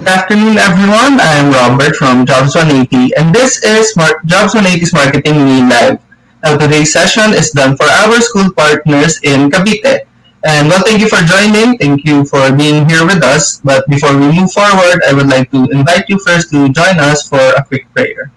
Good afternoon, everyone. I am Robert from Jobs 180, and this is Jobs 180's Marketing Me Live. Now, today's session is done for our school partners in Cavite. And well, thank you for joining. Thank you for being here with us. But before we move forward, I would like to invite you first to join us for a quick prayer.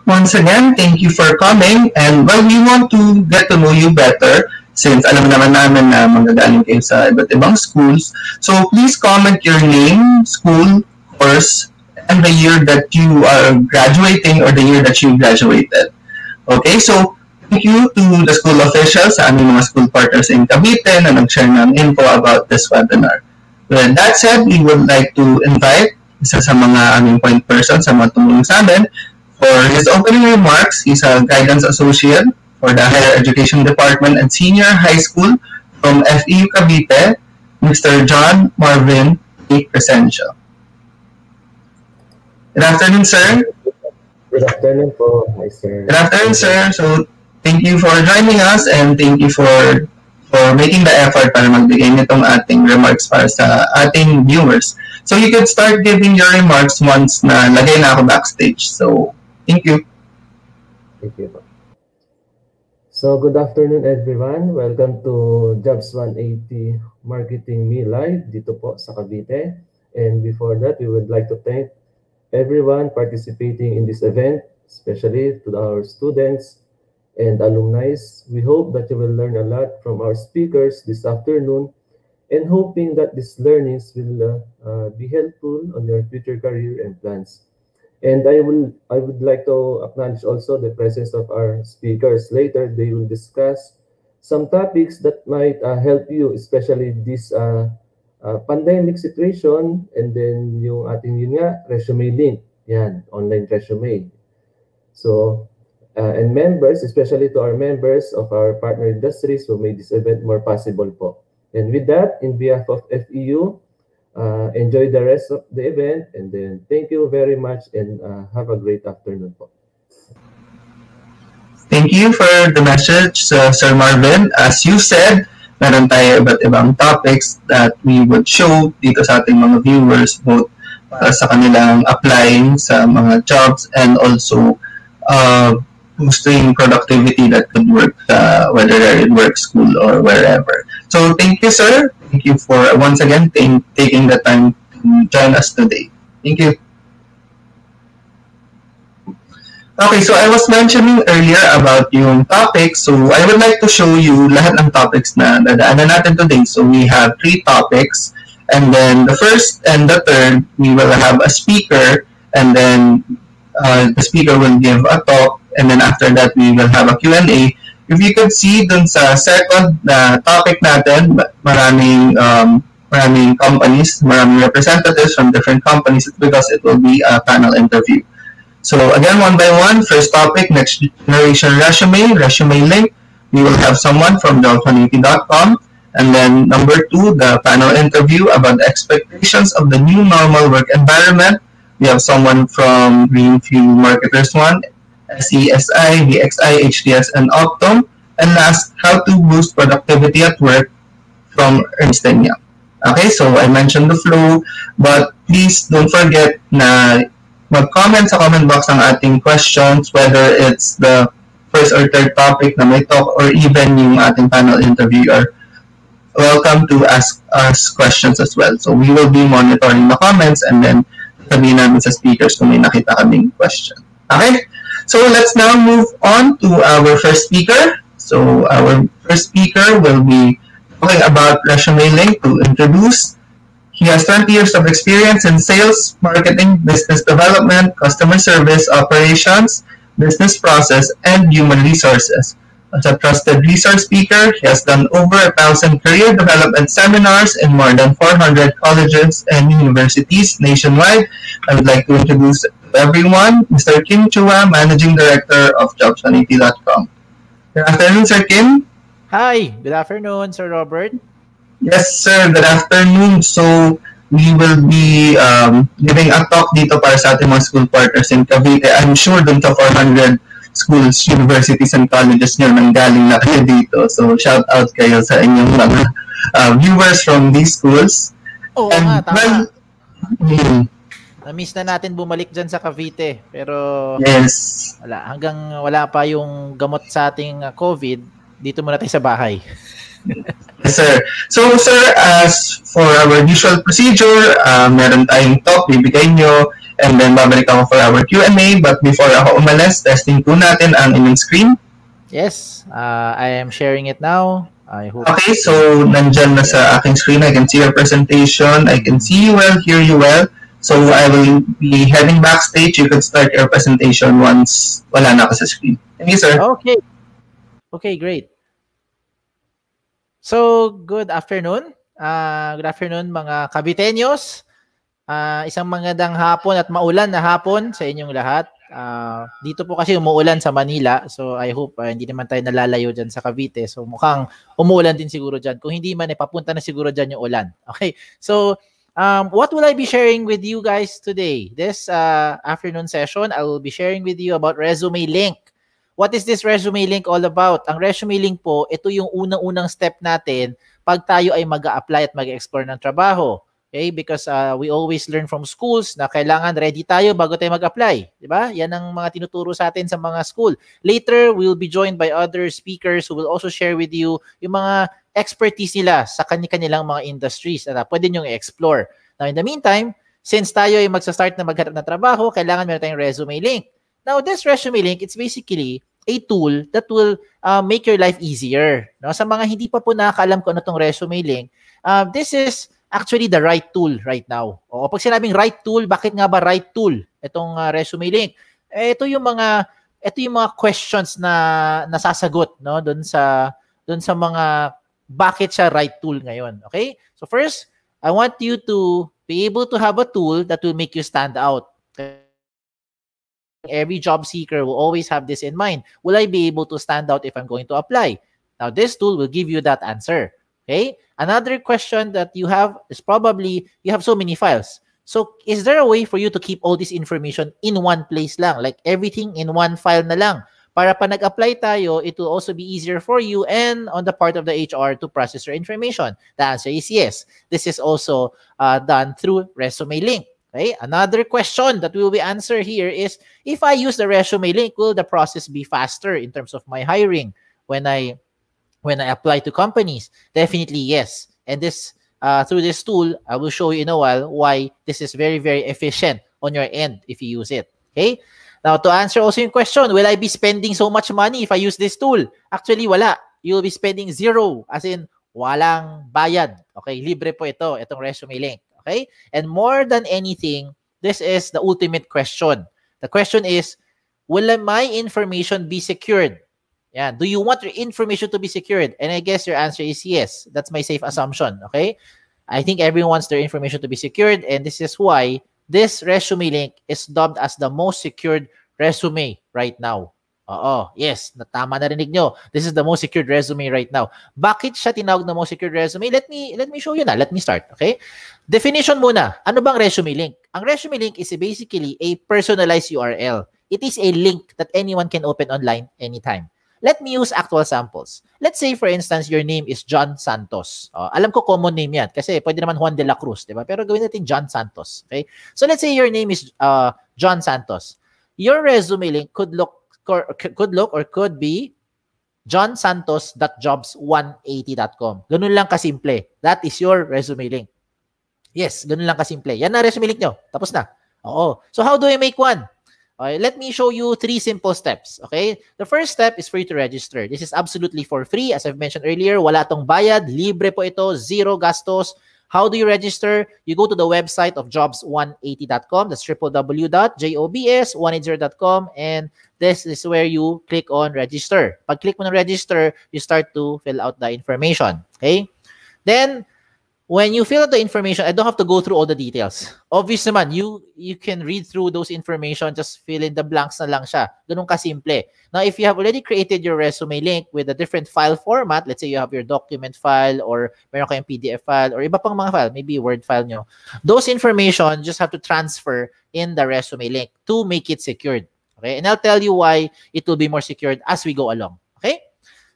Once again, thank you for coming. And well, we want to get to know you better since alam naman namin na manggagaling kayo sa iba't ibang schools. So please comment your name, school, course, and the year that you are graduating or the year that you graduated. Okay, so thank you to the school officials, sa aming mga school partners in Cavite na nag-share ng info about this webinar. With that said, we would like to invite isa sa mga aming point person sa mga tumulong sa amin. For his opening remarks, he's a guidance associate for the Higher Education Department and Senior High School from FEU Cavite, Mr. John Marvin A. Crescencio. Good afternoon, sir. Good afternoon po, hi sir. Good afternoon, sir. So, thank you for joining us and thank you for making the effort para magbigay nitong ating remarks para sa ating viewers. So, you can start giving your remarks once na lagay na ako backstage. So, thank you. Thank you. So, good afternoon everyone. Welcome to Jobs 180 Marketing Me Live dito po sa Cavite. And before that, we would like to thank everyone participating in this event, especially to our students and alumni. We hope that you will learn a lot from our speakers this afternoon and hoping that these learnings will be helpful on your future career and plans. And I would like to acknowledge also the presence of our speakers. Later, they will discuss some topics that might help you, especially this pandemic situation, and then yung ating ResumeLink, yan, online resume. So, and members, especially to our members of our partner industries who made this event more possible po. And with that, in behalf of FEU, enjoy the rest of the event, and then thank you very much and have a great afternoon po. Thank you for the message, Sir Marvin. As you said, meron tayo iba't ibang topics that we would show dito sa ating mga viewers, both para sa kanilang applying sa mga jobs and also boosting productivity that could work, whether they're in work, school, or wherever. So thank you, sir. Thank you for once again taking the time to join us today. Thank you. Okay, so I was mentioning earlier about yung topics. So I would like to show you lahat ng topics na dadaanan natin today. So we have 3 topics. And then the first and the third, we will have a speaker. And then the speaker will give a talk. And then after that, we will have a Q&A. If you could see dun sa second topic natin, maraming companies, maraming representatives from different companies because it will be a panel interview. So again, one by one, first topic, next generation ResumeLink. We will have someone from jobs180.com. And then number 2, the panel interview about the expectations of the new normal work environment. We have someone from Greenfield Marketers 1. SESI, VXI, HTS, and Optum. And last, how to boost productivity at work from Ernst. Okay, so I mentioned the flow, but please don't forget na mag-comment sa comment box ang ating questions, whether it's the first or third topic na may talk or even yung ating panel interviewer. Welcome to ask us questions as well. So we will be monitoring the comments and then sabihin namin sa speakers kung may nakita kaming question. Okay? So let's now move on to our first speaker. So our first speaker will be talking about ResumeLink to introduce. He has 20 years of experience in sales, marketing, business development, customer service, operations, business process, and human resources. As a trusted resource speaker, he has done over 1,000 career development seminars in more than 400 colleges and universities nationwide. I would like to introduce everyone Mr. Kim Chua, Managing Director of Jobs180.com. Good afternoon, Sir Kim. Hi, good afternoon, Sir Robert. Yes, sir. Good afternoon. So, we will be giving a talk dito para sa ating mga school partners in Cavite. I'm sure dun sa 400 schools, universities, and colleges nyo nanggaling na kayo dito. So, shout out kayo sa inyong mga viewers from these schools. Oo nga, tama. Na-miss na natin bumalik dyan sa Cavite. Pero yes, hanggang wala pa yung gamot sa ating COVID, dito muna tayo sa bahay. Yes, sir. So, sir, as for our usual procedure, meron tayong talk, bibigay nyo, and then babalik ako for our Q&A. But before ako umalis, testing po natin ang inyong screen. Yes, I am sharing it now. I hope. Okay, so nandyan na sa aking screen. I can see your presentation. I can see you well, hear you well. So I will be heading backstage. You can start your presentation once wala na ako sa screen. Thank you, sir. Okay. Okay, great. So, good afternoon. Good afternoon mga Caviteños. Isang magandang hapon at maulan na hapon sa inyong lahat. Dito po kasi umuulan sa Manila. So, I hope hindi naman tayo nalalayo dyan sa Cavite. So, mukhang umuulan din siguro dyan. Kung hindi man, papunta na siguro dyan yung ulan. Okay. So, what will I be sharing with you guys today? This afternoon session, I will be sharing with you about ResumeLink. What is this ResumeLink all about? Ang ResumeLink po, ito yung unang-unang step natin pag tayo ay mag-a-apply at mag-explore ng trabaho. Okay? Because we always learn from schools na kailangan ready tayo bago tayo mag-apply. Diba? Yan ang mga tinuturo sa atin sa mga school. Later, we'll be joined by other speakers who will also share with you yung mga expertise nila sa kanilang mga industries na pwede nyo i-explore. Now, in the meantime, since tayo ay magsa-start na maghanap ng trabaho, kailangan meron tayong ResumeLink. Now, this ResumeLink, it's basically a tool that will make your life easier. No? Sa mga hindi pa po nakakaalam kung ano itong ResumeLink, this is actually the right tool right now. O pag sinabing right tool, bakit nga ba right tool itong ResumeLink? Ito yung mga questions na nasasagot, no, doon sa mga bakit siya right tool ngayon. Okay? So first, I want you to be able to have a tool that will make you stand out. Okay? Every job seeker will always have this in mind. Will I be able to stand out if I'm going to apply? Now, this tool will give you that answer. Okay? Another question that you have is probably you have so many files. So, is there a way for you to keep all this information in one place lang? Like everything in one file na lang? Para pa nag-apply tayo, it will also be easier for you and on the part of the HR to process your information. The answer is yes. This is also done through ResumeLink. Okay? Another question that will be answered here is, if I use the ResumeLink, will the process be faster in terms of my hiring when I apply to companies? Definitely yes. And this through this tool, I will show you in a while why this is very, very efficient on your end if you use it. Okay? Now, to answer also yung question, will I be spending so much money if I use this tool? Actually, wala. You will be spending zero, as in walang bayad. Okay? Libre po itong ResumeLink. Okay? And more than anything, this is the ultimate question. The question is, will my information be secured? Yeah. Do you want your information to be secured? And I guess your answer is yes. That's my safe assumption. Okay? I think everyone wants their information to be secured, and this is why this ResumeLink is dubbed as the most secured resume right now. Oo, yes, tama narinig nyo. This is the most secured resume right now. Bakit siya tinawag na most secured resume? Let me show you na. Let me start, okay? Definition muna. Ano bang ResumeLink? Ang ResumeLink is basically a personalized URL. It is a link that anyone can open online anytime. Let me use actual samples. Let's say, for instance, your name is John Santos. Alam ko common name yan kasi pwede naman Juan de la Cruz, di ba? Pero gawin natin John Santos. Okay? So let's say your name is John Santos. Your resume link could look or could be johnsantos.jobs180.com. Ganun lang kasimple. That is your resume link. Yes, ganun lang kasimple. Yan na resume link nyo. Tapos na. Oo. So how do I make one? Okay, let me show you 3 simple steps. Okay? The first step is for you to register. This is absolutely for free. As I've mentioned earlier, wala tong bayad. Libre po ito. Zero gastos. How do you register? You go to the website of jobs180.com. That's www.jobs180.com. And this is where you click on register. Pag click mo ng register, you start to fill out the information. Okay? Then, when you fill out the information, I don't have to go through all the details. Obvious naman, you can read through those information, just fill in the blanks na lang siya. Ganun kasimple. Now, if you have already created your resume link with a different file format, let's say you have your document file or meron kayong PDF file or iba pang mga file, maybe Word file nyo. Those information just have to transfer in the resume link to make it secured. Okay? And I'll tell you why it will be more secured as we go along. Okay?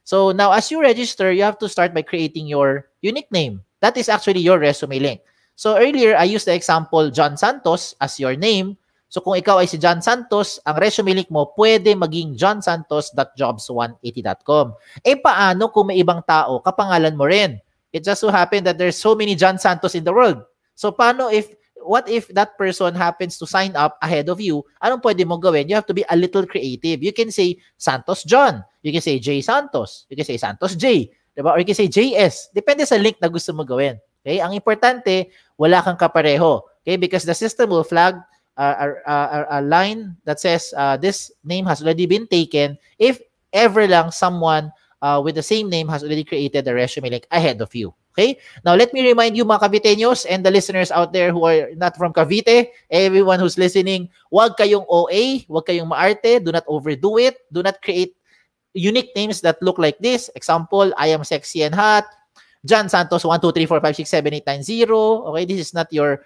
So now, as you register, you have to start by creating your unique name. That is actually your resume link. So earlier, I used the example John Santos as your name. So kung ikaw ay si John Santos, ang resume link mo pwede maging johnsantos.jobs180.com. Eh paano kung may ibang tao, kapangalan mo rin? It just so happened that there's so many John Santos in the world. So what if that person happens to sign up ahead of you? Anong pwede mo gawin? You have to be a little creative. You can say Santos John. You can say J Santos. You can say Santos J. Diba? Or you can say JS. Depende sa link na gusto mo gawin. Okay? Ang importante, wala kang kapareho. Okay? Because the system will flag a line that says this name has already been taken if ever lang someone with the same name has already created a resume link ahead of you. Okay? Now, let me remind you mga Caviteños and the listeners out there who are not from Cavite, everyone who's listening, huwag kayong OA, huwag kayong maarte, do not overdo it, do not create unique names that look like this. Example, I am sexy and hot. John Santos 12345678990. Okay, this is not your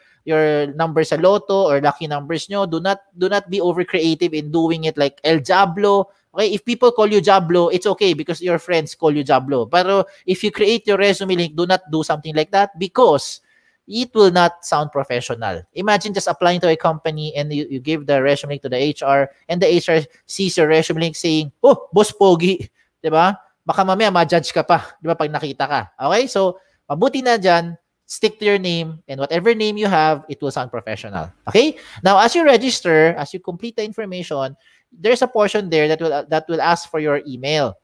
number sa loto or lucky numbers nyo. Do not be over creative in doing it like El Diablo. Okay, if people call you Diablo, it's okay because your friends call you Diablo. Pero if you create your resume link, do not do something like that because it will not sound professional. Imagine just applying to a company and you give the resume link to the HR and the HR sees your resume link saying, oh, boss pogi. Diba? Baka mamaya ma-judge ka pa. Diba? Pag nakita ka. Okay? So, mabuti na dyan, stick to your name and whatever name you have, it will sound professional. Okay? Now, as you register, as you complete the information, there's a portion there that will ask for your email.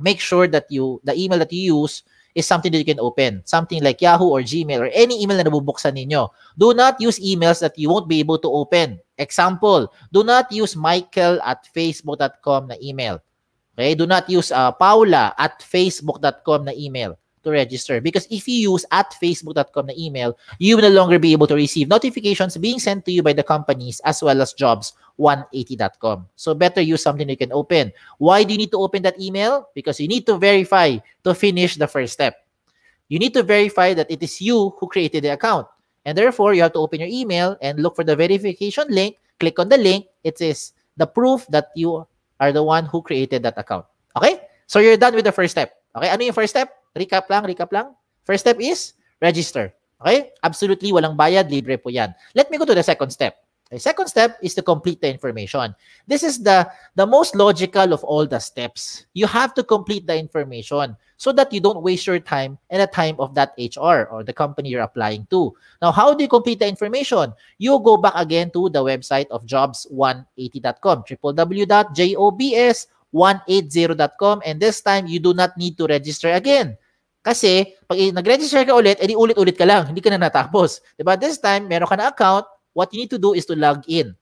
Make sure that the email that you use is something that you can open. Something like Yahoo or Gmail or any email na nabubuksan ninyo. Do not use emails that you won't be able to open. Example, do not use michael@facebook.com na email. Okay? Do not use paula@facebook.com na email to register. Because if you use @facebook.com na email, you will no longer be able to receive notifications being sent to you by the companies as well as jobs180.com. So better use something you can open. Why do you need to open that email? Because you need to verify to finish the first step. You need to verify that it is you who created the account. And therefore, you have to open your email and look for the verification link. Click on the link. It is the proof that you are the one who created that account. Okay? So you're done with the first step. Okay? Ano yung first step? Recap lang. First step is register. Okay? Absolutely walang bayad, libre po yan. Let me go to the second step. The second step is to complete the information. This is the most logical of all the steps. You have to complete the information so that you don't waste your time and the time of that HR or the company you're applying to. Now, how do you complete the information? You go back again to the website of jobs180.com, www.jobs180.com, and this time you do not need to register again. Kasi, pag nag-register ka ulit, edi ulit-ulit ka lang, hindi ka na natapos. Diba? This time, meron ka na account, what you need to do is to log in.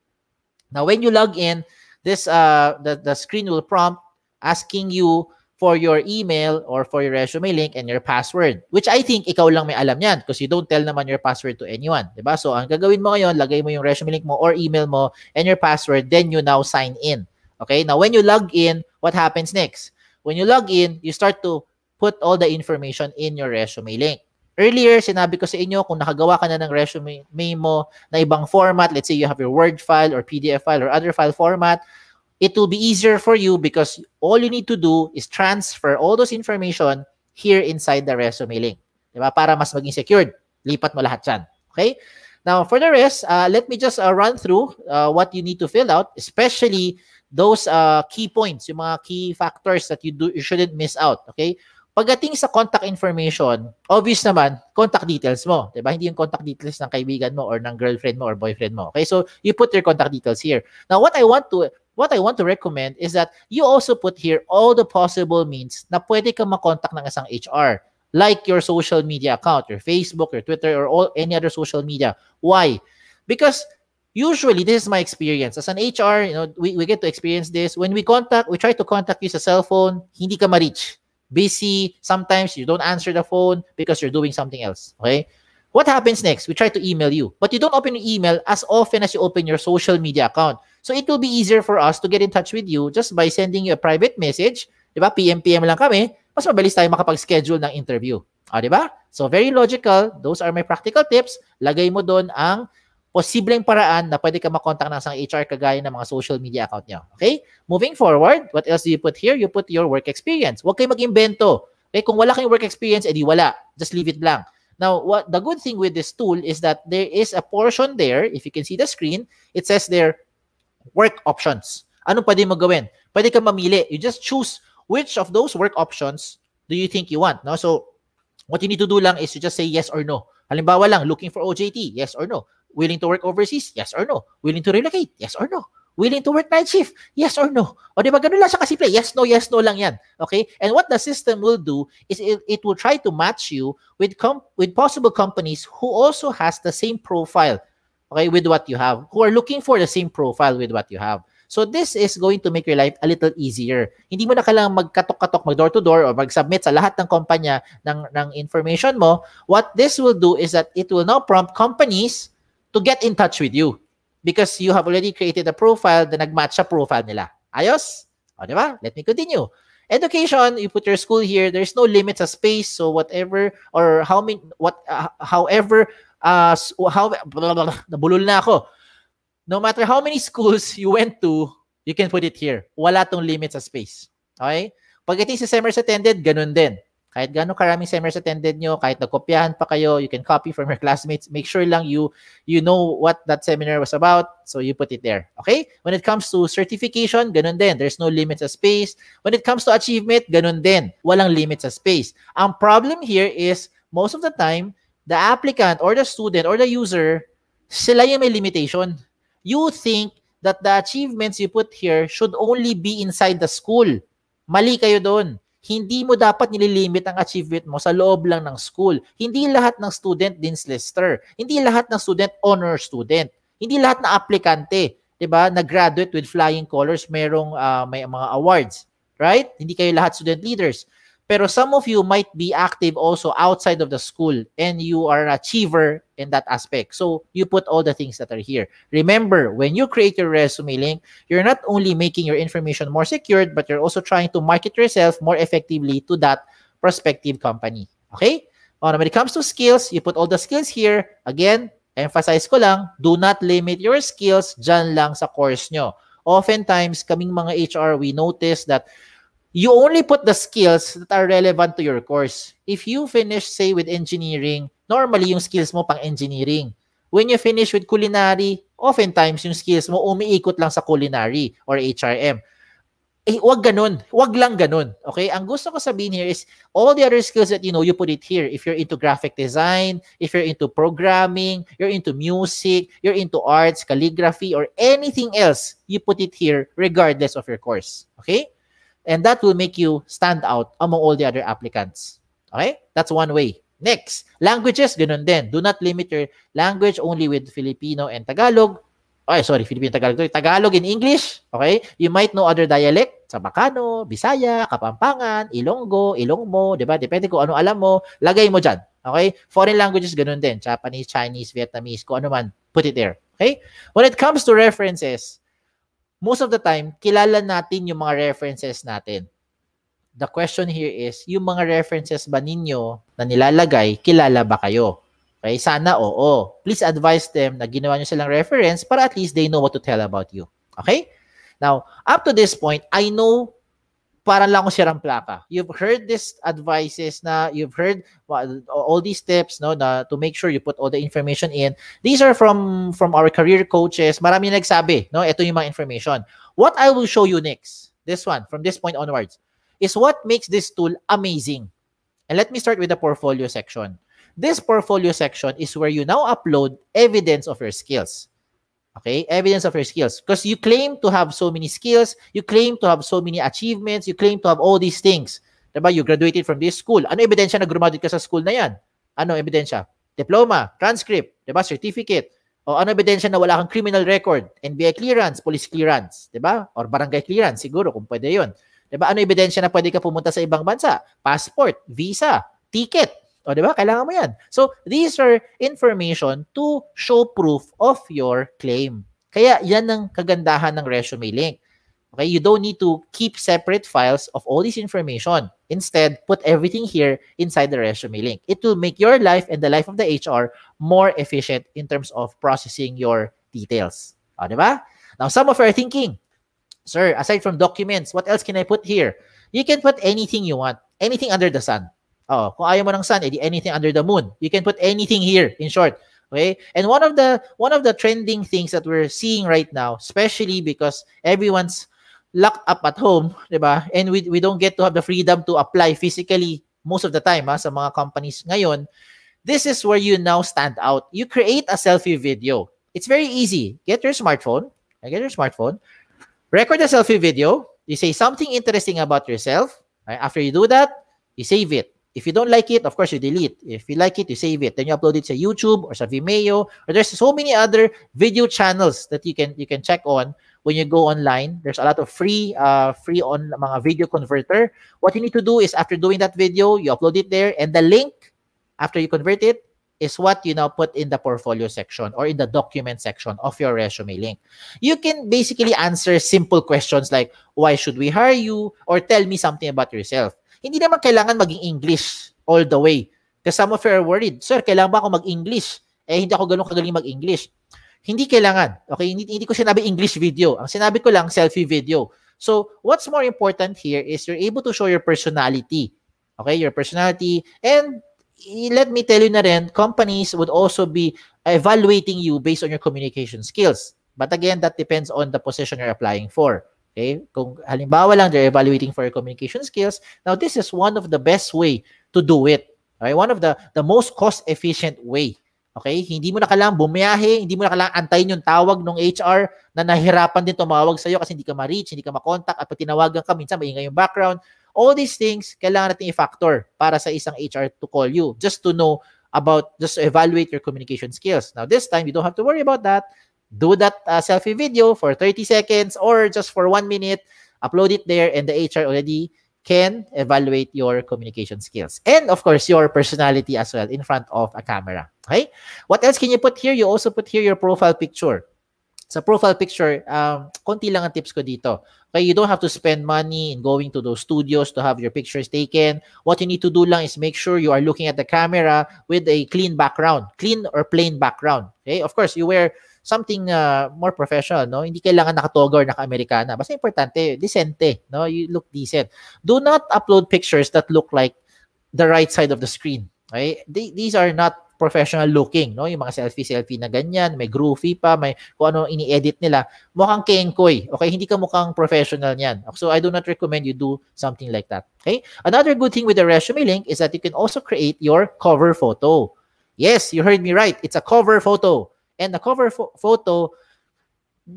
Now, when you log in, this the screen will prompt asking you for your email or for your resume link and your password, which I think ikaw lang may alam yan because you don't tell naman your password to anyone. Diba? So, ang gagawin mo ngayon, lagay mo yung resume link mo or email mo and your password, then you now sign in. Okay? Now, when you log in, what happens next? When you log in, you start to put all the information in your resume link. Earlier, sinabi ko sa inyo, kung nakagawa ka na ng resume mo na ibang format, let's say you have your Word file or PDF file or other file format, it will be easier for you because all you need to do is transfer all those information here inside the resume link. Diba? Para mas maging secured. Lipat mo lahat yan. Okay? Now, for the rest, let me just run through what you need to fill out, especially those key points, yung mga key factors that you shouldn't miss out. Okay? Pagdating sa contact information, obvious naman, contact details mo. Diba? Hindi yung contact details ng kaibigan mo or ng girlfriend mo or boyfriend mo. Okay? So, you put your contact details here. Now, what I want to recommend is that you also put here all the possible means na pwede kang makontak ng isang HR. Like your social media account, your Facebook, your Twitter, or any other social media. Why? Because usually, this is my experience. As an HR, we get to experience this. When we try to contact you sa cellphone, hindi ka ma-reach. Busy, sometimes you don't answer the phone because you're doing something else. Okay? What happens next? We try to email you, but you don't open your email as often as you open your social media account. So it will be easier for us to get in touch with you just by sending you a private message. Diba? PM lang kami. Mas mabilis tayo makapag-schedule ng interview. Diba? So very logical. Those are my practical tips. Lagay mo doon ang posibleng paraan na pwede ka makontak ng isang HR kagaya ng mga social media account niyo. Okay? Moving forward, what else do you put here? You put your work experience. Huwag kayo mag-imbento. Okay? Kung wala kayong work experience, edi wala. Just leave it blank. Now, the good thing with this tool is that there is a portion there, if you can see the screen, it says there, work options. Ano pwede mo gawin? Pwede ka mamili. You just choose which of those work options do you think you want. No? So, what you need to do lang is you just say yes or no. Halimbawa lang, looking for OJT, yes or no. Willing to work overseas? Yes or no? Willing to relocate? Yes or no? Willing to work night shift? Yes or no? O diba, ganun lang siya kasimple. Yes, no lang yan. Okay? And what the system will do is it will try to match you with possible companies who also has the same profile, okay, with what you have, who are looking for the same profile with what you have. So this is going to make your life a little easier. Hindi mo na kailangang magkatok-katok, mag-door-to-door or mag-submit sa lahat ng kumpanya ng information mo. What this will do is that it will now prompt companies to get in touch with you because you have already created a profile na nag-match sa profile nila. Ayos? O, diba? Let me continue. Education, you put your school here. There's no limit sa space. So whatever or nabulol na ako. No matter how many schools you went to, you can put it here. Wala tong limit sa space. Okay? Pagdating sa seminars attended, ganun din. Kahit gano'ng karaming seminars attended nyo, kahit nagkopyahan pa kayo, you can copy from your classmates. Make sure lang you know what that seminar was about, so you put it there. Okay? When it comes to certification, ganun din. There's no limit sa space. When it comes to achievement, ganun din. Walang limit sa space. Ang problem here is, most of the time, the applicant or the student or the user, sila yung may limitation. You think that the achievements you put here should only be inside the school. Mali kayo doon. Hindi mo dapat nililimit ang achievement mo sa loob lang ng school. Hindi lahat ng student Dean's Lister. Hindi lahat ng student honor student. Hindi lahat na aplikante, 'di ba? Na-graduate with flying colors, merong may mga awards, right? Hindi kayo lahat student leaders. Pero some of you might be active also outside of the school and you are an achiever in that aspect. So you put all the things that are here. Remember, when you create your resume link, you're not only making your information more secured, but you're also trying to market yourself more effectively to that prospective company. Okay? When it comes to skills, you put all the skills here. Again, emphasize ko lang, do not limit your skills dyan lang sa course nyo. Oftentimes, kaming mga HR, we notice that you only put the skills that are relevant to your course. If you finish, say, with engineering, normally yung skills mo pang engineering. When you finish with culinary, oftentimes yung skills mo umiikot lang sa culinary or HRM. Wag ganun. Wag lang ganun. Okay? Ang gusto ko sabihin here is all the other skills that you know, you put it here. If you're into graphic design, if you're into programming, you're into music, you're into arts, calligraphy, or anything else, you put it here regardless of your course. Okay? And that will make you stand out among all the other applicants. Okay? That's one way. Next, languages, ganun din. Do not limit your language only with Filipino and Tagalog. Filipino and Tagalog. Tagalog and English. Okay? You might know other dialect. Sabacano, Bisaya, Kapampangan, Ilonggo, Ilongmo, diba? Depende kung ano alam mo, lagay mo dyan. Okay? Foreign languages, ganun din. Japanese, Chinese, Vietnamese, kung ano man, put it there. Okay? When it comes to references, most of the time, kilala natin yung mga references natin. the question here is, yung mga references ba ninyo na nilalagay, kilala ba kayo? Okay, sana oo. Please advise them na ginawa nyo silang reference para at least they know what to tell about you. Okay? Now, up to this point, I know parang lang ako sirang plaka. You've heard these advices na, you've heard all these steps, no, na to make sure you put all the information in. These are from our career coaches. Marami nagsabi, no, ito yung mga information. What I will show you next, this one, from this point onwards, is what makes this tool amazing. And let me start with the portfolio section. This portfolio section is where you now upload evidence of your skills. Okay, evidence of your skills. Because you claim to have so many skills, you claim to have so many achievements, you claim to have all these things. Diba? You graduated from this school. Ano ebidensya na graduate ka sa school na yan? Ano ebidensya? Diploma, transcript, diba? Certificate. O ano ebidensya na wala kang criminal record? NBA clearance, police clearance, diba? Or barangay clearance, siguro kung pwede yun. Diba? Ano ebidensya na pwede ka pumunta sa ibang bansa? Passport, visa, ticket. O, diba? Kailangan mo yan. So, these are information to show proof of your claim. Kaya, yan ang kagandahan ng ResumeLink. Okay? You don't need to keep separate files of all this information. Instead, put everything here inside the ResumeLink. It will make your life and the life of the HR more efficient in terms of processing your details. O, diba? Now, some of you are thinking, sir, aside from documents, what else can I put here? You can put anything you want. Anything under the sun. Oh, kung ayaw mo ng sun, edi anything under the moon. You can put anything here, in short. Okay? And one of the trending things that we're seeing right now, especially because everyone's locked up at home, diba? And we don't get to have the freedom to apply physically most of the time sa mga companies ngayon. This is where you now stand out. You create a selfie video. It's very easy. Get your smartphone. Record a selfie video. You say something interesting about yourself. Right? After you do that, you save it. If you don't like it, of course, you delete. If you like it, you save it. Then you upload it to YouTube or sa Vimeo. Or there's so many other video channels that you can check on when you go online. There's a lot of free on mga video converter. What you need to do is after doing that video, you upload it there. And the link, after you convert it, is what you now put in the portfolio section or in the document section of your ResumeLink. You can basically answer simple questions like, why should we hire you? Or tell me something about yourself. Hindi naman kailangan maging English all the way. Because some of you are worried, sir, kailangan ba ako mag-English? Hindi ako ganun kagaling mag-English. Hindi kailangan. Okay? Hindi ko sinabi English video. Ang sinabi ko lang, selfie video. So, what's more important here is you're able to show your personality. Okay? Your personality. And let me tell you na rin, companies would also be evaluating you based on your communication skills. But again, that depends on the position you're applying for. Okay? Kung halimbawa lang, they're evaluating for your communication skills. Now, this is one of the best way to do it. Okay? One of the most cost-efficient way. Okay? Hindi mo na kailangan bumiyahe, hindi mo na kailangan antayin yung tawag ng HR na nahihirapan din tumawag sa'yo kasi hindi ka ma-reach, hindi ka ma-contact, at pag tinawagan ka, minsan maingay yung background. All these things, kailangan natin i-factor para sa isang HR to call you just to evaluate your communication skills. Now, this time, you don't have to worry about that. Do that selfie video for 30 seconds or just for 1 minute, upload it there, and the HR already can evaluate your communication skills. And of course, your personality as well in front of a camera. Okay? What else can you put here? You also put here your profile picture. Sa profile picture, konti lang ang tips ko dito. Okay, you don't have to spend money in going to those studios to have your pictures taken. What you need to do lang is make sure you are looking at the camera with a clean background, clean or plain background. Okay, of course, you wear something more professional, no? Hindi kailangan naka-toga or naka-Americana. Basta importante, decente, no? You look decent. Do not upload pictures that look like the right side of the screen. Okay? These are not professional looking, no? Yung mga selfie na ganyan, may groovy pa, may kung ano ini-edit nila. Mukhang kengkoy. Okay? Hindi ka mukhang professional niyan. So I do not recommend you do something like that. Okay? Another good thing with the ResumeLink is that you can also create your cover photo. Yes, you heard me right. It's a cover photo. And the cover photo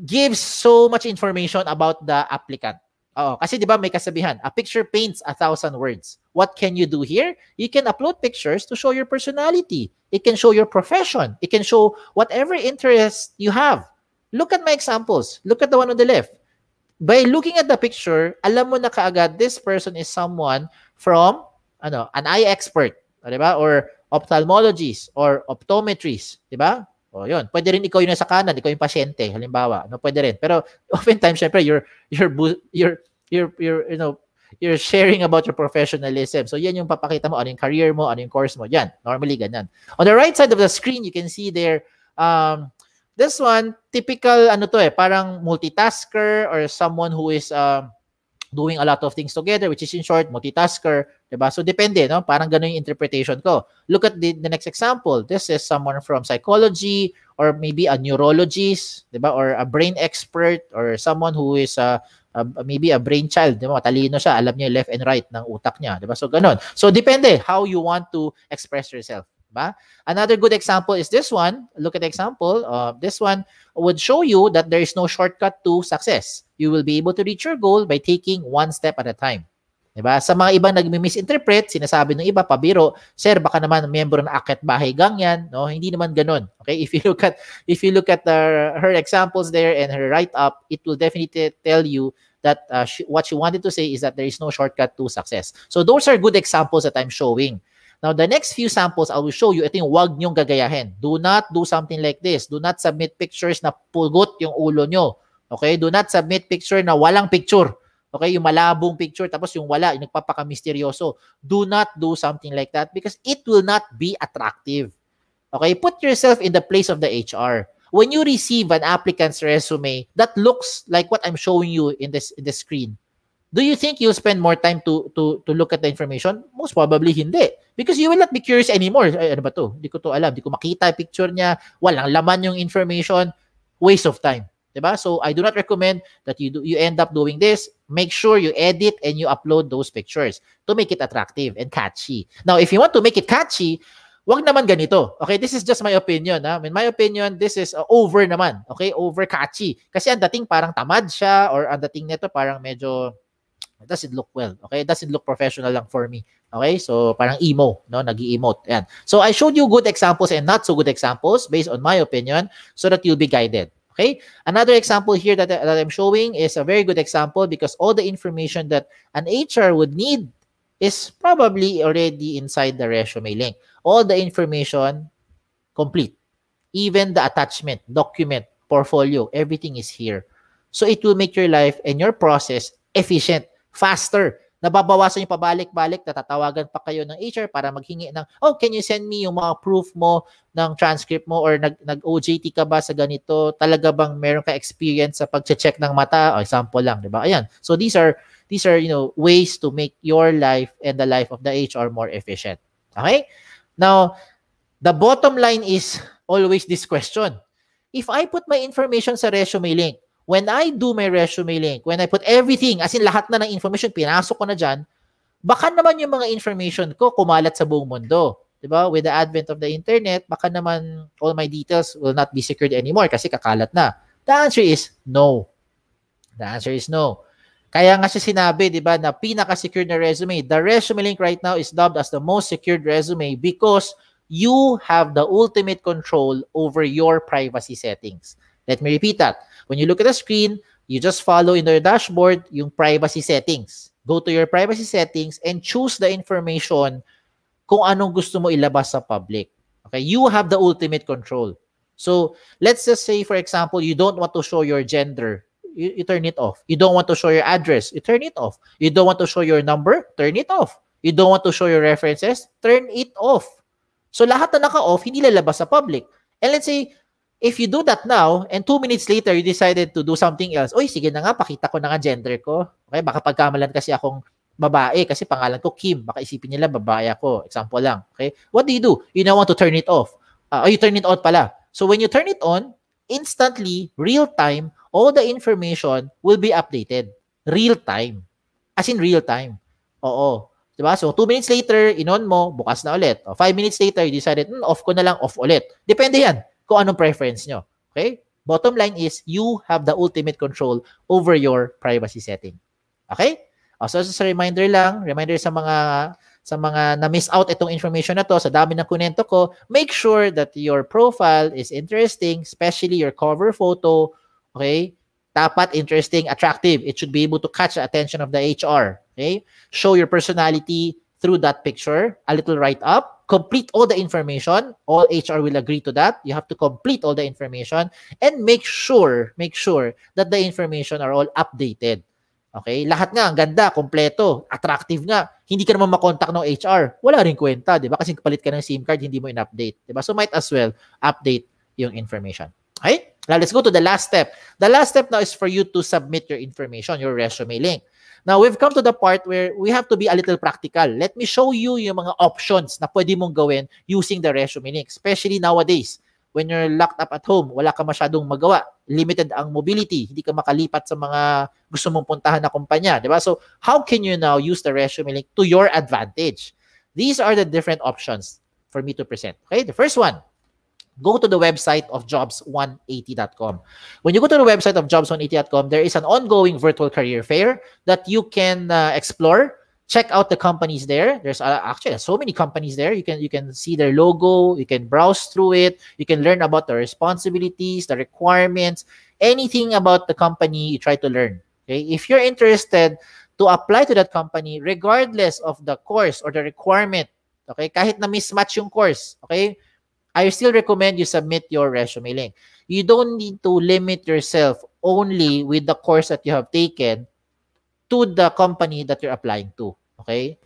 gives so much information about the applicant. Kasi di ba may kasabihan, a picture paints 1,000 words. What can you do here? You can upload pictures to show your personality. It can show your profession. It can show whatever interest you have. Look at my examples. Look at the one on the left. By looking at the picture, alam mo na kaagad this person is someone from an eye expert, di ba? Or ophthalmologist or optometrist, di ba? O yun, pwede rin ikaw yung nasa kanan, ikaw yung pasyente, halimbawa, no, pwede rin. Pero oftentimes syempre you're sharing about your professionalism. So yan yung papakita mo, ano yung career mo, ano yung course mo. Yan, normally ganyan. On the right side of the screen, you can see there, this one, typical, ano to parang multitasker or someone who is doing a lot of things together, which is in short, multitasker, diba? So depende, no? Parang ganun yung interpretation ko. Look at the next example. This is someone from psychology or maybe a neurologist, diba? Or a brain expert or someone who is maybe a brain child, diba? Matalino siya, alam niya left and right ng utak niya, diba? So ganun. So depende how you want to express yourself. Diba? Another good example is this one. Look at the example. This one would show you that there is no shortcut to success. You will be able to reach your goal by taking one step at a time. Diba? Sa mga ibang nagmi-misinterpret, sinasabi ng iba, pabiro, sir, baka naman miyembro ng Akyat Bahay Gang yan. No? Hindi naman ganun. Okay? If you look at her examples there and her write-up, it will definitely tell you that what she wanted to say is that there is no shortcut to success. So those are good examples that I'm showing. Now, the next few samples I will show you, ito yung wag nyong gagayahin. Do not do something like this. Do not submit pictures na pugot yung ulo nyo. Okay? Do not submit picture na walang picture. Okay? Yung malabong picture, tapos yung wala, yung nagpapaka-misteryoso. Do not do something like that because it will not be attractive. Okay? Put yourself in the place of the HR. When you receive an applicant's resume that looks like what I'm showing you in the screen, do you think you'll spend more time to look at the information? Most probably hindi. Because you will not be curious anymore. Ay, ano ba to? Hindi ko to alam. Hindi ko makita yung picture niya. Walang laman yung information. Waste of time. Diba? So, I do not recommend that you end up doing this. Make sure you edit and you upload those pictures to make it attractive and catchy. Now, if you want to make it catchy, wag naman ganito. Okay? This is just my opinion. Ha? In my opinion, this is over naman. Okay? Over catchy. Kasi ang dating parang tamad siya or ang dating nito parang medyo it doesn't look well. Okay? It doesn't look professional lang for me. Okay? So, parang emo. No? Nag-i-emote. Yan. So, I showed you good examples and not so good examples based on my opinion so that you'll be guided. Okay? Another example here that I'm showing is a very good example because all the information that an HR would need is probably already inside the resume link. All the information complete. Even the attachment, document, portfolio, everything is here. So, it will make your life and your process efficient. Faster. Nababawasan yung pabalik-balik, natatawagan pa kayo ng HR para maghingi ng, oh, can you send me yung mga proof mo ng transcript mo or nag-OJT ka ba sa ganito? Talaga bang meron ka experience sa pag-check ng mata? O, example lang, di ba? Ayan. So these are ways to make your life and the life of the HR more efficient. Okay? Now, the bottom line is always this question. If I put my information sa resume link, when I do my resume link, when I put everything, as in lahat na ng information, pinasok ko na dyan, baka naman yung mga information ko kumalat sa buong mundo. Diba? With the advent of the internet, baka naman all my details will not be secured anymore kasi kakalat na. The answer is no. The answer is no. Kaya nga siya sinabi, diba, na pinaka-secured na resume. The resume link right now is dubbed as the most secured resume because you have the ultimate control over your privacy settings. Let me repeat that. When you look at the screen, you just follow in your dashboard yung privacy settings. Go to your privacy settings and choose the information kung anong gusto mo ilabas sa public. Okay? You have the ultimate control. So, let's just say, for example, you don't want to show your gender. You turn it off. You don't want to show your address. You turn it off. You don't want to show your number. Turn it off. You don't want to show your references. Turn it off. So, lahat na naka-off, hindi lalabas sa public. And let's say, if you do that now, and 2 minutes later, you decided to do something else, oy, sige na nga, pakita ko na nga gender ko. Okay, baka pagkamalan kasi akong babae, kasi pangalan ko Kim, baka isipin nila babae ako. Example lang. Okay, what do? You now want to turn it off. You turn it on pala. So when you turn it on, instantly, real time, all the information will be updated. Real time. As in real time. Oo. Diba? So 2 minutes later, in-on mo, bukas na ulit. O 5 minutes later, you decided, off ko na lang, off ulit. Depende yan kung anong preference nyo. Okay? Bottom line is, you have the ultimate control over your privacy setting. Okay? So just a reminder sa mga na-miss out itong information na to, sa dami ng kunento ko, make sure that your profile is interesting, especially your cover photo. Okay? Dapat interesting, attractive. It should be able to catch the attention of the HR. Okay? Show your personality through that picture, a little write-up. Complete all the information. All HR will agree to that. You have to complete all the information and make sure that the information are all updated. Okay? Lahat nga, ang ganda, kompleto, attractive nga. Hindi ka naman makontak ng HR. Wala rin kwenta, di ba? Kasi palit ka ng SIM card, hindi mo in-update. Di ba? So might as well update yung information. Okay? Now, let's go to the last step. The last step now is for you to submit your information, your resume link. Now, we've come to the part where we have to be a little practical. Let me show you yung mga options na pwede mong gawin using the resume link, especially nowadays. When you're locked up at home, wala ka masyadong magawa. Limited ang mobility. Hindi ka makalipat sa mga gusto mong puntahan na kumpanya. Diba? So, how can you now use the resume link to your advantage? These are the different options for me to present. Okay, the first one, go to the website of jobs180.com. When you go to the website of jobs180.com, there is an ongoing virtual career fair that you can explore. Check out the companies there. There's actually so many companies there. You can see their logo. You can browse through it. You can learn about the responsibilities, the requirements, anything about the company you try to learn. Okay, if you're interested to apply to that company, regardless of the course or the requirement, okay, kahit na mismatch yung course, okay, I still recommend you submit your resume link. You don't need to limit yourself only with the course that you have taken to the company that you're applying to. Okay?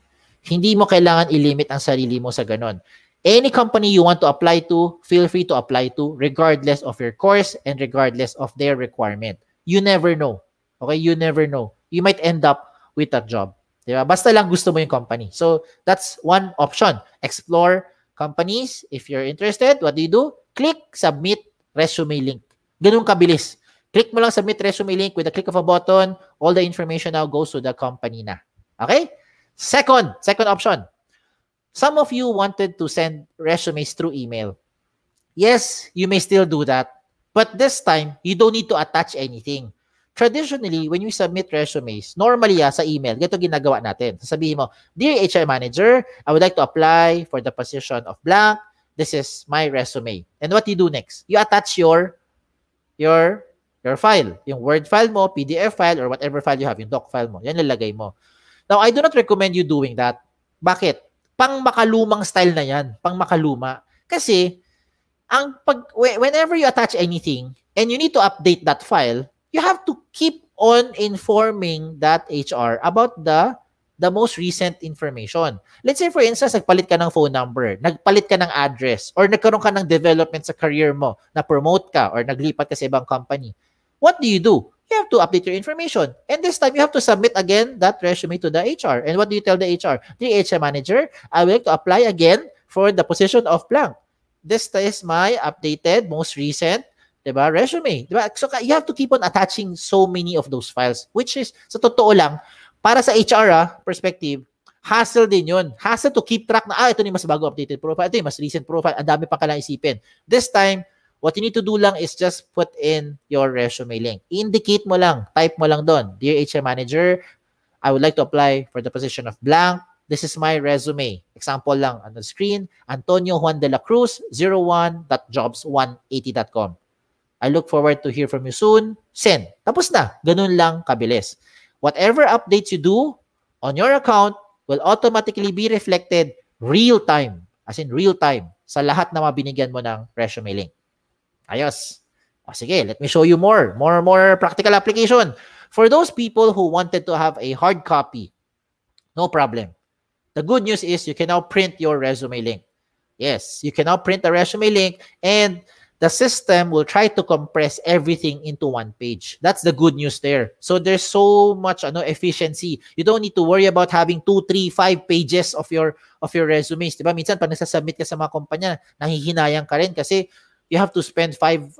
Hindi mo kailangan i-limit ang sarili mo sa ganon. Any company you want to apply to, feel free to apply to regardless of your course and regardless of their requirement. You never know. Okay? You never know. You might end up with that job. Diba? Basta lang gusto mo yung company. So, that's one option. Explore companies. If you're interested, what do? Click Submit Resume Link. Ganun kabilis. Click mo lang Submit Resume Link with a click of a button. All the information now goes to the company na. Okay? Second option. Some of you wanted to send resumes through email. Yes, you may still do that. But this time, you don't need to attach anything. Traditionally, when you submit resumes, normally sa email, ganito ginagawa natin. Sasabihin mo, Dear HR Manager, I would like to apply for the position of blank. This is my resume. And what you do next? You attach your file. Yung Word file mo, PDF file, or whatever file you have, yung doc file mo. Yan lalagay mo. Now, I do not recommend you doing that. Bakit? Pang makalumang style na yan. Pang makaluma. Kasi, whenever you attach anything, and you need to update that file, you have to keep on informing that HR about the most recent information. Let's say, for instance, nagpalit ka ng phone number, nagpalit ka ng address, or nagkaroon ka ng development sa career mo, na-promote ka, or naglipat ka sa ibang company. What do? You have to update your information. And this time, you have to submit again that resume to the HR. And what do you tell the HR? Dear HR Manager, I would like to apply again for the position of blank. This is my updated, most recent, diba, resume. Diba? So, you have to keep on attaching so many of those files, which is, sa totoo lang, para sa HR perspective, hassle din yun. Hassle to keep track na, ito yung mas bago updated profile, ito yung mas recent profile, ang dami pa kailangang isipin. This time, what you need to do lang is just put in your resume link. Indicate mo lang, type mo lang doon. Dear HR Manager, I would like to apply for the position of blank. This is my resume. Example lang on the screen, Antonio Juan de la Cruz, 01.jobs180.com. I look forward to hear from you soon. Send. Tapos na. Ganun lang kabilis. Whatever updates you do on your account will automatically be reflected real time. As in real time. Sa lahat na mabinigyan mo ng resume link. Ayos. O sige, let me show you more practical application. For those people who wanted to have a hard copy, no problem. The good news is you can now print your resume link. Yes, you can now print the resume link and the system will try to compress everything into one page. That's the good news there. So there's so much efficiency. You don't need to worry about having 2, 3, 5 pages of your resumes. Diba? Minsan pag nagsasubmit ka sa mga kumpanya, nahihinayang ka rin kasi you have to spend 5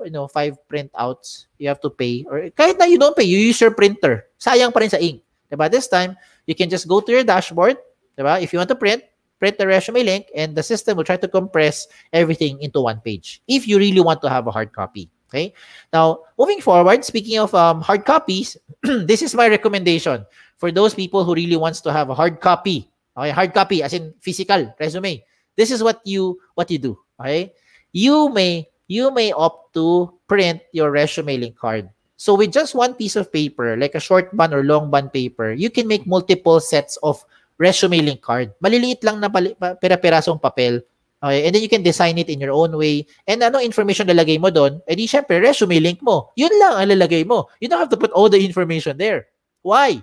printouts. You have to pay. Or kahit na you don't pay, you use your printer. Sayang pa rin sa ink. Diba? This time, you can just go to your dashboard. Diba? If you want to print the resume link, and the system will try to compress everything into one page if you really want to have a hard copy. Okay. Now, moving forward, speaking of hard copies, this is my recommendation for those people who really wants to have a hard copy. Okay, hard copy as in physical resume. This is what you do. Okay, you may opt to print your resume link card. So with just one piece of paper, like a short band or long band paper, you can make multiple sets of resume link card. Maliliit lang na pira-pirasong papel. Okay? And then you can design it in your own way. And ano information lalagay mo doon? Eh di syempre, resume link mo. Yun lang ang lalagay mo. You don't have to put all the information there. Why?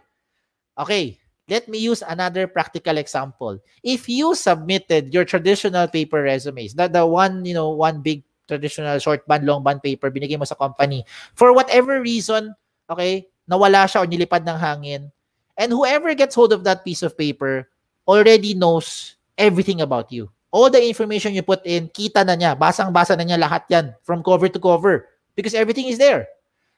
Okay, let me use another practical example. If you submitted your traditional paper resumes, the one, one big traditional short band, long band paper, binigay mo sa company, for whatever reason, okay, nawala siya or nilipad ng hangin, and whoever gets hold of that piece of paper already knows everything about you. All the information you put in, kita na niya, basang-basa na niya lahat yan, from cover to cover, because everything is there.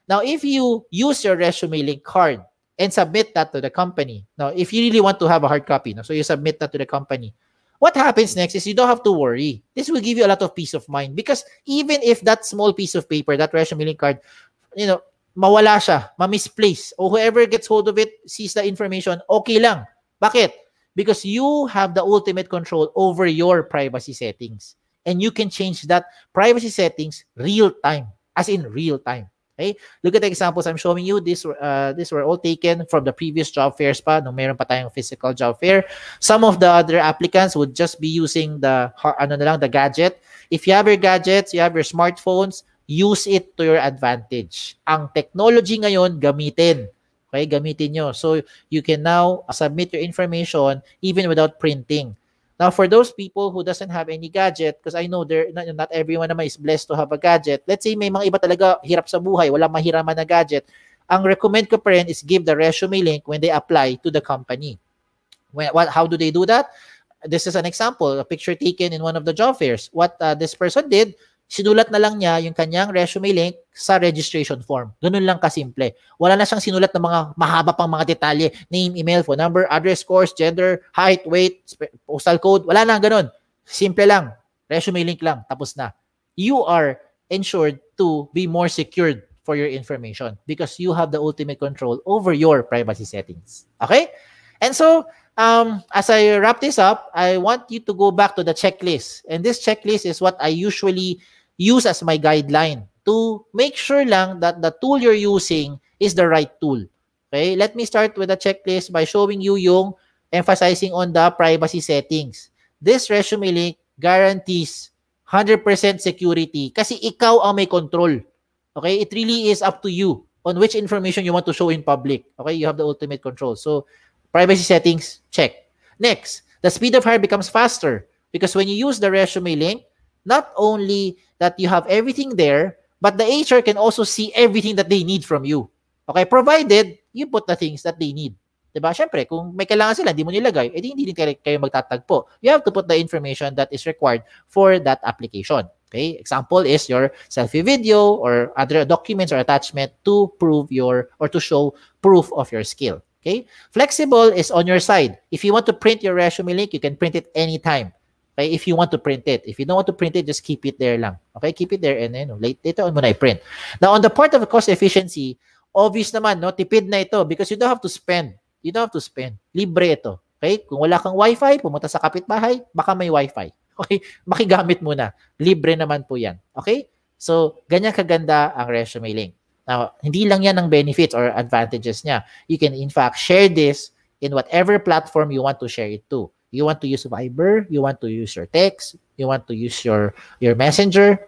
Now, if you use your ResumeLink card and submit that to the company, now, if you really want to have a hard copy, so you submit that to the company, what happens next is you don't have to worry. This will give you a lot of peace of mind, because even if that small piece of paper, that ResumeLink card, mawala siya, ma-misplace, or whoever gets hold of it sees the information, okay lang. Bakit? Because you have the ultimate control over your privacy settings. And you can change that privacy settings real time, as in real time. Okay? Look at the examples I'm showing you. These were all taken from the previous job fairs pa, nung meron pa tayong physical job fair. Some of the other applicants would just be using the gadget. If you have your gadgets, you have your smartphones, use it to your advantage. Ang technology ngayon, gamitin. Okay, gamitin nyo. So, you can now submit your information even without printing. Now, for those people who doesn't have any gadget, because I know not everyone naman is blessed to have a gadget. Let's say may mga iba talaga hirap sa buhay, wala mahiraman na gadget. Ang recommend ko pa rin is give the ResumeLink when they apply to the company. How do they do that? This is an example, a picture taken in one of the job fairs. What this person did, sinulat na lang niya yung kanyang ResumeLink sa registration form. Ganun lang kasimple. Wala na siyang sinulat ng mga mahaba pang mga detalye. Name, email, phone number, address, course, gender, height, weight, postal code. Wala na ganun. Simple lang. ResumeLink lang. Tapos na. You are ensured to be more secured for your information because you have the ultimate control over your privacy settings. Okay? And so, as I wrap this up, I want you to go back to the checklist. And this checklist is what I usually use as my guideline to make sure lang that the tool you're using is the right tool. Okay? Let me start with the checklist by showing you yung emphasizing on the privacy settings. This ResumeLink guarantees 100% security kasi ikaw ang may control. Okay? It really is up to you on which information you want to show in public. Okay? You have the ultimate control. So, privacy settings, check. Next, the speed of hire becomes faster because when you use the ResumeLink, not only that you have everything there, but the HR can also see everything that they need from you. Okay? Provided you put the things that they need. Diba? Siyempre, kung may kailangan sila, hindi mo nilagay, edi hindi din kayo magtatagpo. You have to put the information that is required for that application. Okay? Example is your selfie video or other documents or attachment to prove to show proof of your skill. Okay? Flexible is on your side. If you want to print your ResumeLink, you can print it anytime. Okay? If you want to print it. If you don't want to print it, just keep it there lang. Okay? Keep it there and then later on mo na i-print. Now, on the part of cost efficiency, obvious naman, no? Tipid na ito because you don't have to spend. You don't have to spend. Libre ito. Okay? Kung wala kang wifi, pumunta sa kapitbahay, baka may wifi. Okay? Makigamit muna. Libre naman po yan. Okay? So, ganyan kaganda ang ResumeLink. Now, hindi lang yan ang benefits or advantages niya. You can, in fact, share this in whatever platform you want to share it to. You want to use Viber, you want to use your text, you want to use your messenger.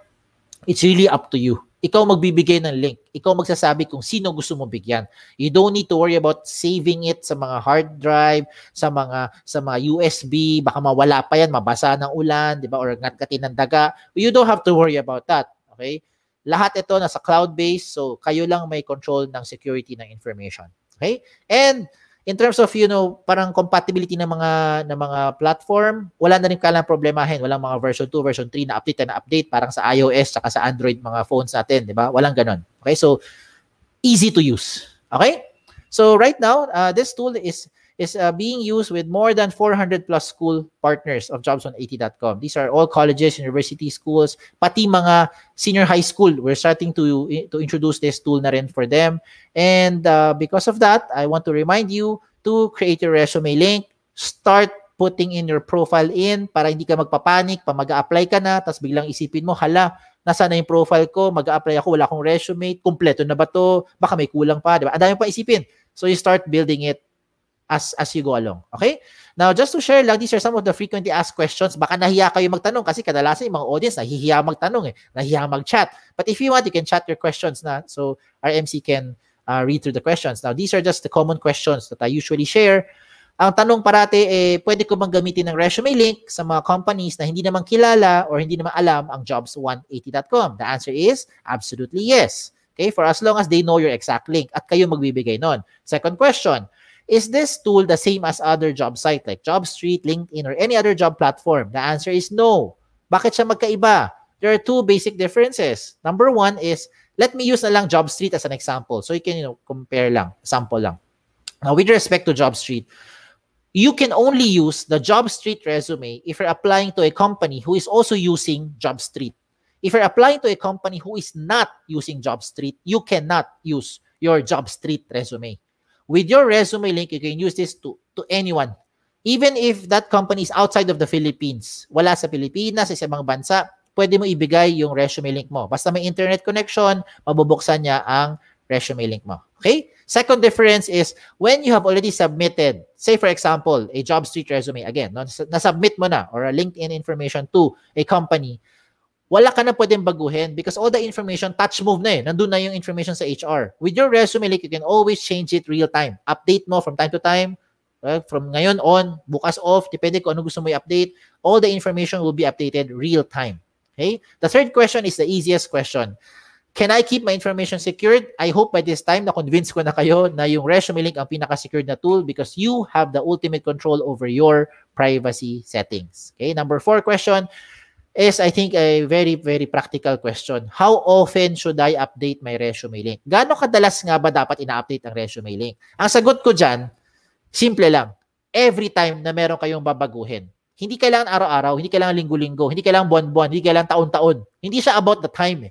It's really up to you. Ikaw magbibigay ng link. Ikaw magsasabi kung sino gusto mo bigyan. You don't need to worry about saving it sa mga hard drive, sa mga USB, baka mawala pa yan, mabasa ng ulan, di ba? Or ngatgatin ng daga. You don't have to worry about that. Okay? Lahat ito nasa cloud-based, so kayo lang may control ng security ng information. Okay? And in terms of, parang compatibility ng mga platform, wala na rin kailangang problemahin. Walang mga version 2, version 3 na update parang sa iOS saka sa Android mga phones natin, di ba? Walang ganon. Okay? So, easy to use. Okay? So, right now, this tool is being used with more than 400 plus school partners of jobs180.com. These are all colleges, university schools, pati mga senior high school. We're starting to introduce this tool na rin for them. And because of that, I want to remind you to create your ResumeLink. Start putting in your profile in para hindi ka magpapanik, pa mag-a-apply ka na, tapos biglang isipin mo, hala, nasa na yung profile ko, mag-a-apply ako, wala akong resume, kumpleto na ba to? Baka may kulang pa, di ba? Ang dami pa isipin. So you start building it as you go along. Okay? Now, just to share lang, these are some of the frequently asked questions. Baka nahiya kayo magtanong kasi kadalasan yung mga audience nahihiya magtanong nahihiya mag-chat. But if you want, you can chat your questions na. So, our MC can read through the questions. Now, these are just the common questions that I usually share. Ang tanong parati, pwede ko bang gamitin ng ResumeLink sa mga companies na hindi naman kilala or hindi naman alam ang jobs180.com? The answer is absolutely yes. Okay, for as long as they know your exact link at kayo magbibigay nun. Second question, is this tool the same as other job site like JobStreet, LinkedIn, or any other job platform? The answer is no. Bakit siya magkaiba? There are two basic differences. Number one is, let me use na lang JobStreet as an example. So you can compare lang, sample lang. Now, with respect to JobStreet, you can only use the JobStreet resume if you're applying to a company who is also using JobStreet. If you're applying to a company who is not using JobStreet, you cannot use your JobStreet resume. With your resume link, you can use this to anyone. Even if that company is outside of the Philippines, wala sa Pilipinas, sa ibang bansa, pwede mo ibigay yung resume link mo. Basta may internet connection, mabubuksan niya ang resume link mo. Okay? Second difference is when you have already submitted, say for example, a JobStreet resume, again, nasubmit mo na or a LinkedIn information to a company, wala ka na pwedeng baguhin because all the information, touch move na nandun na yung information sa HR. With your resume link, you can always change it real time. Update mo from time to time, from ngayon on, bukas off, depende kung ano gusto mo i-update, all the information will be updated real time. Okay? The third question is the easiest question. Can I keep my information secured? I hope by this time na-convince ko na kayo na yung resume link ang pinaka-secured na tool because you have the ultimate control over your privacy settings. Okay, number 4 question is I think a very, very practical question. How often should I update my resume link? Gaano kadalas nga ba dapat ina-update ang resume link? Ang sagot ko dyan, simple lang. Every time na meron kayong babaguhin. Hindi kailangan araw-araw, hindi kailangan linggo-linggo, hindi kailangan buwan-buwan, hindi kailangan taon-taon. Hindi siya about the time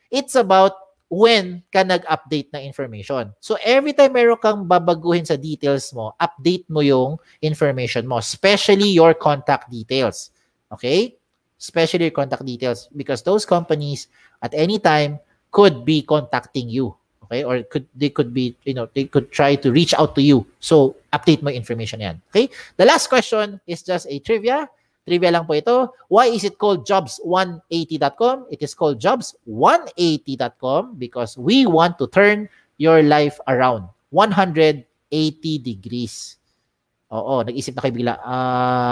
It's about when ka nag-update ng information. So, every time meron kang babaguhin sa details mo, update mo yung information mo, especially your contact details. Okay? Especially your contact details because those companies at any time could be contacting you. Okay? Or they could be, they could try to reach out to you. So, update mo information yan. Okay? The last question is just a trivia. Trivia lang po ito. Why is it called jobs180.com? It is called jobs180.com because we want to turn your life around 180 degrees. Oo, nag-isip na kayo bigla.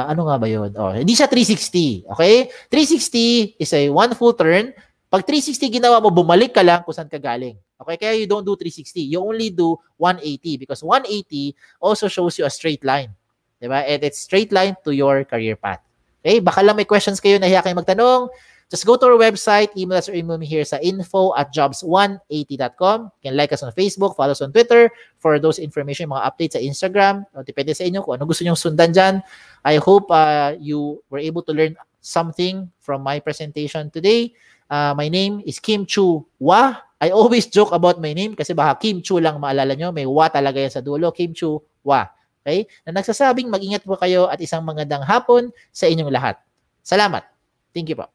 Ano nga ba yun? Hindi siya 360. Okay? 360 is a one full turn. Pag 360 ginawa mo, bumalik ka lang kung saan ka galing. Okay? Kaya you don't do 360. You only do 180 because 180 also shows you a straight line. Diba? And it's straight line to your career path. Okay, baka lang may questions kayo, nahiya kayo magtanong. Just go to our website, email us or email me here sa info@jobs180.com. You can like us on Facebook, follow us on Twitter for those information, mga updates sa Instagram. Depende sa inyo kung ano gusto nyong sundan dyan. I hope you were able to learn something from my presentation today. My name is Kim Chua. I always joke about my name kasi baka Kim Chu lang maalala nyo. May wa talaga yan sa dulo. Kim Chua. Okay? Na nagsasabing mag-ingat po kayo at isang magandang hapon sa inyong lahat. Salamat. Thank you po.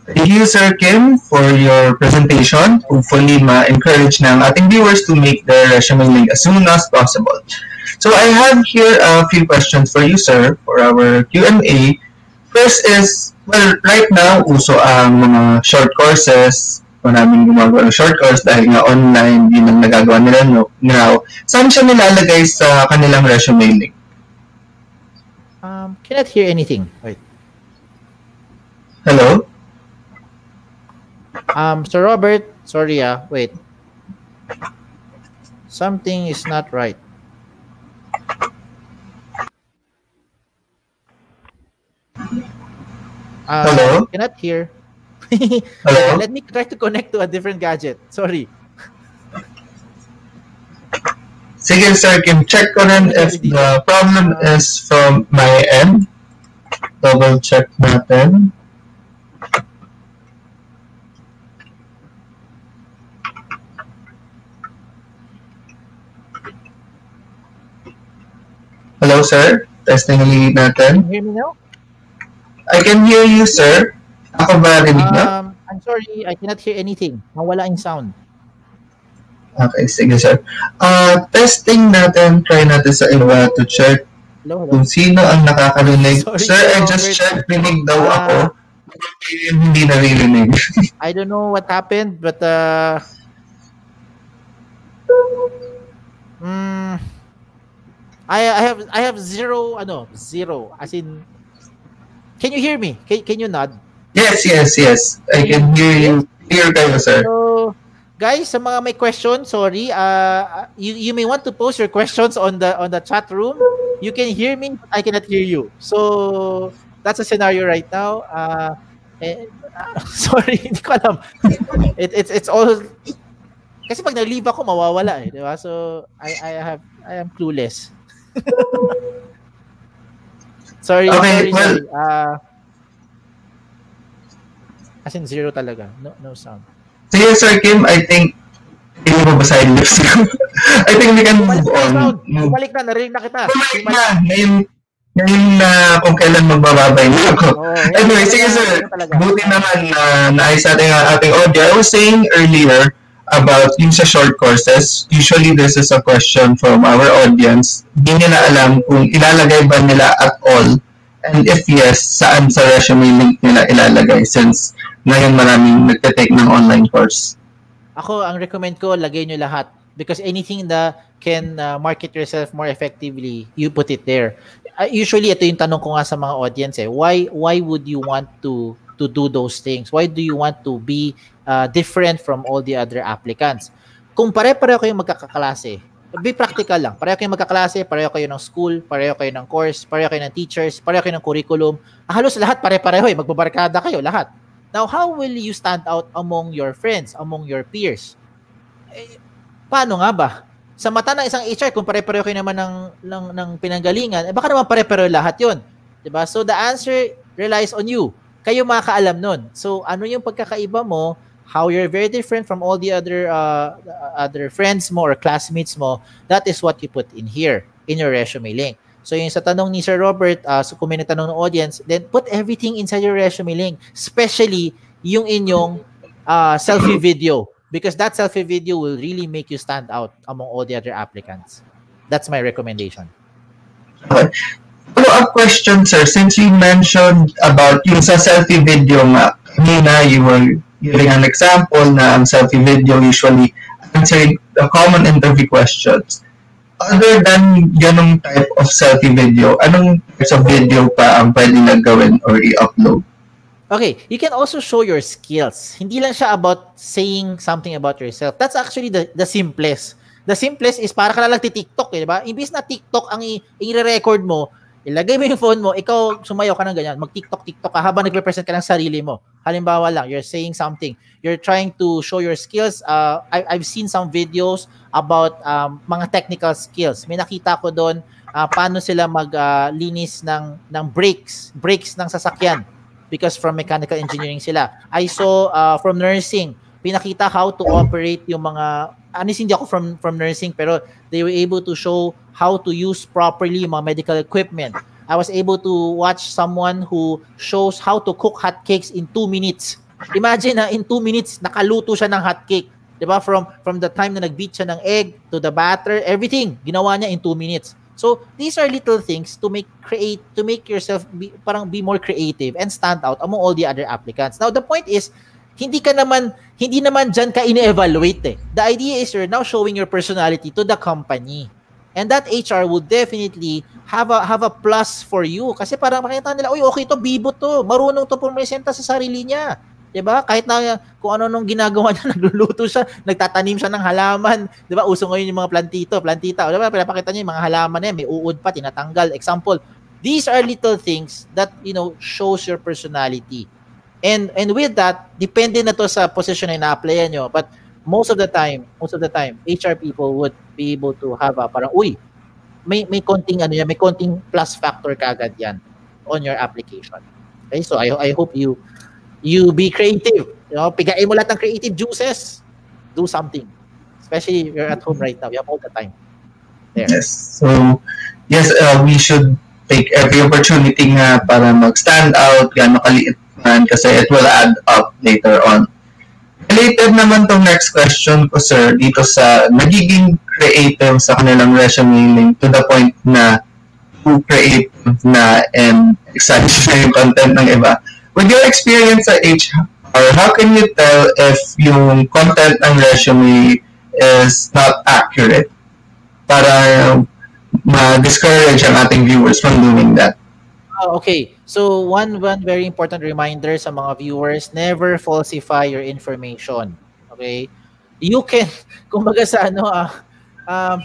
Thank you, Sir Kim, for your presentation. Hopefully, ma-encourage ng ating viewers to make their resume link as soon as possible. So, I have here a few questions for you, sir, for our Q&A. First is, well, right now, uso ang mga short courses. Maraming gumagawa ng short course dahil nga online, yun ang nagagawa nila now. Saan siya nilalagay sa kanilang resume link? Cannot hear anything. Wait. Hello? Sir Robert, sorry wait. Something is not right. Hello? Cannot hear. Hello? Let me try to connect to a different gadget. Sorry. Sige, sir, Kim, check ko rin if the problem is from my end. Double check natin. Hello, sir. Testing ulit natin. Can you hear me now? I can hear you, sir. Ako ba rinig na? I'm sorry, I cannot hear anything. Nawala yung sound. Okay, sige, sir. Testing natin. Try natin sa iba to check kung sino ang nakakarinig. Sorry, sir, I just checked. Rinig daw ako. Hindi naririnig. I don't know what happened, but I have zero zero as in. Can you hear me? Can you nod? Yes. I can hear you. Hear kayo, sir. So, guys, sa mga may question, sorry, you may want to post your questions on the chat room. You can hear me, but I cannot hear you. So, that's a scenario right now. Sorry, hindi ko alam. It's all kasi pag nag-leave ako mawawala di ba? So, I am clueless. Sorry. As in zero talaga. No sound. Sige, Sir Kim, I think hindi mo babasahin lips ko. I think we can move on. Balik na, narinig na kita. Ngayon na kung kailan magbababay na ako. Anyway, sige sir, buti naman na naayos natin ang ating audio. I was saying earlier about yung sa short courses, usually this is a question from our audience. Hindi nila alam kung ilalagay ba nila at all, and if yes, saan sa resume link nila ilalagay since ngayon maraming nagte-take ng online course. Ako, ang recommend ko, lagay nyo lahat. Because anything that can market yourself more effectively, you put it there. Usually, ito yung tanong ko nga sa mga audience. Why would you want to do those things? Why do you want to be different from all the other applicants? Kung pare-pareho kayong magkakaklase, be practical lang. Pareho kayong magkaklase, pareho kayo ng school, pareho kayo ng course, pareho kayo ng teachers, pareho kayo ng curriculum. Halos lahat pare-pareho magbabarkada kayo, lahat. Now, how will you stand out among your friends, among your peers? Paano nga ba? Sa mata ng isang HR, kung pare-pareho kayo naman ng pinanggalingan, baka naman pare-pareho lahat yun. Diba? So, the answer relies on you. Kayo makakaalam nun. So, ano yung pagkakaiba mo, how you're very different from all the other friends mo or classmates mo, that is what you put in here, in your resume link. So yung sa tanong ni Sir Robert, so kung may tanong ng audience, then put everything inside your resume link, especially yung inyong selfie video, because that selfie video will really make you stand out among all the other applicants. That's my recommendation. Okay. Follow-up question, sir. Since you mentioned about yung sa selfie video nga, kanina you were giving an example na ang selfie video usually answering the common interview questions. Other than ganong type of selfie video, anong types of video pa ang pwede na gawin or i-upload? Okay, you can also show your skills. Hindi lang siya about saying something about yourself. That's actually the simplest. The simplest is para ka lang TikTok, di ba? Imbis na TikTok ang i-record mo, ilagay mo yung phone mo, ikaw sumayaw ka ng ganyan, mag-TikTok ka habang nagpe-present ka ng sarili mo. Halimbawa lang, you're saying something. You're trying to show your skills. I've seen some videos about mga technical skills. May nakita ko doon paano sila maglinis ng brakes ng sasakyan because from mechanical engineering sila. I saw from nursing, pinakita how to operate yung mga, hindi ako from nursing, pero they were able to show how to use properly yung mga medical equipment. I was able to watch someone who shows how to cook hotcakes in 2 minutes. Imagine na in 2 minutes, nakaluto siya ng hotcake. Diba? From the time na nag-beat siya ng egg to the batter, everything, ginawa niya in 2 minutes. So, these are little things to make yourself be more creative and stand out among all the other applicants. Now, the point is, hindi naman dyan ka ini-evaluate eh. The idea is you're now showing your personality to the company. And that HR would definitely have a plus for you. Kasi parang makita nila, uy, okay to, bibo to, marunong to pumisenta sa sarili niya. Diba? Kahit na kung ano nung ginagawa niya, nagluluto siya, nagtatanim siya ng halaman. Diba? Uso ngayon yung mga plantita. Diba? Pinapakita niya yung mga halaman niya, may uod pa, tinatanggal. Example, these are little things that, shows your personality. And with that, depende na to sa position na ina-applyan nyo. But most of the time, HR people would be able to have parang, uy, may konting may konting plus factor kagad yan on your application. Okay? So I hope you be creative. Pigain mo lahat ng creative juices. Do something. Especially if you're at home right now. You have all the time. There. Yes. So, yes, we should take every opportunity nga para mag-stand out, gaano kaliit man, kasi it will add up later on. Related naman tong next question ko, sir, dito sa nagiging creative sa kanilang resume link to the point na too creative na and excited na yung content ng iba. With your experience sa HR, how can you tell if yung content ng resume is not accurate? Para ma-discourage ang ating viewers from doing that. Okay. So one very important reminder sa mga viewers, never falsify your information. Okay? You can kumbaga sa um,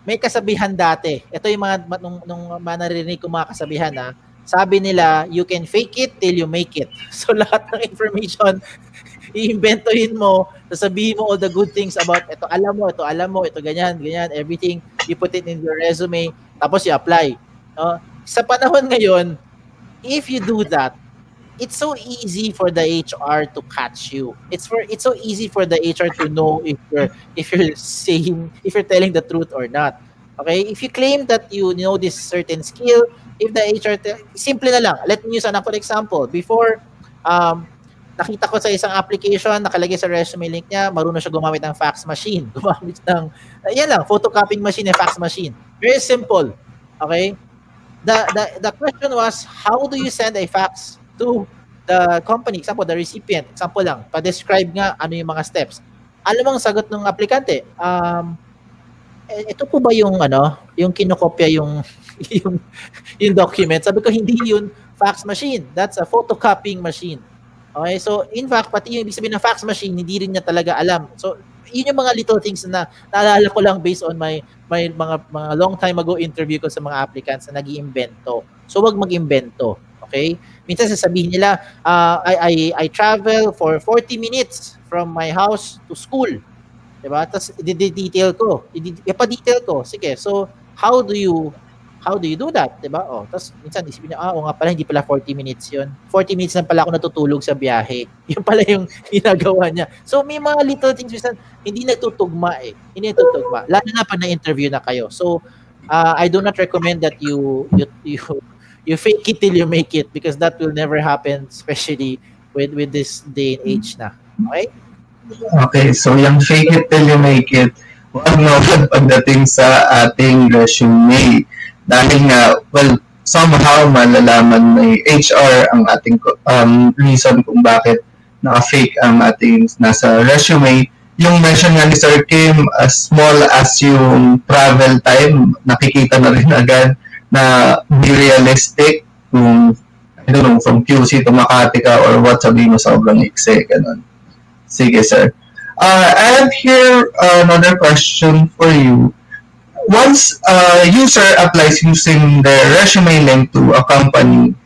may kasabihan dati. Ito yung nung manarinig ko mga kasabihan sabi nila, you can fake it till you make it. So lahat ng information iimbentohin mo, sasabihin mo all the good things about ito alam mo, ito ganyan, everything, you put it in your resume, tapos i-apply. Sa panahon ngayon, if you do that, it's so easy for the HR to catch you. It's so easy for the HR to know if you're telling the truth or not. Okay? If you claim that you know this certain skill, if the HR simple na lang. Let me use an example. Before nakita ko sa isang application, nakalagay sa resume link niya, marunong siya gumamit ng fax machine. Gumamit ng, yan lang, photocopying machine and fax machine. Very simple. Okay? The question was, how do you send a fax to the company? Example, the recipient. Example lang, pa-describe nga ano yung mga steps. Alam mo ang sagot ng aplikante? Ito po ba yung yung kinokopya yung document? Sabi ko, hindi yun fax machine. That's a photocopying machine. Okay, so in fact, pati yung ibig sabihin ng fax machine, hindi rin niya talaga alam. So, yun yung mga little things na naalala ko lang based on my mga long time ago interview ko sa mga applicants na nag-iimbento. So, wag mag-imbento. Okay? Minsan sasabihin nila, I travel for 40 minutes from my house to school. Diba? Tapos, i-detail ko. Ipa-detail ko. Sige, so, how do you do that? Diba? Tapos minsan isipin niya, nga pala, hindi pala 40 minutes yun. 40 minutes lang pala ako natutulog sa biyahe. Yun pala yung ginagawa niya. So may mga little things minsan, hindi natutugma Hindi natutugma. Lalo na pag na-interview na kayo. So, I do not recommend that you fake it till you make it because that will never happen, especially with this day and age na. Okay? Okay, so yung fake it till you make it, wag na pagdating sa ating resume. Dahil nga, well, somehow malalaman may HR ang ating reason kung bakit naka-fake ang ating nasa resume. Yung mention nga ni Sir Kim, as small as yung travel time, nakikita na rin agad na be realistic kung, I don't know, from QC to Makati ka or what, sabihin mo sobrang ikse, ganun. Sige, sir. I have here another question for you. Once a user applies using the resume link to a company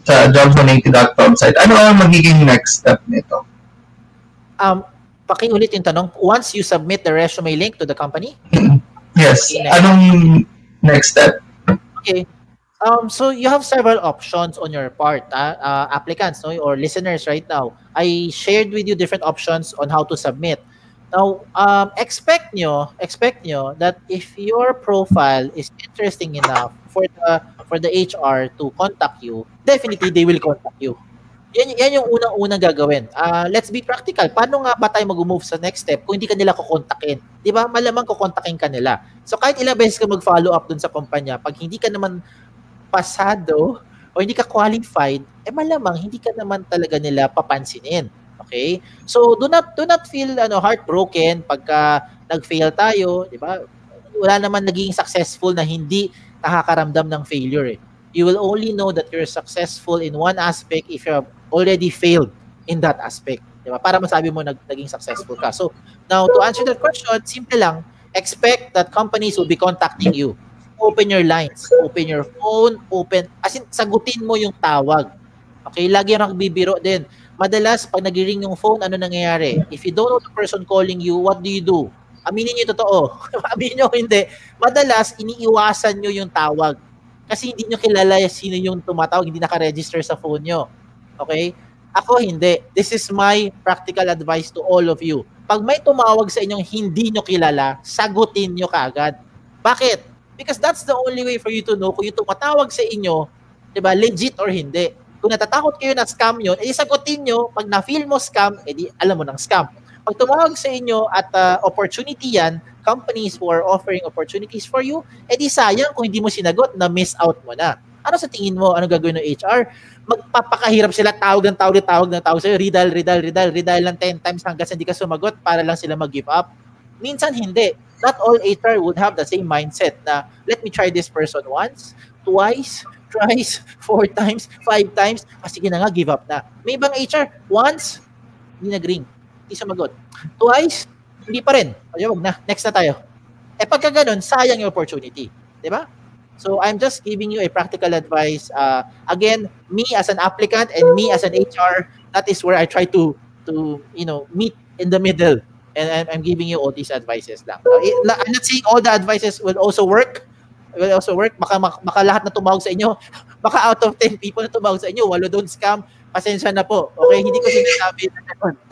sa jobs180.com site, ano ang magiging next step nito? Pakiulit yung tanong. Once you submit the resume link to the company? Yes. Anong next step? Okay. So you have several options on your part, applicants or listeners right now. I shared with you different options on how to submit. Now, expect nyo that if your profile is interesting enough for the HR to contact you, definitely they will contact you. Yan yung unang-unang gagawin. Let's be practical. Paano nga ba tayo mag-move sa next step kung hindi ka nila kukontakin? Di ba? Malamang kukontakin ka nila. So kahit ilang beses ka mag-follow up dun sa kumpanya, pag hindi ka naman pasado o hindi ka qualified, malamang hindi ka naman talaga nila papansinin. Okay? So do not feel heartbroken pagka nag-fail tayo, 'di ba? Wala naman naging successful na hindi nakakaramdam ng failure. You will only know that you're successful in one aspect if you have already failed in that aspect, 'di ba? Para masabi mo naging successful ka. So now to answer that question, simple lang, expect that companies will be contacting you. Open your lines, open your phone, as in sagutin mo yung tawag. Okay, lagi nang bibiro din. Madalas, pag nag-ring yung phone, ano nangyayari? If you don't know the person calling you, what do you do? Aminin nyo totoo. Aminin nyo hindi. Madalas, iniiwasan nyo yung tawag. Kasi hindi nyo kilala sino yung tumatawag, hindi naka-register sa phone nyo. Okay? Ako hindi. This is my practical advice to all of you. Pag may tumawag sa inyong hindi nyo kilala, sagutin nyo kaagad. Bakit? Because that's the only way for you to know kung yung tumatawag sa inyo, diba, legit or hindi. Kung natatakot kayo na scam yun, sagutin nyo, pag na-feel mo scam, alam mo ng scam. Pag tumawag sa inyo at opportunity yan, companies who are offering opportunities for you, sayang kung hindi mo sinagot, na miss out mo na. Ano sa tingin mo? Ano gagawin ng HR? Magpapakahirap sila, tawag sa'yo, redial lang 10 times hanggang hindi ka sumagot para lang sila mag-give up. Minsan hindi. not all HR would have the same mindset na let me try this person once, twice, thrice, 4 times, 5 times, sige na nga, give up na. May ibang HR, once, hindi nag-ring, hindi sumagot. Twice, hindi pa rin. Wag na, next na tayo. Pagka ganun, sayang yung opportunity. Diba? So I'm just giving you a practical advice. Again, me as an applicant and me as an HR, that is where I try to meet in the middle. And I'm giving you all these advices lang. I'm not saying all the advices will also work. Baka lahat na tumawag sa inyo, baka out of 10 people na tumawag sa inyo, 8 doon scam. Pasensya na po. Okay, hindi ko sinasabi.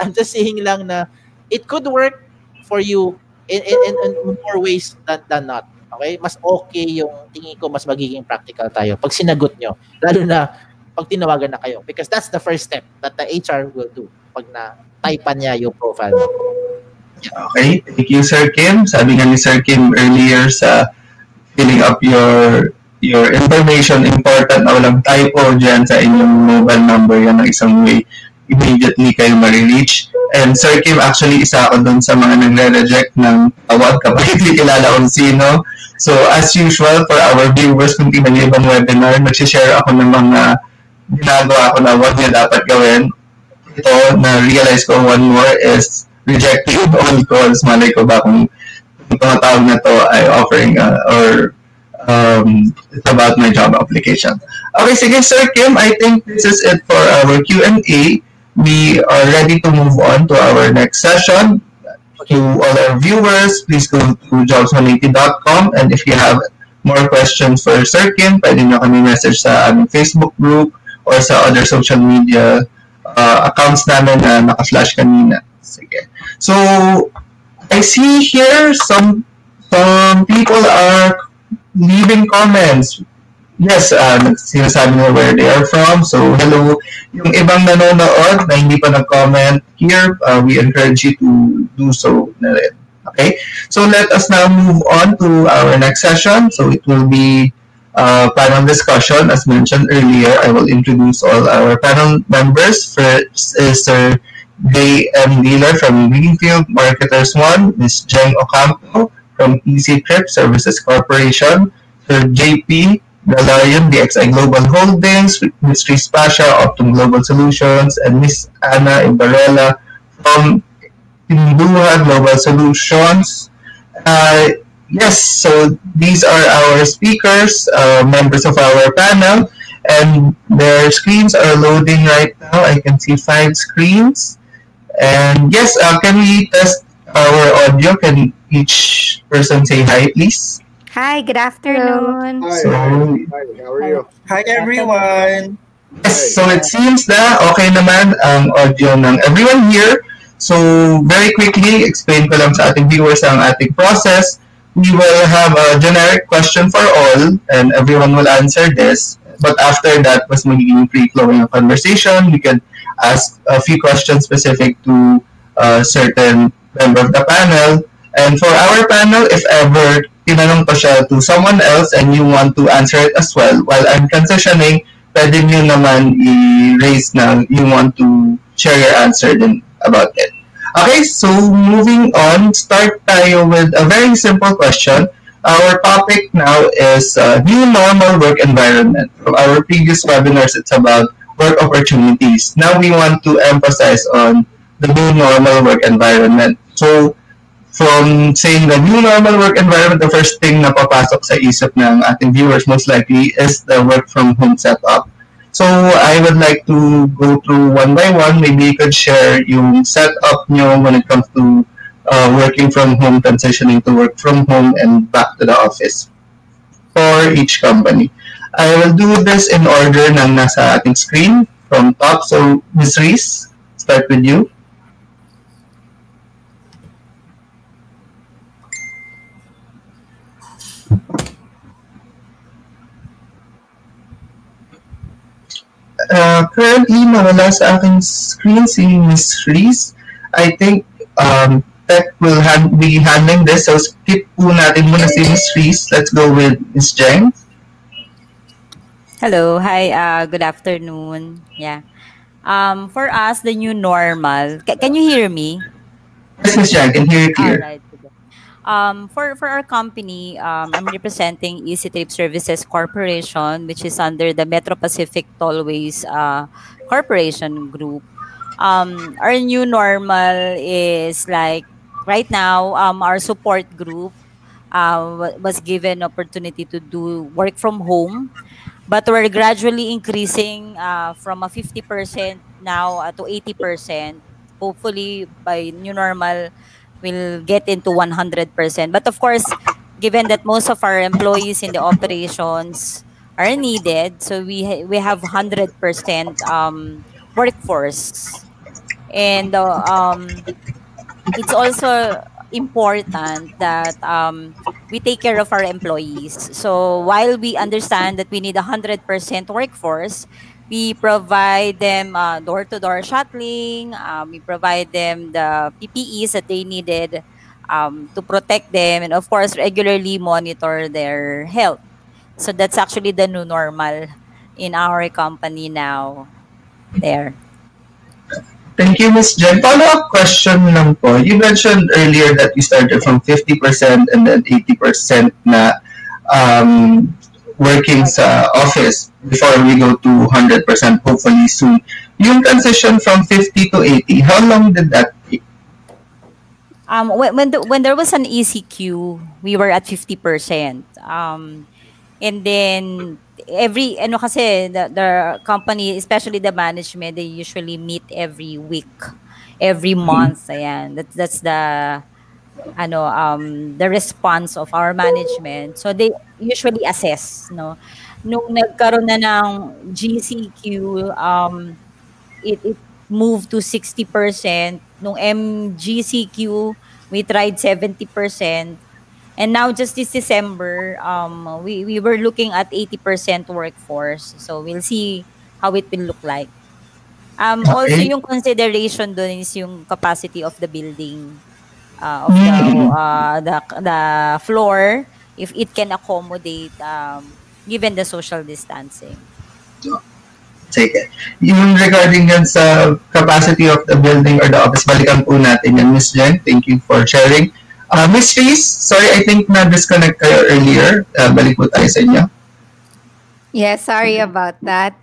I'm just saying lang na it could work for you in more ways than not. Okay? Mas okay yung tingin ko, mas magiging practical tayo pag sinagot nyo. Lalo na pag tinawagan na kayo. Because that's the first step that the HR will do pag na-typean niya yung profile mo. Okay, thank you, Sir Kim. Sabi nga ni Sir Kim earlier sa filling up your information, important na walang typo dyan sa inyong mobile number. Yan ang isang way immediately kayo ma-reach. And Sir Kim, actually, isa ako dun sa mga nagre-reject ng tawag kapag hindi kilala kung sino. So, as usual, for our viewers, kung tingnan niyo ibang webinar, nagsishare ako ng mga ginagawa ko na wag niya dapat gawin. Ito, na-realize ko one more is rejecting all calls. Malay ko ba kung tumatawag na to ay offering it's about my job application. Okay, sige, Sir Kim, I think this is it for our Q&A. We are ready to move on to our next session. To all our viewers, please go to jobs180.com, and if you have more questions for Sir Kim, pwede nyo kami message sa aming Facebook group or sa other social media accounts namin na naka-flash kanina. Sige. So, I see here some people are leaving comments. Yes, sinasabi nila where they are from. So, hello. Yung ibang nanonood na hindi pa nag-comment here, we encourage you to do so na rin. Okay? So, let us now move on to our next session. So, it will be panel discussion. As mentioned earlier, I will introduce all our panel members. First is Sir Jeng from Greenfield, Marketers 1, Ms. Jeng Ocampo from Easytrip Services Corporation, Sir JP Galarion, DXI Global Holdings, Ms. Reese, Pasia, Optum Global Solutions, and Ms. Anna Ibarrola from Hinduja Global Solutions. Yes, so these are our speakers, members of our panel, and their screens are loading right now. I can see 5 screens. And yes, can we test our audio? Can each person say hi, please? Hi, good afternoon. Hi, how are you? Hi, everyone. Yes, so it seems na okay naman ang audio ng everyone here. So very quickly, explain ko lang sa ating viewers ang ating process. We will have a generic question for all, and everyone will answer this. But after that, mas magiging free-flowing conversation. We can ask a few questions specific to a certain member of the panel. And for our panel, if ever tinanong pa siya to someone else and you want to answer it as well, while I'm transitioning, pwede nyo naman i-raise na you want to share your answer din about it. Okay, so moving on, start tayo with a very simple question. Our topic now is new normal work environment. From our previous webinars, it's about work opportunities. Now we want to emphasize on the new normal work environment. So, from saying the new normal work environment, the first thing na papasok sa isip ng ating viewers most likely is the work from home setup. So, I would like to go through one by one. Maybe you could share yung setup nyo when it comes to working from home, transitioning to work from home, and back to the office for each company. I will do this in order ng nasa ating screen from top. So, Ms. Reese, start with you. Currently, nawala sa aking screen si Ms. Reese. I think Tech will be handling this. So, skip po natin muna si Ms. Reese. Let's go with Ms. Jeng. Hello, hi, good afternoon. Yeah. For us, the new normal. Can you hear me? Yes, Ms. Jeng, I can hear you clear. Alright. For our company, I'm representing Easytrip Services Corporation, which is under the Metro Pacific Tollways Corporation Group. Our new normal is like right now, our support group was given opportunity to do work from home, but we're gradually increasing from a 50% now to 80%. Hopefully by new normal we'll get into 100%. But of course, given that most of our employees in the operations are needed, so we have 100% workforce. And it's also important that we take care of our employees. So while we understand that we need 100% workforce, we provide them door-to-door shuttling. We provide them the PPEs that they needed to protect them, and of course, regularly monitor their health. So that's actually the new normal in our company now. There. Thank you, Ms. Jen. Follow-up question lang po. You mentioned earlier that you started from 50% and then 80% na working sa office before we go to 100% hopefully soon. Yung transition from 50 to 80, how long did that take? When there was an ECQ, we were at 50%. And then kasi the company, especially the management, they usually meet every week, every month. Ayan. That's the response of our management. So they usually assess, no. Nung nagkaroon na ng GCQ, it moved to 60%. Nung MGCQ, we tried 70%. And now, just this December, we were looking at 80% workforce. So we'll see how it will look like. Also, yung consideration doon is yung capacity of the building, of the floor, if it can accommodate, given the social distancing. Sige. Yung regarding yan sa capacity of the building or the office, balikan po natin yan, Ms. Jen. Thank you for sharing. Ms. Reese, sorry, I think na-disconnect kayo earlier. Balik po tayo sa inyo. Yeah, sorry about that.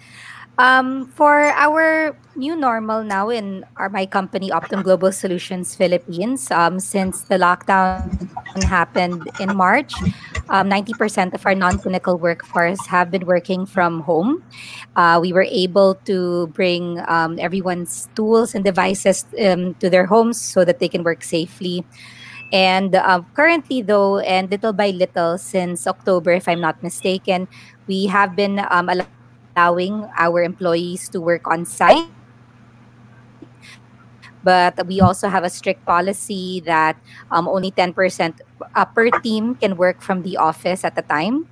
For our new normal now in my company, Optum Global Solutions Philippines, since the lockdown happened in March, 90% of our non-clinical workforce have been working from home. We were able to bring everyone's tools and devices to their homes so that they can work safely. And currently, though, and little by little, since October, if I'm not mistaken, we have been allowing our employees to work on site. But we also have a strict policy that only 10% per team can work from the office at a time.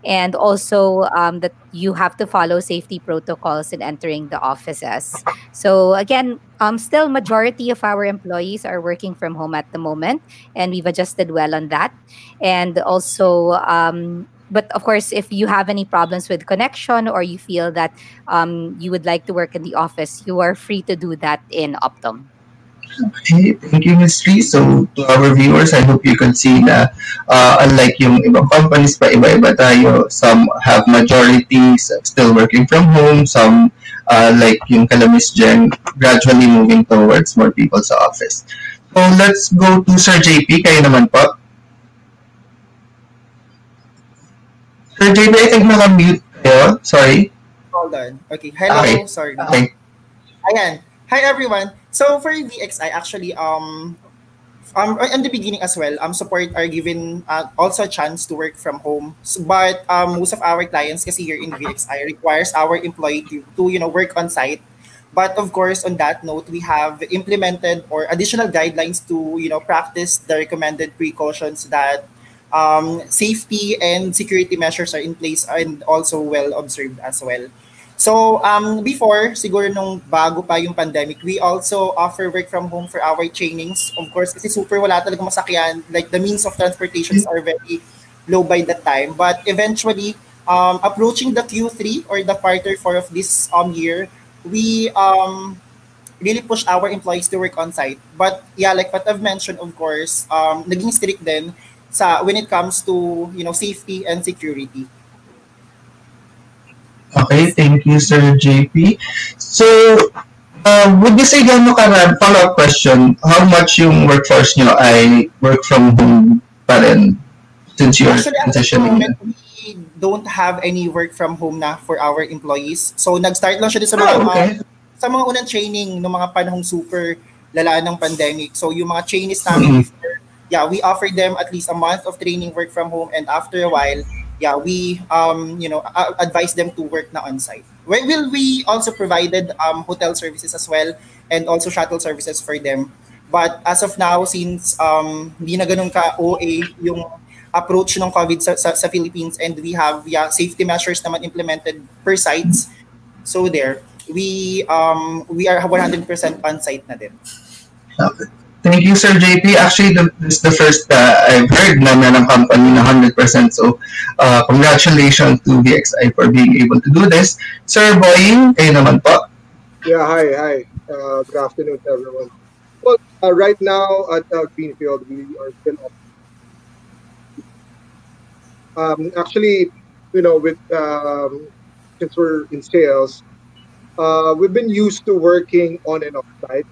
And also that you have to follow safety protocols in entering the offices. So again, still majority of our employees are working from home at the moment, and we've adjusted well on that. And also, but of course, if you have any problems with connection or you feel that you would like to work in the office, you are free to do that in Optum. Okay, thank you, Ms. Reese. So, to our viewers, I hope you can see na unlike yung ibang companies pa, iba-iba tayo. Some have majorities still working from home. Some, like yung kala Ms. Jeng, gradually moving towards more people sa office. So, let's go to Sir JP. Kayo naman po. Sir JP, I think naka-mute kayo. Sorry. Hold on. Okay. Hello. Okay. Sorry. Okay. Ayan. Hi, everyone. So for VXI, actually, in the beginning as well, support are given also a chance to work from home. So, but most of our clients, kasi here in VXI, requires our employee to work on site. But of course, on that note, we have implemented or additional guidelines to practice the recommended precautions that safety and security measures are in place and also well observed as well. So before, siguro nung bago pa yung pandemic, we also offer work from home for our trainings. Of course, kasi super wala talaga masakyan. Like the means of transportations are very low by that time. But eventually, approaching the Q3 or the quarter 4 of this year, we really push our employees to work on site. But yeah, like what I've mentioned, of course, naging strict din sa when it comes to safety and security. Okay, thank you, Sir JP. So, would you say gano'n karami, follow-up question, how much yung workforce nyo ay work from home pa rin since you're Actually, at the transitioning na? moment, we don't have any work from home na for our employees. So, nag-start lang siya din sa mga, Okay. sa mga unang training ng mga panahong super lalaan ng pandemic. So, yung mga trainees namin before, yeah, we offered them at least a month of training work from home, and after a while, yeah, we advise them to work na on-site. We also provided hotel services as well, and also shuttle services for them. But as of now, since hindi na ganun ka OA yung approach ng COVID sa Philippines, and we have safety measures naman implemented per sites. So there, we are 100% on-site na din. Okay. Thank you, Sir JP. Actually, this is the first I've heard na merong company na 100%. So, congratulations to VXI for being able to do this. Sir Boying, kayo naman po. Yeah, hi. Good afternoon to everyone. Well, right now at Greenfield, we are still actually, with since we're in sales, we've been used to working on and off site.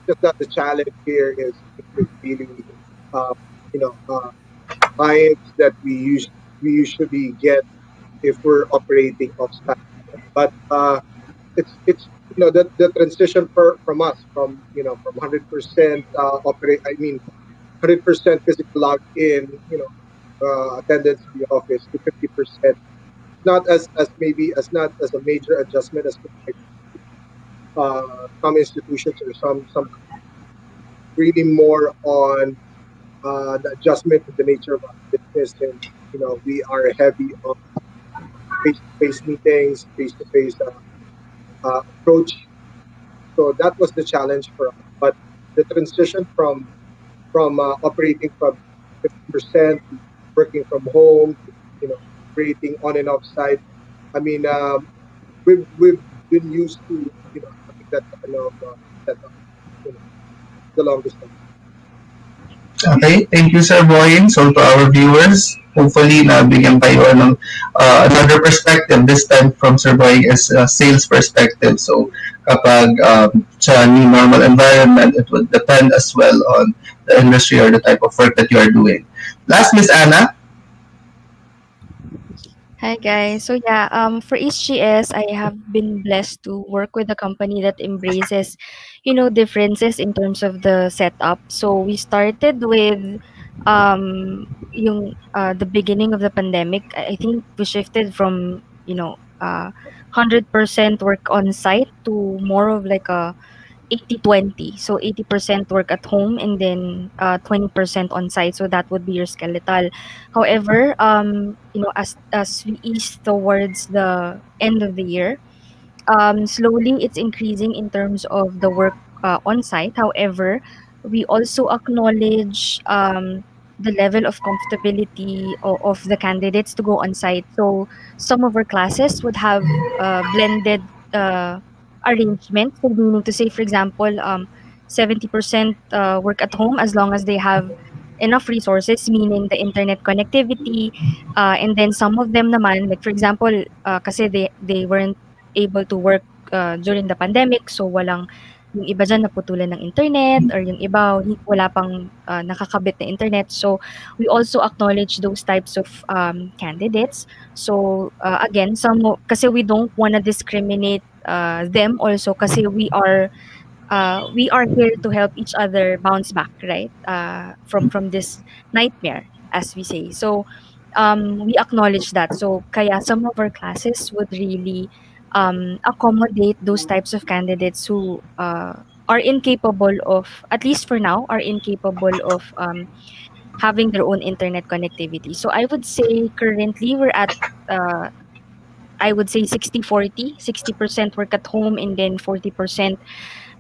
Just that the challenge here is really, clients that we usually get if we're operating off site. But it's the transition from us from 100% operate. I mean, 100% physical logged in, attendance in the office to 50%. Not not as a major adjustment as some institutions or some really more on the adjustment to the nature of our business, and we are heavy on face-to-face meetings, face-to-face approach. So that was the challenge for us. But the transition from operating from 50% working from home, operating on and off site. I mean, we've been used to having that kind of setup, the longest time. Okay, thank you, Sir Boying. So, to our viewers, hopefully, nabigyan kayo ng another perspective, this time from Sir Boying as a sales perspective. So, kapag sa new normal environment, it would depend as well on the industry or the type of work that you are doing. Last, Miss Anna. Hi guys. So yeah, for HGS, I have been blessed to work with a company that embraces, differences in terms of the setup. So we started with the beginning of the pandemic. I think we shifted from, 100% work on site to more of like a 80-20. So 80% work at home and then 20% on site. So that would be your skeletal. However, as we ease towards the end of the year, slowly it's increasing in terms of the work on site. However, we also acknowledge the level of comfortability of the candidates to go on site. So some of our classes would have blended arrangement. So meaning to say, for example, 70% work at home as long as they have enough resources, meaning the internet connectivity, and then some of them naman, like for example, kasi they weren't able to work during the pandemic, so walang yung iba dyan naputulan ng internet or yung iba wala pang nakakabit na internet. So we also acknowledge those types of candidates. So again, kasi we don't want to discriminate them also kasi we are here to help each other bounce back, right? From this nightmare, as we say. So we acknowledge that. So kaya some of our classes would really accommodate those types of candidates who are incapable of, at least for now, are incapable of having their own internet connectivity. So I would say currently we're at I would say 60-40, 60% work at home and then 40%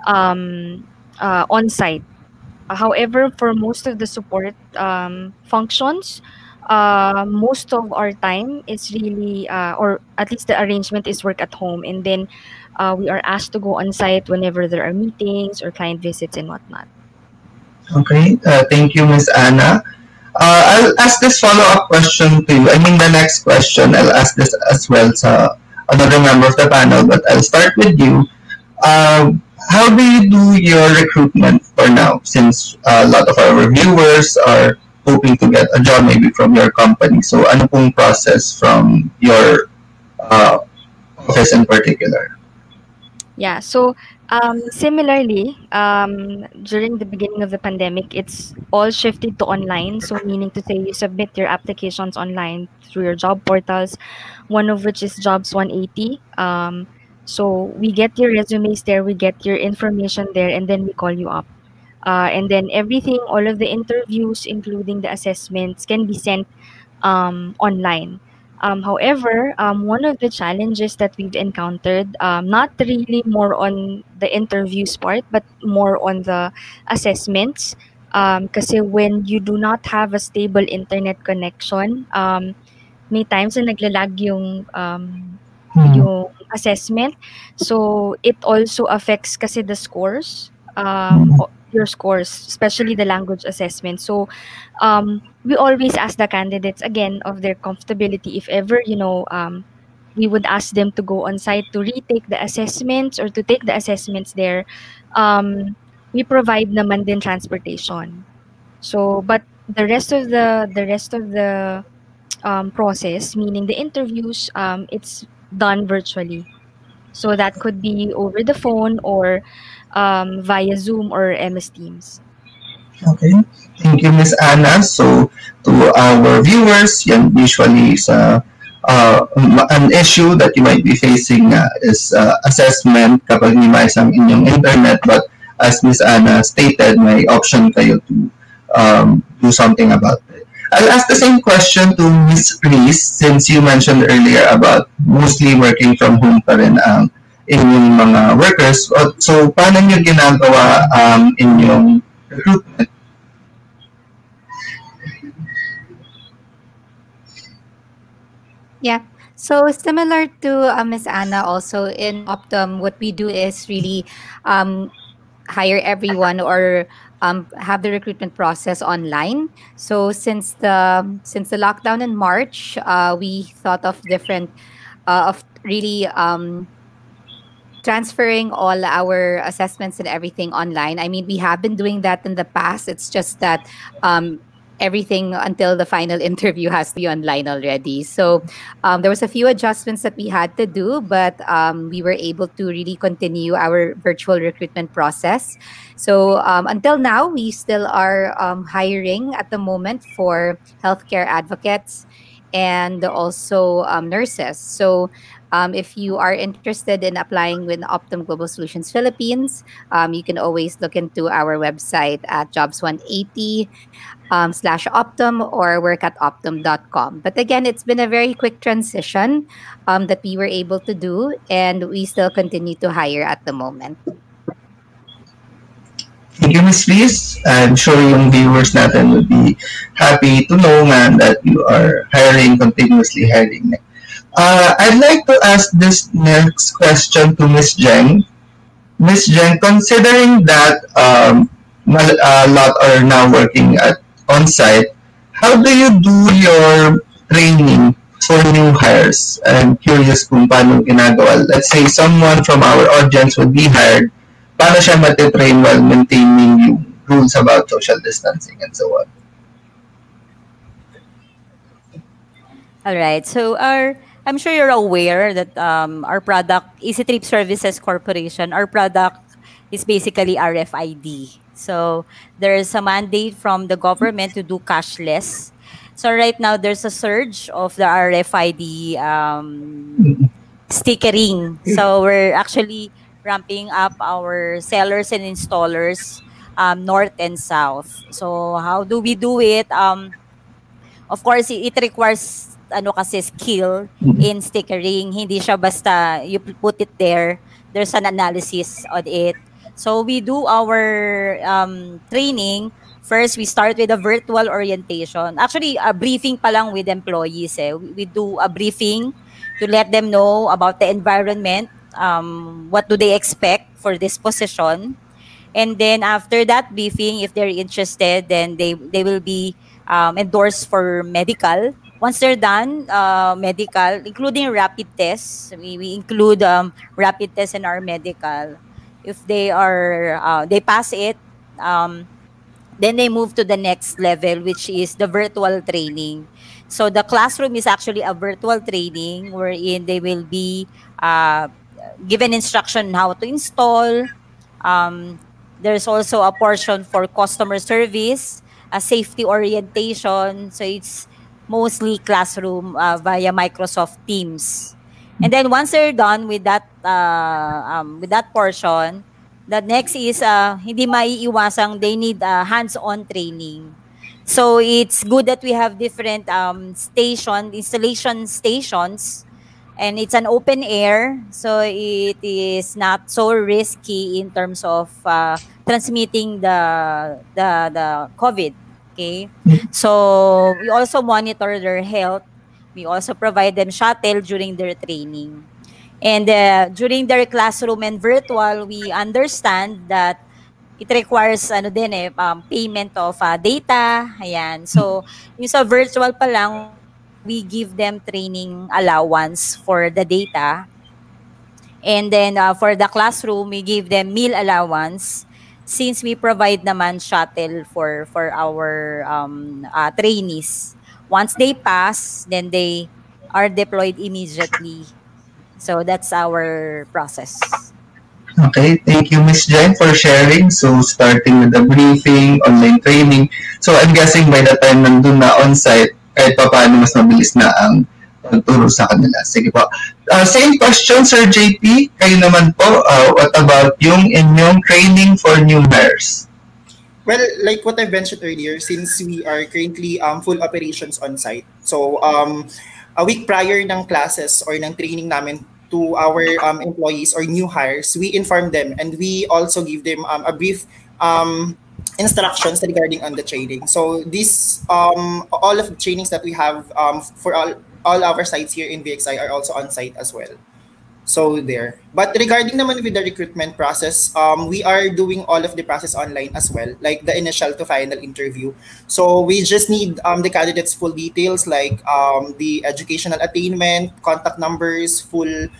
on site. However, for most of the support functions, most of our time is really, or at least the arrangement is work at home, and then we are asked to go on site whenever there are meetings or client visits and whatnot. Okay, thank you, Miss Anna. I'll ask this follow-up question to you. I mean, the next question, I'll ask this as well sa another member of the panel, but I'll start with you. How do you do your recruitment for now, since a lot of our viewers are hoping to get a job maybe from your company? So, ano pong process from your uh, office in particular? Yeah, so similarly, during the beginning of the pandemic, it's all shifted to online. So, meaning to say, you submit your applications online through your job portals, one of which is Jobs 180. So, we get your resumes there, we get your information there, and then we call you up. And then everything, all of the interviews, including the assessments, can be sent online. However, one of the challenges that we've encountered, not really more on the interviews part, but more on the assessments. Kasi when you do not have a stable internet connection, may times na naglalag yung assessment. So it also affects kasi the scores, your scores, especially the language assessment. So we always ask the candidates again of their comfortability. If ever, we would ask them to go on site to retake the assessments or to take the assessments there. We provide naman din transportation. So, but the rest of the process, meaning the interviews, it's done virtually. So that could be over the phone or via Zoom or MS Teams. Okay. Thank you, Miss Anna. So, to our viewers, yan usually is an issue that you might be facing is assessment kapag minimize ang inyong internet. But as Miss Anna stated, may option kayo to do something about it. I'll ask the same question to Miss Reese, since you mentioned earlier about mostly working from home pa rin ang inyong mga workers. So, paano nyo ginagawa inyong recruitment? Yeah. So similar to Miss Anna, also in Optum, what we do is really hire everyone or have the recruitment process online. So since the lockdown in March, we thought of different of really transferring all our assessments and everything online. I mean, we have been doing that in the past. It's just that everything until the final interview has to be online already. So there was a few adjustments that we had to do, but we were able to really continue our virtual recruitment process. So until now, we still are hiring at the moment for healthcare advocates and also nurses. So if you are interested in applying with Optum Global Solutions Philippines, you can always look into our website at jobs180 /Optum or work at optum.com. But again, it's been a very quick transition that we were able to do, and we still continue to hire at the moment. Thank you, Ms. Reese. I'm sure yung viewers natin would be happy to know man that you are hiring, continuously hiring. I'd like to ask this next question to Ms. Jeng. Ms. Jeng, considering that a lot are now working at on-site, how do you do your training for new hires? I'm curious kung paano ginagawa. Let's say someone from our audience would be hired, paano siya matitrain while maintaining yung rules about social distancing and so on? All right. So I'm sure you're aware that our product, Easytrip Services Corporation, our product is basically RFID. So there's a mandate from the government to do cashless. So right now there's a surge of the RFID stickering. So we're actually ramping up our sellers and installers north and south. So how do we do it? Of course, it requires skill in stickering. Hindi siya basta you put it there. There's an analysis on it. So we do our training First, we start with a virtual orientation. Actually, a briefing pa lang with employees. We do a briefing to let them know about the environment, what do they expect for this position. And then after that briefing, if they're interested, then they will be endorsed for medical. Once they're done, medical, including rapid tests, we include rapid tests in our medical. If they pass it, then they move to the next level, which is the virtual training. So the classroom is actually a virtual training wherein they will be given instruction how to install. Um, there's also a portion for customer service, a safety orientation. So it's mostly classroom via Microsoft Teams. And then once they're done with that portion, the next is hindi maiiwasang they need hands-on training. So it's good that we have different installation stations, and it's an open air, so it is not so risky in terms of transmitting the COVID. Okay, so we also monitor their health. We also provide them shuttle during their training. And during their classroom and virtual, we understand that it requires payment of data. Ayan. So, yung sa virtual pa lang, we give them training allowance for the data. And then for the classroom, we give them meal allowance since we provide naman shuttle for our trainees. Once they pass, then they are deployed immediately. So that's our process. Okay, thank you, Miss Jen, for sharing. So, starting with the briefing, online training. So, I'm guessing by the time nandun na on-site, kahit pa paano mas mabilis na ang pagturo sa kanila. Sige po. Same question, Sir JP. Kayo naman po, what about yung inyong training for new hires? Well, like what I mentioned earlier, since we are currently full operations on site, so a week prior ng classes or ng training namin to our employees or new hires, we inform them and we also give them a brief instructions regarding on the training. So this all of the trainings that we have for all our sites here in VXI are also on site as well. So there. But regarding naman with the recruitment process, we are doing all of the process online as well, like the initial to final interview. So we just need the candidates' full details, like the educational attainment, contact numbers, full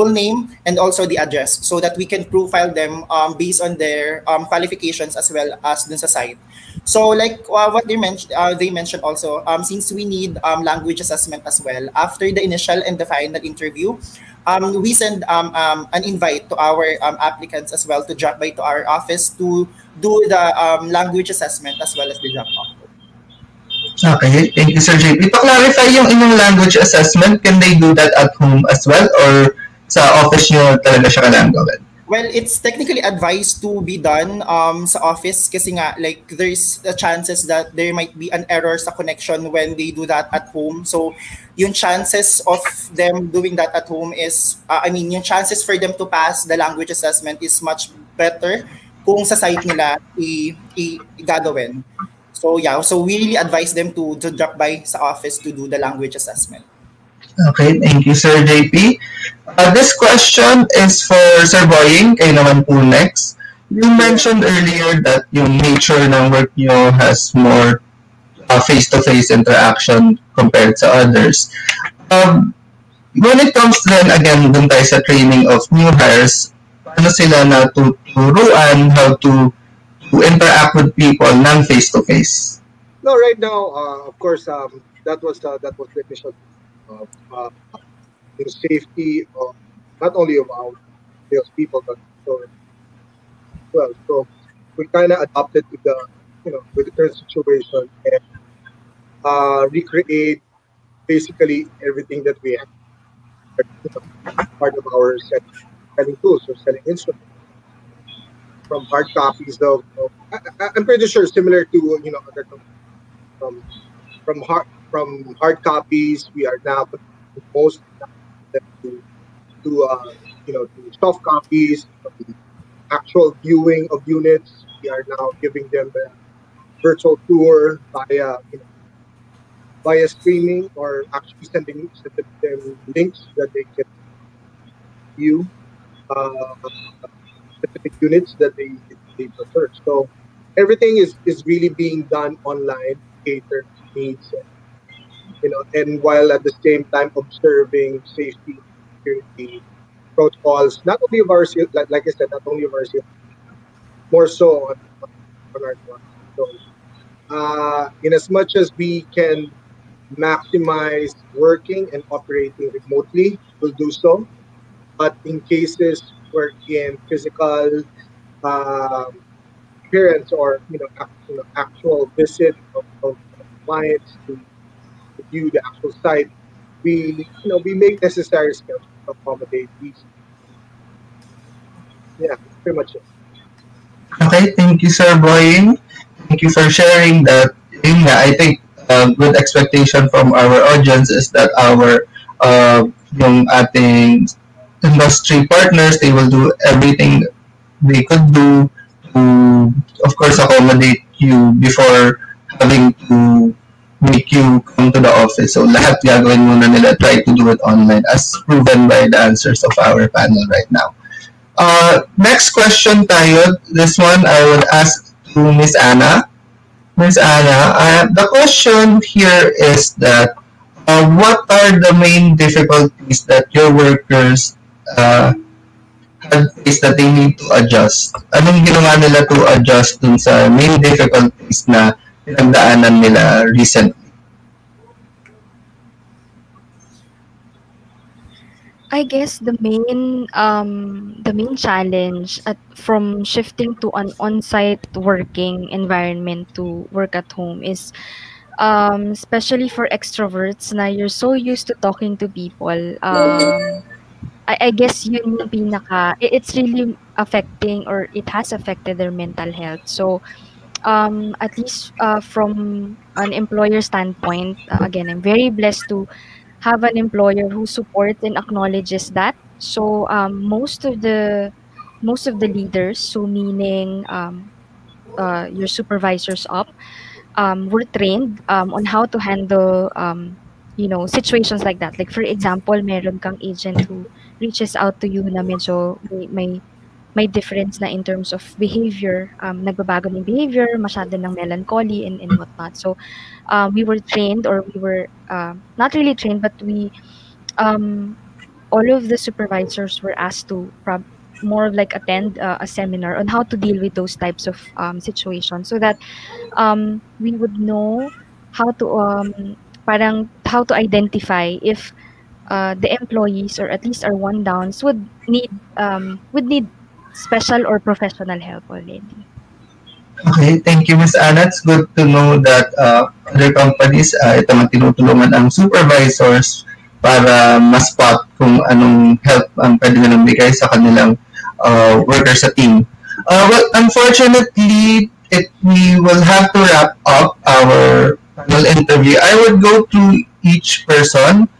name, and also the address, so that we can profile them based on their qualifications as well as dun sa site. So like what they mentioned also, since we need language assessment as well after the initial and the final interview, we send an invite to our applicants as well to drop by to our office to do the language assessment as well as the job offer. Okay, thank you, Sir JP. Pa-clarify yung inyong language assessment, can they do that at home as well or sa office nyo talaga siya kailangan gawin? Well, it's technically advised to be done sa office kasi nga like there's the chances that there might be an error sa connection when they do that at home. So yung chances of them doing that at home is, yung chances for them to pass the language assessment is much better kung sa site nila gagawin. So yeah, so we really advise them to drop by sa office to do the language assessment. Okay, thank you, Sir JP. This question is for Sir Boying. Kayo naman po next. You mentioned earlier that yung nature ng work nyo has more face-to-face interaction compared to others. When it comes then again dun tayo sa training of new hires, paano sila natuturuan how to interact with people ng face-to-face? No, right now, of course, that was the initial the safety of not only of our salespeople but also well. So we kind of adapted to the with the current situation and recreate basically everything that we have part of our selling tools or selling instruments from hard copies of I'm pretty sure similar to other from hard copies we are now most to soft copies, actual viewing of units. We are now giving them virtual tour via streaming, or actually sending them links that they can view uh, specific units that they prefer. So everything is really being done online, catered to needs, and while at the same time observing safety and security protocols, not only of our like I said, not only of our more so on our clients. So in as much as we can maximize working and operating remotely, we'll do so. But in cases wherein physical um, appearance, or actual visit of clients to view the actual site, we make necessary steps to accommodate these. Yeah, that's pretty much it. Okay, thank you, Sir Boying. Thank you for sharing that. Yun nga, I think good expectation from our audience is that yung ating industry partners, they will do everything they could do to, of course, accommodate you before having to make you come to the office. So lahat gagawin muna nila, try to do it online as proven by the answers of our panel right now. Next question tayo. This one I would ask to Miss Anna. Miss Anna, the question here is that what are the main difficulties that your workers have faced that they need to adjust? Anong ginawa nila to adjust dun sa main difficulties na pinagdaanan nila recently? I guess the main challenge from shifting to an on-site working environment to work at home is especially for extroverts na you're so used to talking to people. I guess yun yung it's really affecting, or it has affected their mental health. So at least from an employer standpoint, again, I'm very blessed to have an employer who supports and acknowledges that. So most of the leaders, so meaning your supervisors up, were trained on how to handle situations like that. Like for example, meron kang agent who reaches out to you na medyo may difference na in terms of behavior, nagbabago ng behavior, masyado ng melancholy and whatnot. So we were trained, or we were not really trained, but all of the supervisors were asked to more of like attend a seminar on how to deal with those types of situations, so that we would know how to how to identify if the employees, or at least our one downs, would need special or professional help already. Okay, thank you, Ms. Anna. It's good to know that other companies, ito man tinutulungan ang supervisors para ma-spot kung anong help ang pwede nilang bigay sa kanilang workers sa team. Well, unfortunately, we will have to wrap up our panel interview. I would go to each person,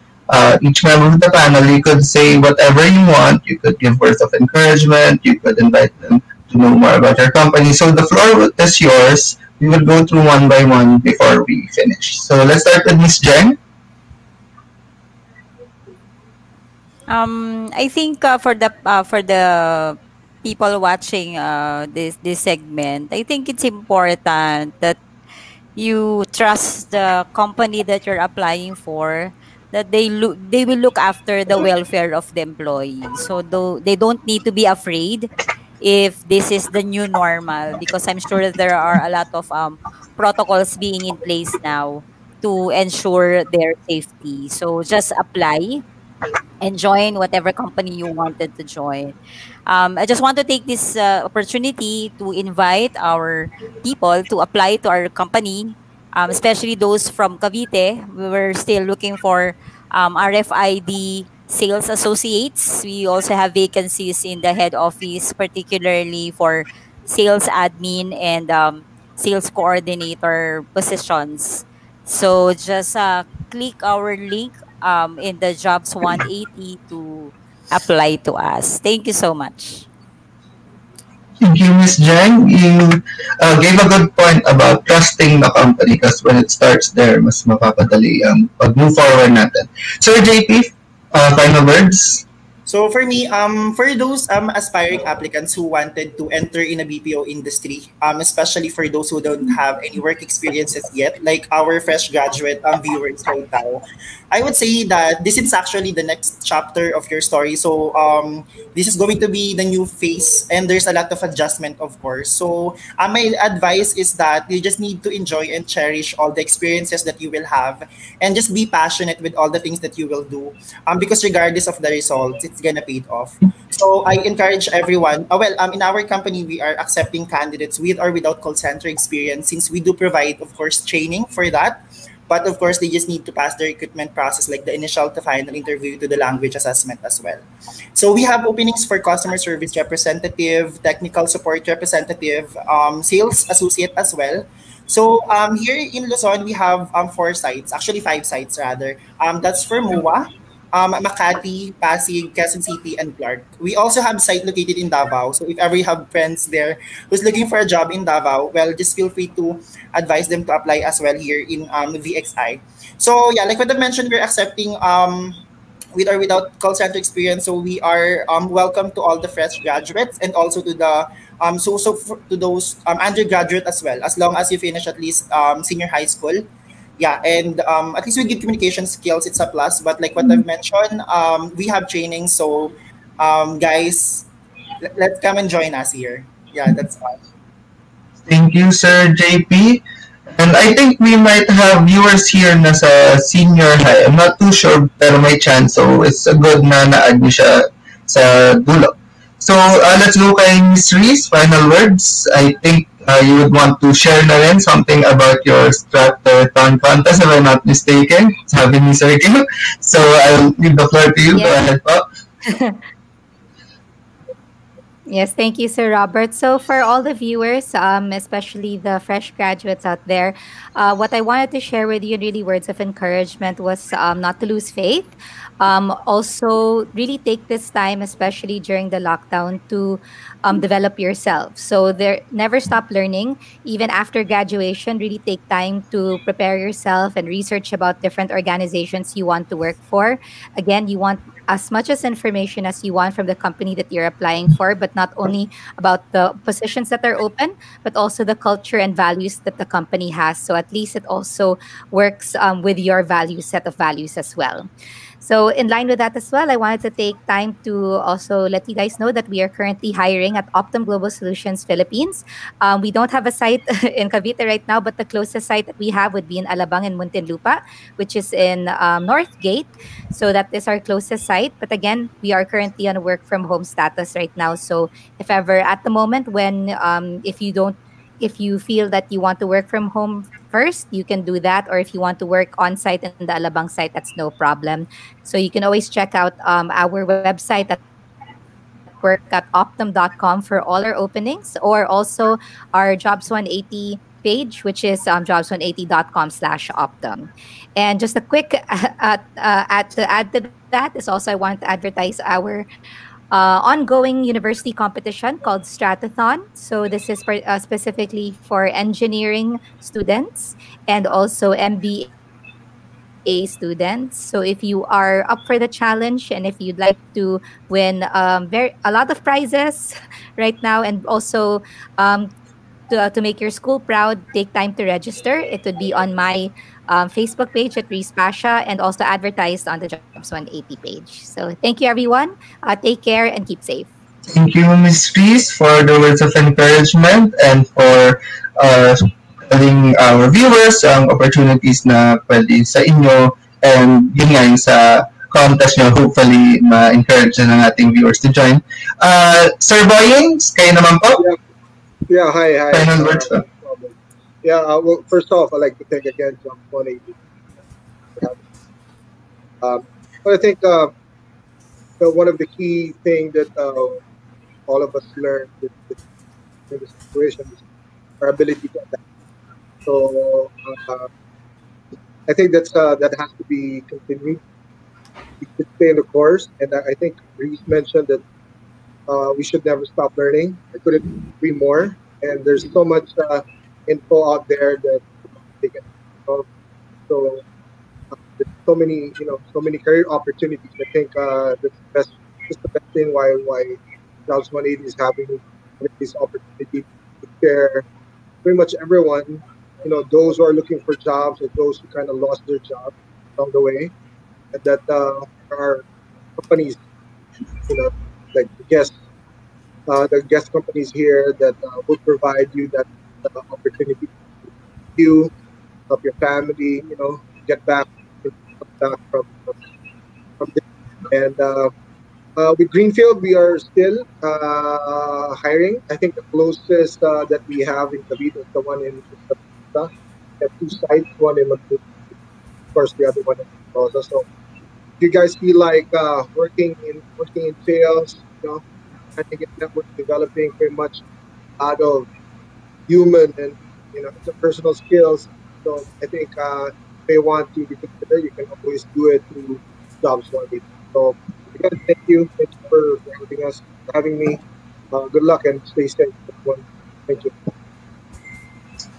each member of the panel. You could say whatever you want. You could give words of encouragement. You could invite them to know more about your company. So the floor is yours. We will go through one by one before we finish. So let's start with Miss Jeng. I think for the people watching this segment, I think it's important that you trust the company that you're applying for, that they will look after the welfare of the employee. So they don't need to be afraid if this is the new normal, because I'm sure that there are a lot of protocols being in place now to ensure their safety. So just apply and join whatever company you wanted to join. I just want to take this opportunity to invite our people to apply to our company, especially those from Cavite. We were still looking for RFID sales associates. We also have vacancies in the head office, particularly for sales admin and sales coordinator positions. So just click our link in the Jobs 180 to apply to us. Thank you so much. Thank you, Miss Jeng. You gave a good point about trusting the company because when it starts there, mas mapapadali ang pag-move forward natin. Sir JP, final words? So for me, for those aspiring applicants who wanted to enter in a BPO industry, especially for those who don't have any work experiences yet, like our fresh graduate viewers right now, I would say that this is actually the next chapter of your story. So this is going to be the new phase, and there's a lot of adjustment, of course. So my advice is that you just need to enjoy and cherish all the experiences that you will have, and just be passionate with all the things that you will do. Because regardless of the results, it's gonna pay off. So I encourage everyone. In our company, we are accepting candidates with or without call center experience, since we do provide, of course, training for that. But of course, they just need to pass the recruitment process, like the initial to final interview to the language assessment as well. So we have openings for customer service representative, technical support representative, sales associate as well. So here in Luzon, we have four sites, actually five sites rather. That's for MOA, Makati, Pasig, Quezon City, and Clark. We also have site located in Davao. So if ever you have friends there who's looking for a job in Davao, well, just feel free to advise them to apply as well here in VXI. So yeah, like what I mentioned, we're accepting with or without call center experience. So we are welcome to all the fresh graduates, and also to the to those undergraduate as well, as long as you finish at least senior high school. Yeah, and at least with good communication skills, it's a plus. But like what I've mentioned, we have training. So guys, let's come and join us here. Yeah, that's all. Thank you, Sir JP. And I think we might have viewers here na sa senior high. I'm not too sure, pero may chance. So it's a good na na-add niyo siya sa dulo. So let's go kay Miss Reese. Final words. I think you would want to share na rin something about your Stratrathon contest, if I'm not mistaken. Sabi ni Sir Kim. So I'll leave the floor to you. Yeah. Go ahead po. Yes, thank you, Sir Robert. So for all the viewers, especially the fresh graduates out there, what I wanted to share with you, really words of encouragement, was not to lose faith. Also, really take this time, especially during the lockdown, to develop yourself. So there, never stop learning. Even after graduation, really take time to prepare yourself and research about different organizations you want to work for. Again, you want as much as information as you want from the company that you're applying for, but not only about the positions that are open, but also the culture and values that the company has. So at least it also works with your value set of values as well. So in line with that as well, I wanted to take time to also let you guys know that we are currently hiring at Optum Global Solutions Philippines. We don't have a site in Cavite right now, but the closest site that we have would be in Alabang and Muntinlupa, which is in North Gate. So that is our closest site. But again, we are currently on a work from home status right now. So if ever at the moment when if you feel that you want to work from home first, you can do that. Or if you want to work on site in the Alabang site, that's no problem. So you can always check out our website at work@optum.com for all our openings, or also our Jobs 180 page, which is jobs180.com/optum. And just a quick to add to that is also I want to advertise our ongoing university competition called Stratrathon. So this is specifically for engineering students and also MBA students. So if you are up for the challenge and if you'd like to win a lot of prizes right now, and also to make your school proud, take time to register. It would be on my Facebook page at Reese Pasia, and also advertised on the Jobs 180 page. So thank you, everyone. Take care and keep safe. Thank you, Ms. Reese, for the words of encouragement and for telling our viewers ang opportunities na pwede sa inyo, and yun nga yung sa contest nyo, hopefully ma-encourage na ng ating viewers to join. Sir Boyens, kayo naman po? Yeah, hi. Final words po. Yeah, well, first off, I'd like to thank again John 180. But I think one of the key things that all of us learned in this situation is our ability to adapt. So I think that has to be continued. We should stay in the course, and I think Reese mentioned that we should never stop learning. I couldn't agree more. And there's so much info out there that they can. So there's so many, so many career opportunities. I think that's the best thing why Jobs 180 is having this opportunity to share pretty much everyone, those who are looking for jobs or those who kind of lost their job along the way, and that there are companies, you know, like the guest companies here that will provide you that opportunity to you, help your family, get back, come back from this. And with Greenfield, we are still hiring. I think the closest that we have in Cavite is the one in Pasia. We have two sites, one in Magdalena, of course, the other one in Rosa. So if you guys feel like working in sales, trying to get network developing pretty much out of human and interpersonal skills. So I think if they want to reconsider, you can always do it through Jobs 180. So again, thank you for having us, for having me. Good luck and stay safe, everyone. Thank you.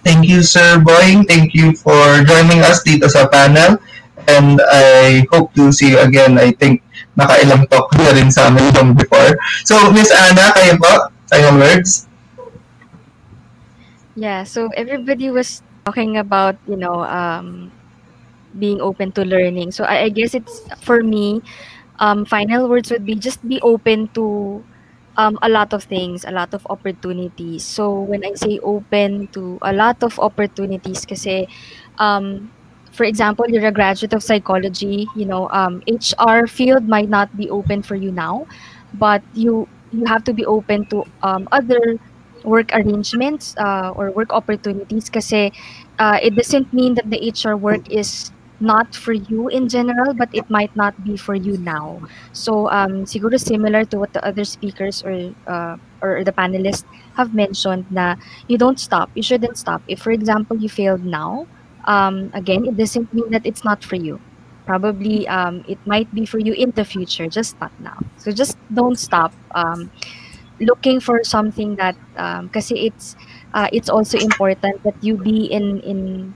Thank you, Sir Boying. Thank you for joining us dito sa panel. And I hope to see you again. I think nakailang talk na rin sa amin from before. So, Miss Anna, kayo po? Final words? Yeah, so everybody was talking about, being open to learning. So I guess it's for me, final words would be just be open to a lot of things, a lot of opportunities. So when I say open to a lot of opportunities, kasi for example, you're a graduate of psychology, HR field might not be open for you now, but you have to be open to other work arrangements or work opportunities kasi it doesn't mean that the HR work is not for you in general, but it might not be for you now. So siguro similar to what the other speakers or the panelists have mentioned na you don't stop. You shouldn't stop. If for example you failed now, again, it doesn't mean that it's not for you. Probably it might be for you in the future, just not now. So just don't stop. Looking for something that kasi it's also important that you be in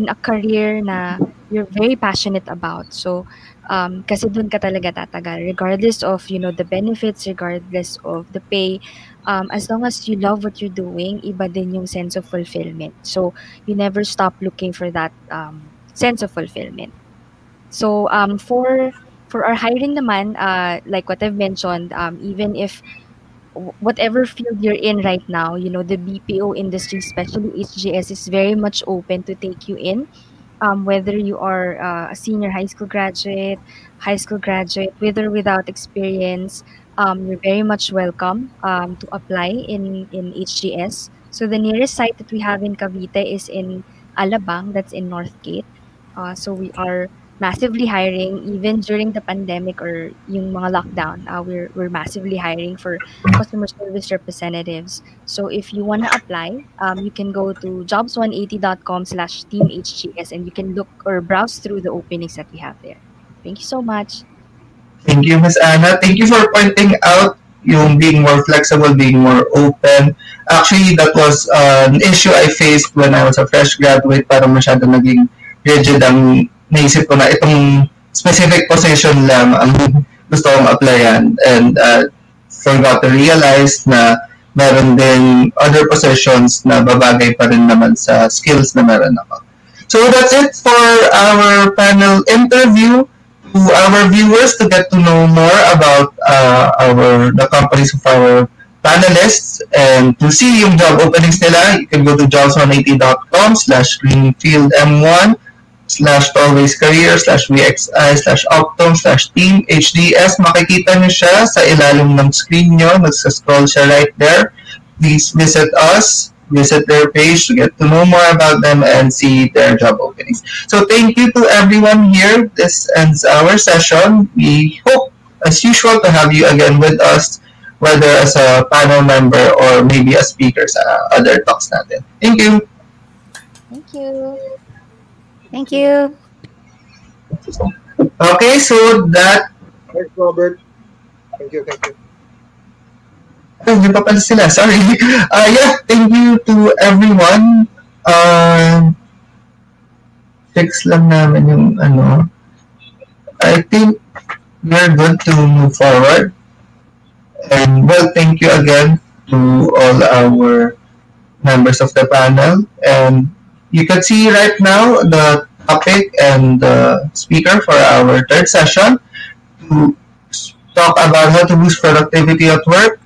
a career na you're very passionate about. So kasi dun ka talaga tatagal regardless of the benefits, regardless of the pay. As long as you love what you're doing, iba din yung sense of fulfillment. So you never stop looking for that sense of fulfillment. So for our hiring naman, like what I've mentioned, even if whatever field you're in right now, the BPO industry, especially HGS, is very much open to take you in. Whether you are a senior high school graduate, with or without experience, you're very much welcome to apply in HGS. So the nearest site that we have in Cavite is in Alabang, that's in Northgate. So we are massively hiring even during the pandemic or yung mga lockdown. We're massively hiring for customer service representatives. So if you want to apply, you can go to jobs180.com/teamhgs and you can look or browse through the openings that we have there. Thank you so much. Thank you, Miss Anna. Thank you for pointing out yung being more flexible, being more open. Actually, that was an issue I faced when I was a fresh graduate. Parang masyado naging rigid ang naisip ko na itong specific position lang ang gusto kong applyan. And forgot to realize na meron din other positions na babagay pa rin naman sa skills na meron ako. So that's it for our panel interview. To our viewers to get to know more about the companies of our panelists and to see yung job openings nila, you can go to jobs180.com/greenfield_career/VXI/Optum/team HDS. Makikita nyo siya sa ilalim ng screen nyo. Nagsa-scroll siya right there. Please visit us. Visit their page to get to know more about them and see their job openings. So thank you to everyone here. This ends our session. We hope, as usual, to have you again with us, whether as a panel member or maybe a speaker sa other talks natin. Thank you. Thank you. Thank you. Okay, so that... Thanks, Robert. Thank you. Hindi pa pala sila. Sorry. Yeah, thank you to everyone. Fix lang namin yung ano. I think we're good to move forward. And well, thank you again to all our members of the panel. And you can see right now the topic and the speaker for our third session to talk about how to boost productivity at work.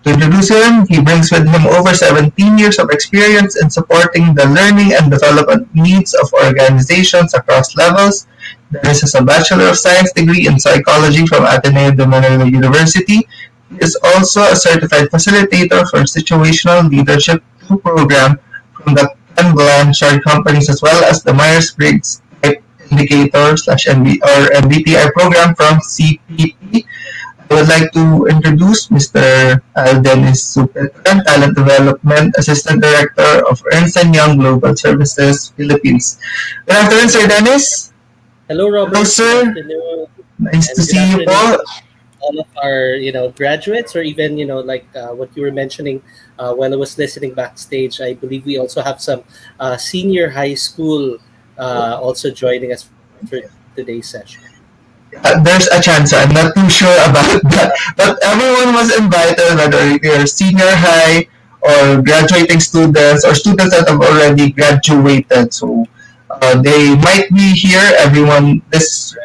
To introduce him, he brings with him over 17 years of experience in supporting the learning and development needs of organizations across levels. Dennis has a Bachelor of Science degree in Psychology from Ateneo de Manila University. He is also a certified facilitator for Situational Leadership 2 program from the 10 Blanchard companies as well as the Myers-Briggs Type Indicator/MB or MBTI program from CPP. I would like to introduce Mr. Dennis Supetran, Talent Development Assistant Director of Ernst & Young Global Services, Philippines. Good afternoon, Sir Dennis. Hello, Robert. Hello, sir. Good afternoon. Nice And to good see you afternoon po. all of our, graduates, or even, like what you were mentioning when I was listening backstage. I believe we also have some senior high school also joining us for today's session. There's a chance. I'm not too sure about that. But everyone was invited, whether you're senior high or graduating students or students that have already graduated. So they might be here. Everyone, this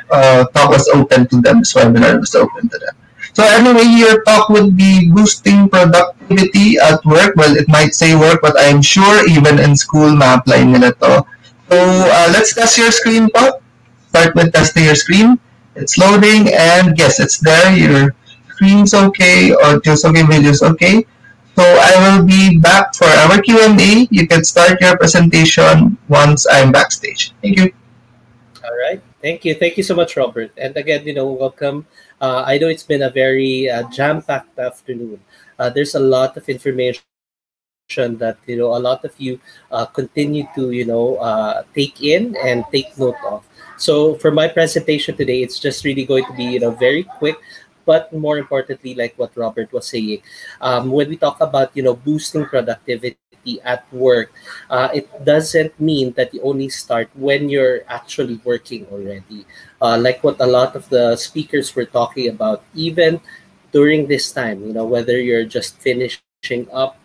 talk was open to them. This webinar was open to them. So anyway, your talk would be boosting productivity at work. Well, it might say work, but I'm sure even in school, ma-apply nila to. So let's test your screen po. Start with testing your screen. It's loading, and yes, it's there. Your screen's okay, audio's okay, video's okay. So I will be back for our Q&A. You can start your presentation once I'm backstage. Thank you. All right. Thank you. Thank you so much, Robert. And again, welcome. I know it's been a very jam-packed afternoon. There's a lot of information that a lot of you continue to take in and take note of. So for my presentation today, it's just really going to be very quick, but more importantly, like what Robert was saying, when we talk about boosting productivity at work, it doesn't mean that you only start when you're actually working already. Like what a lot of the speakers were talking about, even during this time, whether you're just finishing up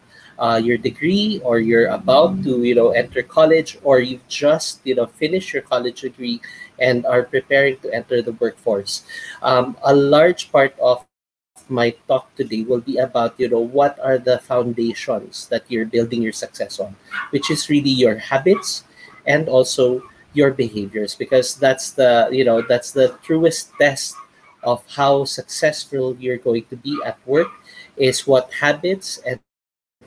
your degree, or you're about to enter college, or you've just finished your college degree and are preparing to enter the workforce. A large part of my talk today will be about what are the foundations that you're building your success on, which is really your habits and also your behaviors, because that's the truest test of how successful you're going to be at work, is what habits and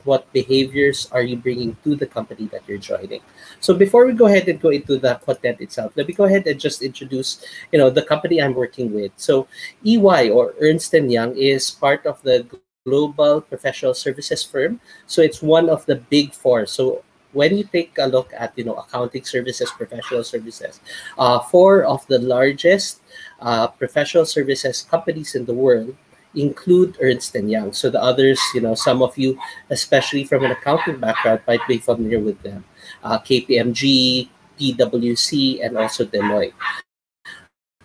what behaviors are you bringing to the company that you're joining. So before we go ahead and go into the content itself, let me go ahead and just introduce, the company I'm working with. So EY, or Ernst & Young, is part of the global professional services firm. So it's one of the big four. So when you take a look at, accounting services, professional services, four of the largest professional services companies in the world include Ernst & Young. So the others, some of you, especially from an accounting background, might be familiar with them. KPMG, PwC, and also Diloy.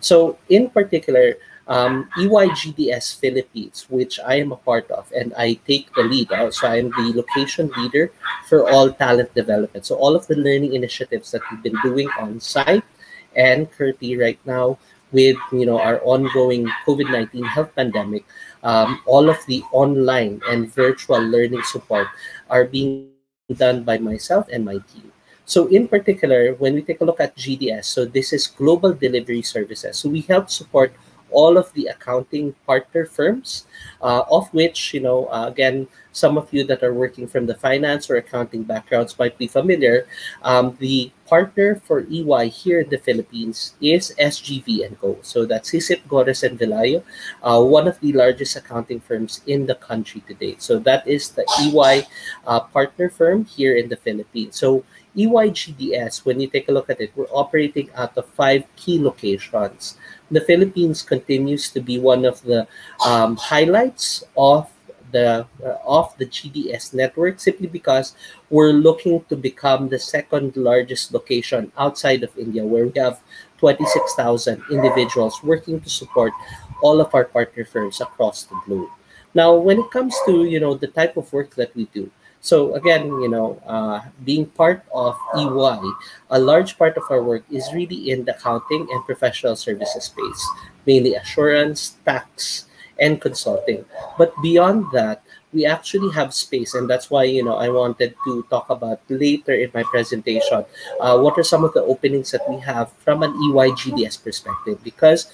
So in particular, EYGDS Philippines, which I am a part of, and I take the lead. So I'm the location leader for all talent development. So all of the learning initiatives that we've been doing on site, and currently right now with our ongoing COVID-19 health pandemic, all of the online and virtual learning support are being done by myself and my team. So in particular, when we take a look at GDS, so this is Global Delivery Services. So we help support all of the accounting partner firms, of which, again, some of you that are working from the finance or accounting backgrounds might be familiar. The partner for EY here in the Philippines is SGV & Co. So that's Sisip, Gores and Velayo, one of the largest accounting firms in the country today. So that is the EY partner firm here in the Philippines. So EYGDS, when you take a look at it, we're operating out of 5 key locations. The Philippines continues to be one of the highlights of of the GDS network, simply because we're looking to become the second largest location outside of India, where we have 26,000 individuals working to support all of our partner firms across the globe. Now, when it comes to the type of work that we do, so again, being part of EY, a large part of our work is really in the accounting and professional services space, mainly assurance, tax, and consulting. But beyond that, we actually have space, and that's why I wanted to talk about later in my presentation. What are some of the openings that we have from an EY GDS perspective? Because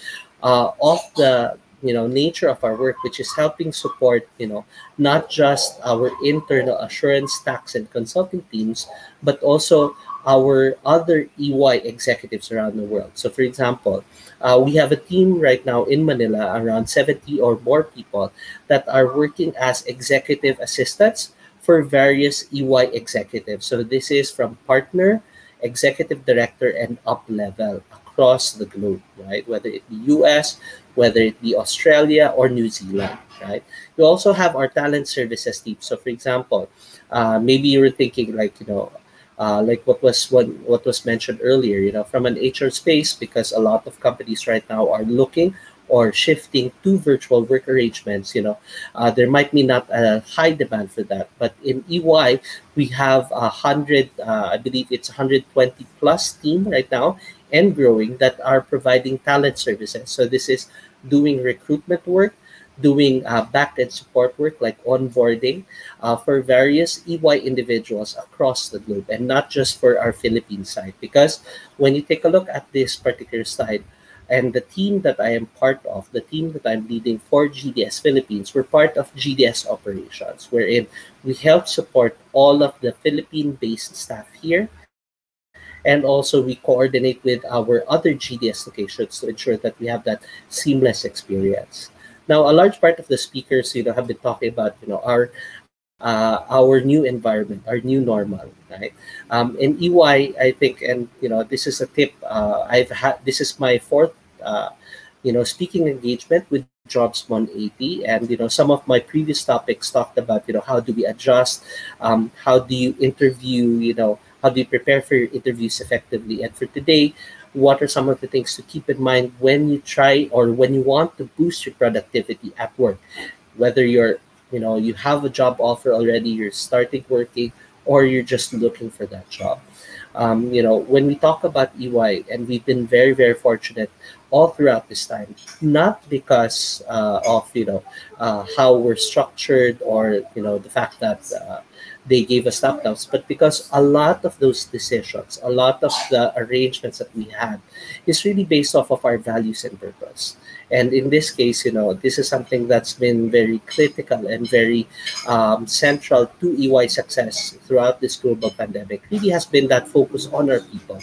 of the nature of our work, which is helping support not just our internal assurance, tax, and consulting teams, but also our other EY executives around the world. So, for example, we have a team right now in Manila, around 70 or more people, that are working as executive assistants for various EY executives. So this is from partner, executive director, and up level across the globe, right? Whether it be US, whether it be Australia or New Zealand, right? We also have our talent services team. So, for example, maybe you were thinking like what was mentioned earlier, from an HR space, because a lot of companies right now are looking or shifting to virtual work arrangements. There might be not a high demand for that, but in EY we have 100, I believe it's 120 plus team right now and growing, that are providing talent services. So this is doing recruitment work, doing back-end support work like onboarding for various EY individuals across the globe, and not just for our Philippine side. Because when you take a look at this particular side, and the team that I am part of, the team that I'm leading for GDS Philippines, we're part of GDS operations, wherein we help support all of the Philippine-based staff here. And also we coordinate with our other GDS locations to ensure that we have that seamless experience. Now, a large part of the speakers, have been talking about, our new environment, our new normal, right? In EY, I think, and this is a tip. This is my fourth, speaking engagement with Jobs 180, and some of my previous topics talked about, how do we adjust, how do you interview, how do you prepare for your interviews effectively, and for today, what are some of the things to keep in mind when you try or when you want to boost your productivity at work, whether you have a job offer already, you're starting working, or you're just looking for that job. When we talk about EY, and we've been very, very fortunate all throughout this time, not because of how we're structured, or the fact that they gave us laptops, but because a lot of those decisions, a lot of the arrangements that we had is really based off of our values and purpose. And in this case, this is something that's been very critical and very central to EY success throughout this global pandemic. Really has been that focus on our people,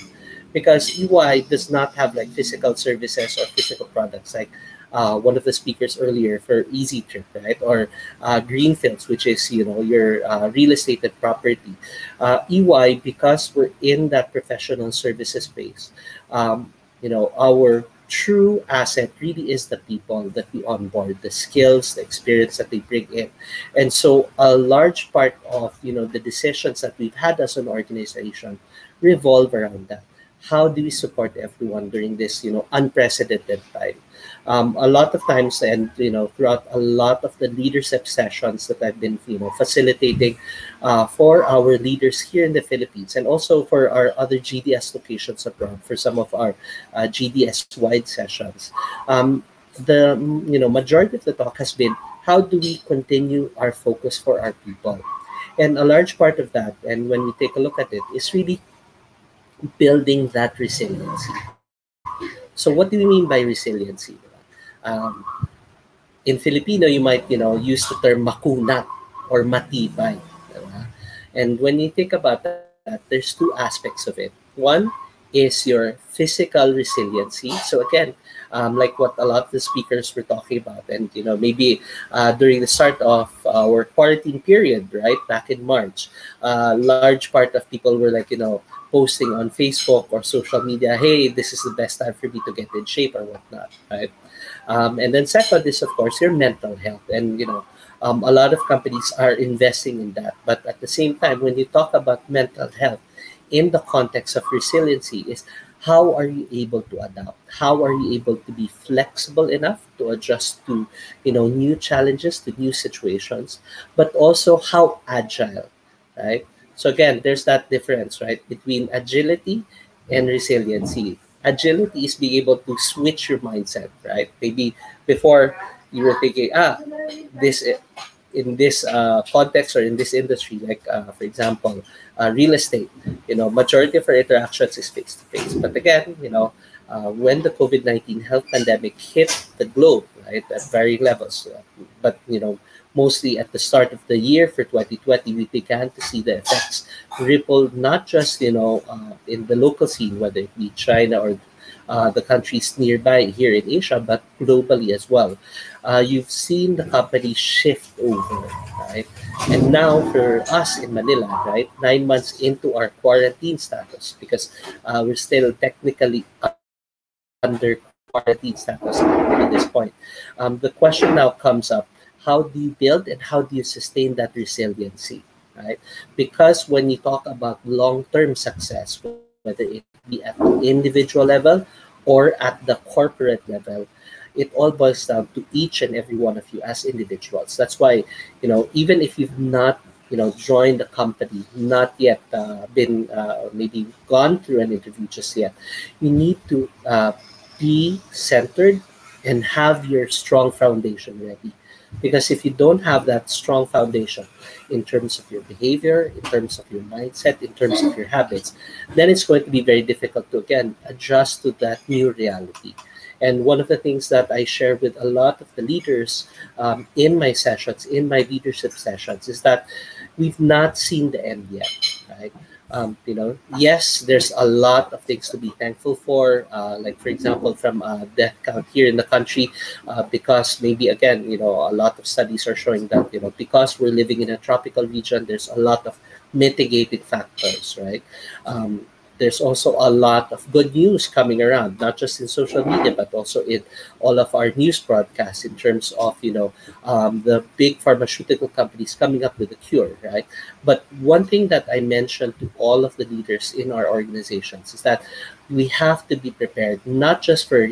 because EY does not have like physical services or physical products like one of the speakers earlier for Easytrip, right? Or Greenfields, which is your real estate and property. EY, because we're in that professional services space, our true asset really is the people that we onboard, the skills, the experience that they bring in. And so a large part of the decisions that we've had as an organization revolve around that. How do we support everyone during this unprecedented time? A lot of times, and throughout a lot of the leadership sessions that I've been facilitating for our leaders here in the Philippines, and also for our other GDS locations abroad, for some of our GDS wide sessions, the majority of the talk has been, how do we continue our focus for our people? And a large part of that, and when we take a look at it, is really building that resiliency. So what do we mean by resiliency? In Filipino, you might use the term makunat or matibay. And when you think about that, there's two aspects of it. One is your physical resiliency. So again, like what a lot of the speakers were talking about, and maybe during the start of our quarantine period, right back in March, large part of people were like posting on Facebook or social media, hey, this is the best time for me to get in shape or whatnot, right? And then second is, of course, your mental health. And, a lot of companies are investing in that. But at the same time, when you talk about mental health in the context of resiliency, is how are you able to adapt? How are you able to be flexible enough to adjust to, new challenges, to new situations, but also how agile, right? So again, there's that difference, right, between agility and resiliency. Agility is being able to switch your mindset, right? Maybe before you were thinking, this in this context or in this industry, like for example, real estate, majority of our interactions is face to face. But again, when the COVID-19 health pandemic hit the globe, right, at varying levels, but mostly at the start of the year for 2020, we began to see the effects ripple not just in the local scene, whether it be China or the countries nearby here in Asia, but globally as well. You've seen the company shift over, right? And now for us in Manila, right, 9 months into our quarantine status, because we're still technically under quarantine status at this point. The question now comes up, how do you build and how do you sustain that resiliency, right? Because when you talk about long-term success, whether it be at the individual level or at the corporate level, it all boils down to each and every one of you as individuals. That's why, even if you've not, joined the company, not yet been maybe gone through an interview just yet, you need to be centered and have your strong foundation ready. Because if you don't have that strong foundation in terms of your behavior, in terms of your mindset, in terms of your habits, then it's going to be very difficult to, again, adjust to that new reality. And one of the things that I share with a lot of the leaders in my sessions, in my leadership sessions, is that we've not seen the end yet, right? Yes, there's a lot of things to be thankful for, like, for example, from death count here in the country, because maybe, again, a lot of studies are showing that, because we're living in a tropical region, there's a lot of mitigating factors, right? There's also a lot of good news coming around, not just in social media, but also in all of our news broadcasts in terms of, the big pharmaceutical companies coming up with a cure, right? But one thing that I mentioned to all of the leaders in our organizations is that we have to be prepared, not just for,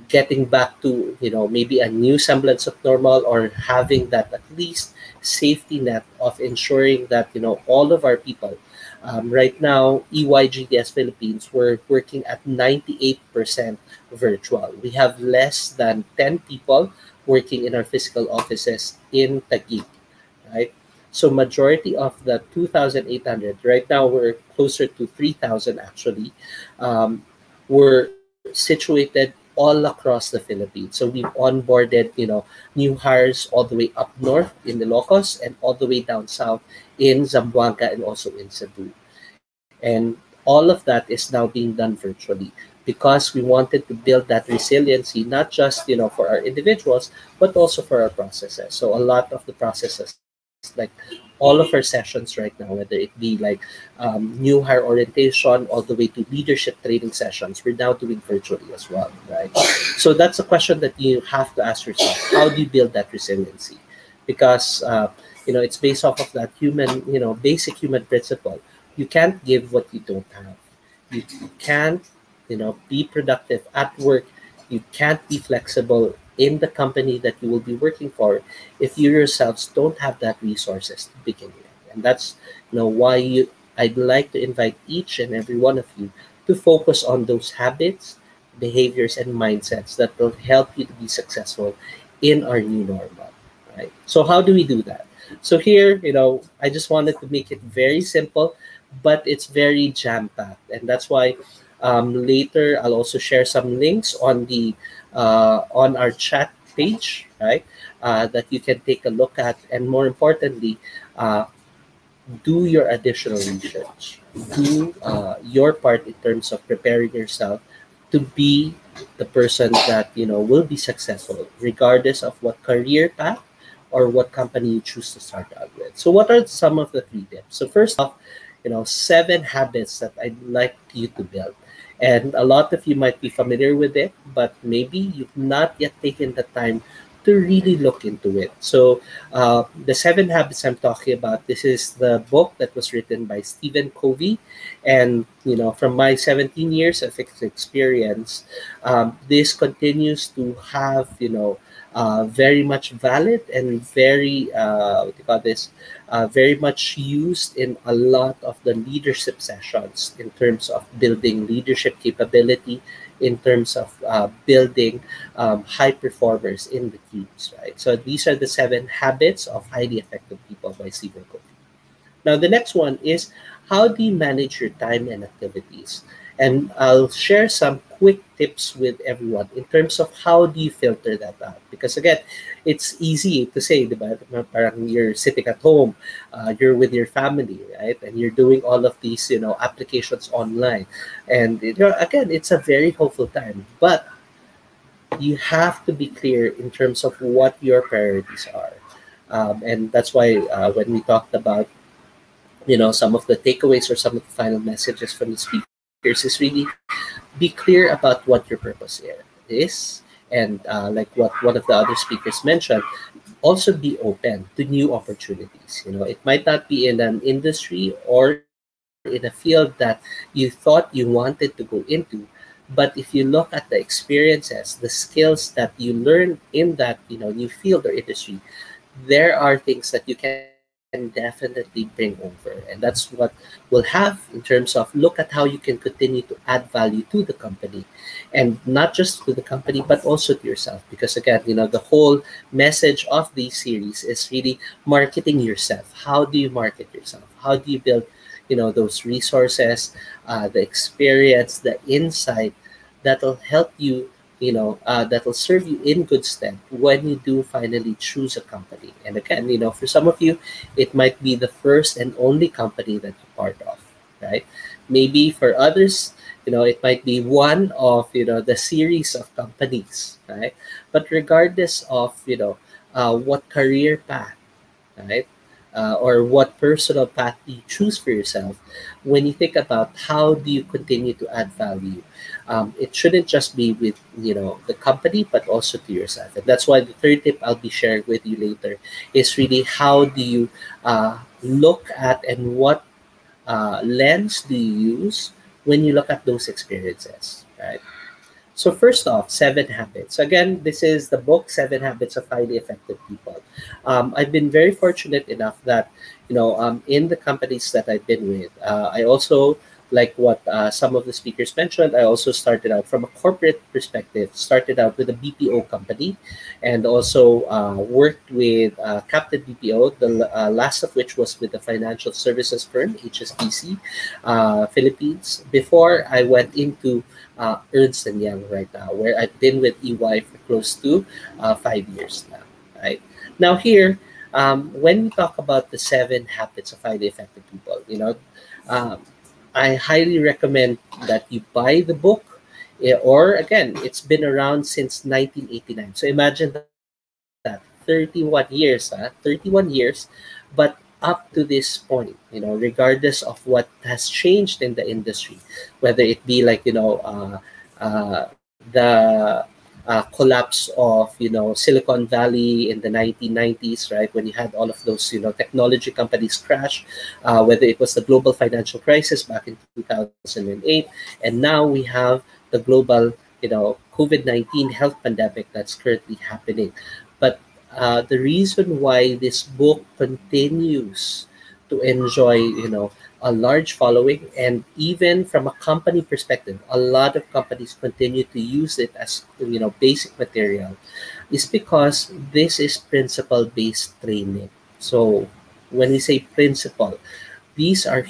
getting back to, maybe a new semblance of normal, or having that at least safety net of ensuring that, all of our people, right now, EYGDS Philippines, we're working at 98% virtual. We have less than 10 people working in our physical offices in Taguig, right? So majority of the 2,800, right now we're closer to 3,000 actually, we're situated all across the Philippines. So we've onboarded, new hires all the way up north in the Ilocos and all the way down south in Zamboanga and also in Cebu. And all of that is now being done virtually because we wanted to build that resiliency, not just, for our individuals, but also for our processes. So a lot of the processes, like all of our sessions right now, whether it be like new hire orientation all the way to leadership training sessions, we're now doing virtually as well, right? So that's a question that you have to ask yourself. How do you build that resiliency? Because, it's based off of that human, basic human principle. You can't give what you don't have. You can't, be productive at work. You can't be flexible in the company that you will be working for if you yourselves don't have that resources to begin with. And that's, why I'd like to invite each and every one of you to focus on those habits, behaviors, and mindsets that will help you to be successful in our new normal, right? So how do we do that? So here, I just wanted to make it very simple, but it's very jam-packed. And that's why later I'll also share some links on the on our chat page, right? That you can take a look at. And more importantly, do your additional research. Do your part in terms of preparing yourself to be the person that, will be successful, regardless of what career path or what company you choose to start out with. So what are some of the 3 tips? So first off, seven habits that I'd like you to build. And a lot of you might be familiar with it, but maybe you've not yet taken the time to really look into it. So, the seven habits I'm talking about, this is the book that was written by Stephen Covey. And, from my 17 years of experience, this continues to have, very much valid and very, what do you call this, very much used in a lot of the leadership sessions in terms of building leadership capability, in terms of building high performers in the teams, right? So these are the seven habits of highly effective people by Stephen Covey. Now, the next one is, how do you manage your time and activities? And I'll share some quick tips with everyone in terms of how do you filter that out. Because again, it's easy to say, diba? Parang you're sitting at home, you're with your family, right? And you're doing all of these, applications online. And again, it's a very hopeful time. But you have to be clear in terms of what your priorities are. And that's why when we talked about some of the takeaways or some of the final messages from the speakers is really be clear about what your purpose is. And like what one of the other speakers mentioned, also be open to new opportunities. It might not be in an industry or in a field that you thought you wanted to go into, but if you look at the experiences, the skills that you learn in that new field or industry, there are things that you can definitely bring over. And that's what we'll have in terms of look at how you can continue to add value to the company. And not just to the company, but also to yourself. Because again, the whole message of this series is really marketing yourself. How do you market yourself? How do you build, those resources, the experience, the insight that'll help you that'll serve you in good stead when you do finally choose a company. And again, for some of you, it might be the first and only company that you're part of, right? Maybe for others, it might be one of, the series of companies, right? But regardless of, what career path, right? Or what personal path you choose for yourself, when you think about how do you continue to add value, it shouldn't just be with the company, but also to yourself. And that's why the third tip I'll be sharing with you later is really how do you look at and what lens do you use when you look at those experiences, right? So first off, Seven Habits. Again, this is the book, Seven Habits of Highly Effective People. I've been very fortunate enough that, in the companies that I've been with, I also, like what some of the speakers mentioned, I also started out from a corporate perspective, started out with a BPO company, and also worked with Captain BPO, the last of which was with the financial services firm, HSBC, Philippines, before I went into Ernst and Young right now, where I've been with EY for close to 5 years now, right? Now here, when we talk about the seven habits of highly effective people, um, I highly recommend that you buy the book, or again, it's been around since 1989. So imagine that 31 years, but up to this point, regardless of what has changed in the industry, whether it be like, the collapse of, Silicon Valley in the 1990s, right? When you had all of those, technology companies crash, whether it was the global financial crisis back in 2008, and now we have the global, COVID-19 health pandemic that's currently happening. But the reason why this book continues to enjoy, a large following, and even from a company perspective, a lot of companies continue to use it as, basic material, is because this is principle-based training. So when we say principle, these are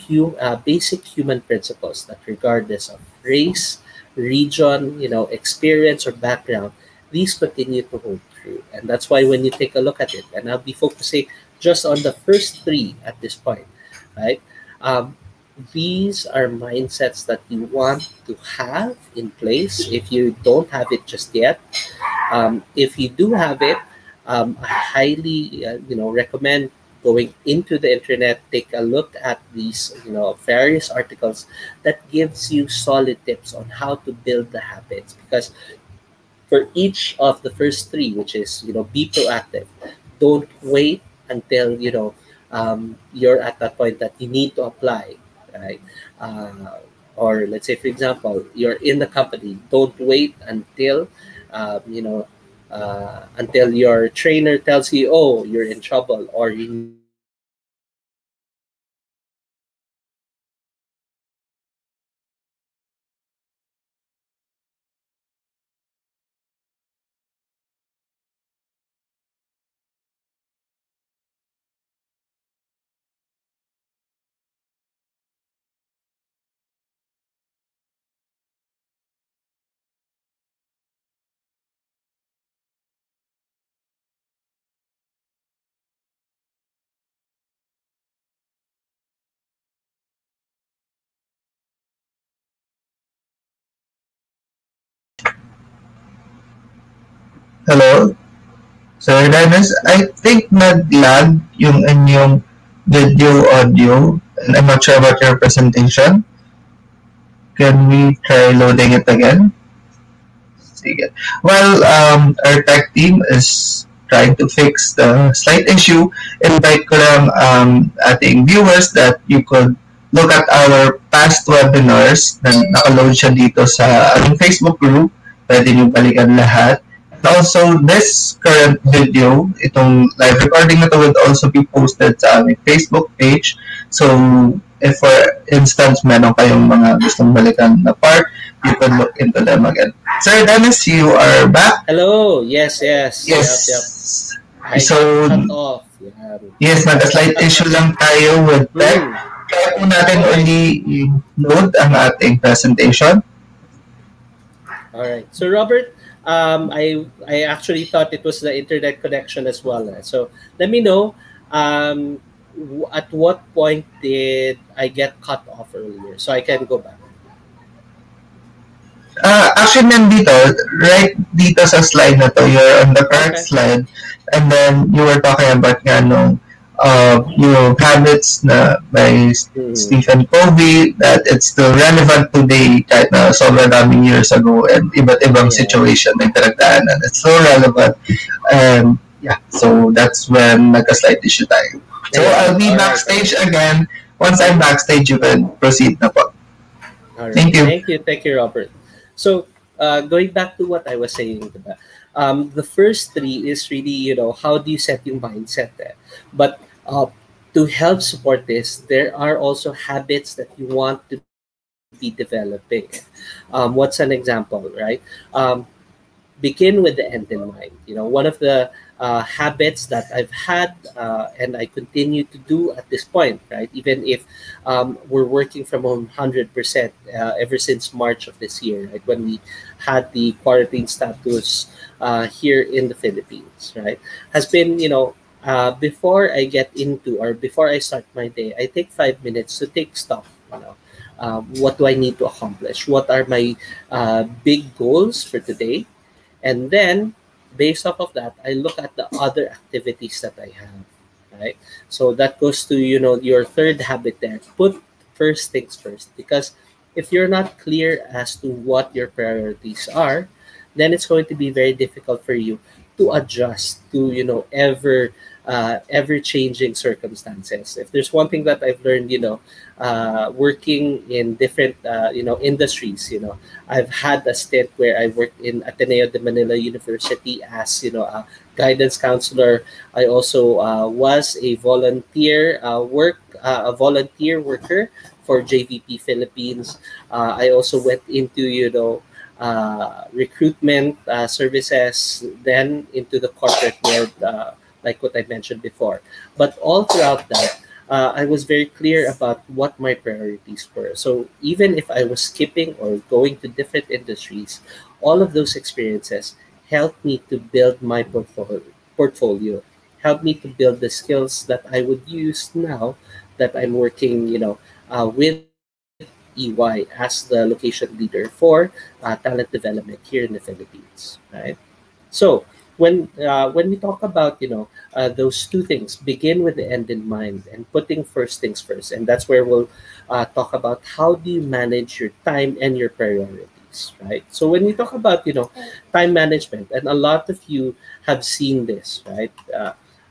basic human principles that regardless of race, region, experience or background, these continue to hold true. And that's why when you take a look at it, and I'll be focusing just on the first three at this point, right? Um, these are mindsets that you want to have in place if you don't have it just yet. If you do have it, I highly, recommend going into the internet, take a look at these, various articles that gives you solid tips on how to build the habits. Because for each of the first three, which is, be proactive, don't wait until, you're at that point that you need to apply, right? Or let's say, for example, you're in the company, don't wait until your trainer tells you, oh, you're in trouble, or you need to resign. Don't wait until Hello? Sir Dennis, I think nag-lag yung inyong video audio and I'm not sure about your presentation. Can we try loading it again? Sige. Well, our tech team is trying to fix the slight issue. Invite ko lang ating viewers that you could look at our past webinars na nakaload siya dito sa aming Facebook group. Pwede nyo balikan lahat. And also, this current video, itong live recording na to would also be posted sa aming Facebook page. So, if for instance, meron kayong mga gustong balikan na part, you can look into them again. Sir Dennis, you are back? Hello. Yes. Yes. Yep. I So, got cut off. Yeah. yes, nag-slight issue lang tayo with tech. Kaya po natin only load ang ating presentation. All right. So Robert, I actually thought it was the internet connection as well. So let me know at what point did I get cut off earlier, so I can go back. Actually, nandito, right dito sa slide na to, you're on the correct Okay. slide. And then you were talking about nga nung yung habits na by Stephen Covey, that it's still relevant today kahit na sobrang daming years ago and iba't ibang Yeah. situation na pinagdaanan. It's still relevant. And yeah, so that's when nagka-slight issue tayo. So Yeah. I'll be All right. backstage again. Once I'm backstage, you can proceed na po. All right. Thank you. Thank you, Robert. So, going back to what I was saying, diba? The first three is really, how do you set your mindset there? But to help support this, there are also habits that you want to be developing. What's an example, right? Begin with the end in mind. One of the habits that I've had and I continue to do at this point, right? Even if we're working from home 100% ever since March of this year, right? When we had the quarantine status here in the Philippines, right? Has been, before I get into or before I start my day, I take 5 minutes to take stock. What do I need to accomplish? What are my big goals for today? And then, based off of that, I look at the other activities that I have, right? So that goes to, your third habit there. Put first things first. Because if you're not clear as to what your priorities are, then it's going to be very difficult for you to adjust to, ever changing circumstances. If there's one thing that I've learned, working in different, industries, I've had a stint where I worked in Ateneo de Manila University as, a guidance counselor. I also was a volunteer a volunteer worker for JVP Philippines. I also went into, recruitment services, then into the corporate world, like what I mentioned before. But all throughout that, I was very clear about what my priorities were. So even if I was skipping or going to different industries, all of those experiences helped me to build my portfolio, helped me to build the skills that I would use now that I'm working, with EY as the location leader for talent development here in the Philippines, right? So when we talk about those two things, begin with the end in mind and putting first things first, and that's where we'll talk about how do you manage your time and your priorities, right? So when we talk about time management, and a lot of you have seen this, right?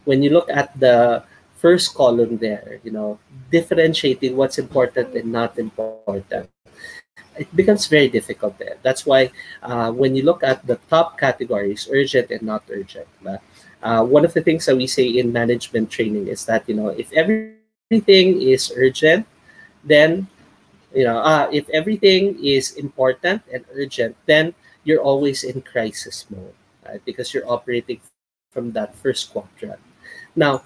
When you look at the first column there, differentiating what's important and not important, it becomes very difficult there. That's why when you look at the top categories, urgent and not urgent, one of the things that we say in management training is that if everything is urgent, then if everything is important and urgent, then you're always in crisis mode, right? Because you're operating from that first quadrant. Now,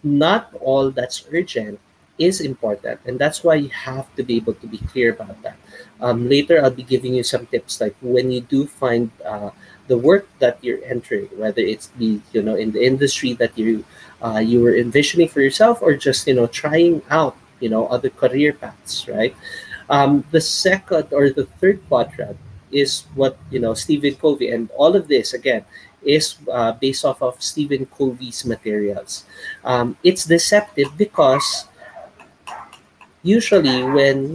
not all that's urgent is important, and that's why you have to be able to be clear about that. Later, I'll be giving you some tips, like when you do find the work that you're entering, whether it's be in the industry that you were envisioning for yourself, or just trying out other career paths, right? The second or the third quadrant is what Stephen Covey, and all of this again is based off of Stephen Covey's materials. It's deceptive because usually when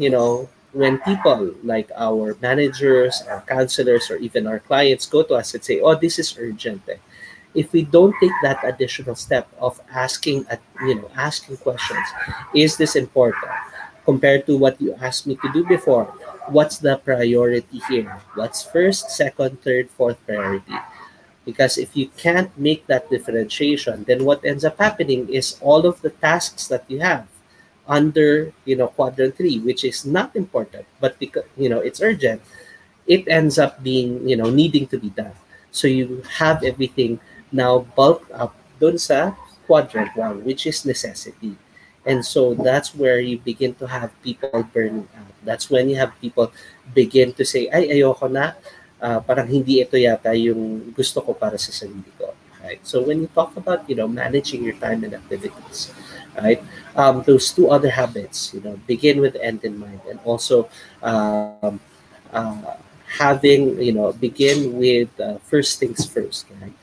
people like our managers, our counselors, or even our clients go to us and say, "Oh, this is urgent," if we don't take that additional step of asking questions, is this important compared to what you asked me to do before? What's the priority here? What's first, second, third, fourth priority? Because if you can't make that differentiation, then what ends up happening is all of the tasks that you have under quadrant 3, which is not important, but because it's urgent, it ends up being needing to be done. So you have everything now bulked up dun sa quadrant 1, which is necessity. And so that's where you begin to have people burning out. That's when you have people begin to say, "Ay, ayoko na, parang hindi ito yata yung gusto ko para sa sarili ko." Right? So when you talk about managing your time and activities, right? Those two other habits, begin with end in mind, and also having begin with first things first. Right?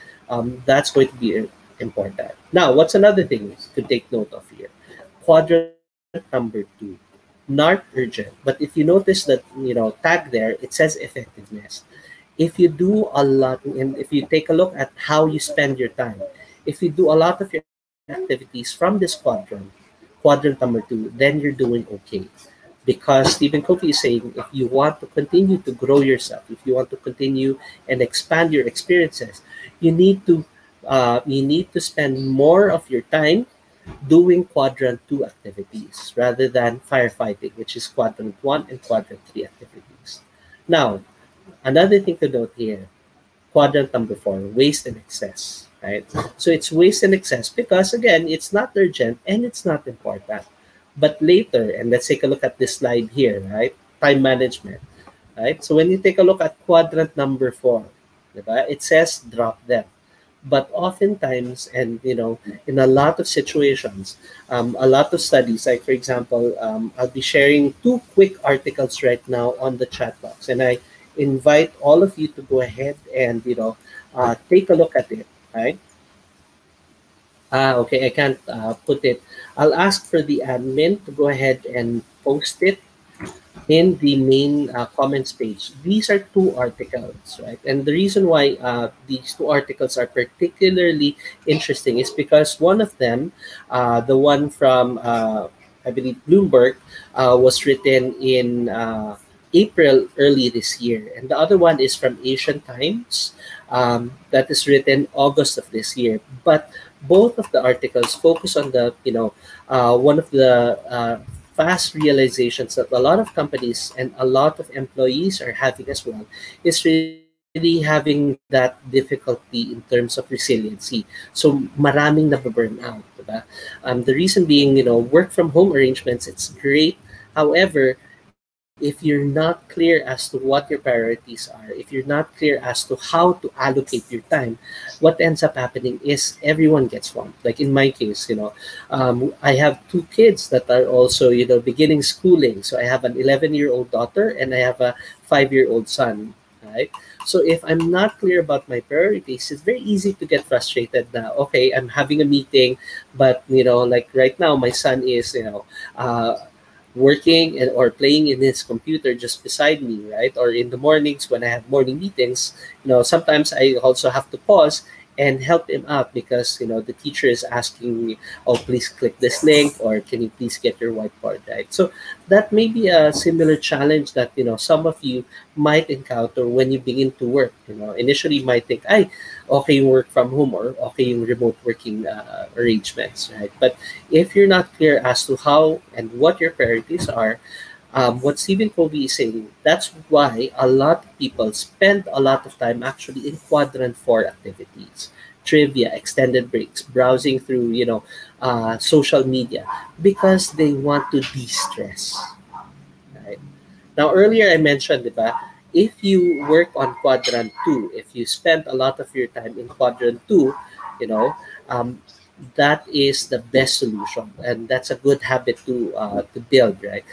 That's going to be important. Now, what's another thing to take note of here? Quadrant number 2, not urgent. But if you notice that tag there, it says effectiveness. If you do a lot, and if you take a look at how you spend your time, if you do a lot of your activities from this quadrant number 2, then you're doing okay. Because Stephen Covey is saying, if you want to continue to grow yourself, if you want to continue and expand your experiences, you need to spend more of your time doing quadrant 2 activities rather than firefighting, which is quadrant 1 and quadrant 3 activities. Now, another thing to note here, quadrant number 4, waste and excess, right? So it's waste and excess because, again, it's not urgent and it's not important. But later, and let's take a look at this slide here, right? Time management, right? So when you take a look at quadrant number 4, diba, it says drop them. But oftentimes, and in a lot of situations, a lot of studies, like for example, I'll be sharing 2 quick articles right now on the chat box, and I invite all of you to go ahead and take a look at it, right? Okay, I can't put it. I'll ask for the admin to go ahead and post it in the main comments page. These are 2 articles, right? And the reason why these 2 articles are particularly interesting is because one of them, the one from, I believe, Bloomberg, was written in April early this year. And the other one is from Asian Times, that is written August of this year. But both of the articles focus on the, one of the fast realizations that a lot of companies and a lot of employees are having as well, is really having that difficulty in terms of resiliency. So maraming nababurn out. Diba? The reason being, work from home arrangements, it's great. However, if you're not clear as to what your priorities are, if you're not clear as to how to allocate your time, what ends up happening is everyone gets swamped. Like in my case, I have 2 kids that are also, beginning schooling. So I have an 11-year-old daughter and I have a 5-year-old son. right? So if I'm not clear about my priorities, it's very easy to get frustrated now. Okay, I'm having a meeting, but like right now, my son is working or playing in his computer just beside me, right? Or in the mornings when I have morning meetings, sometimes I also have to pause and help him out because the teacher is asking me, oh, please click this link, or can you please get your whiteboard, right? So that may be a similar challenge that some of you might encounter when you begin to work. Initially you might think, I okay yung work from home, or okay yung remote working arrangements, right? But if you're not clear as to how and what your priorities are, what Stephen Covey is saying, that's why a lot of people spend a lot of time actually in quadrant 4 activities: trivia, extended breaks, browsing through social media, because they want to de-stress, right? Now, earlier I mentioned, diba, if you work on quadrant 2, if you spend a lot of your time in quadrant 2, you know, um, that is the best solution, and that's a good habit to build, right?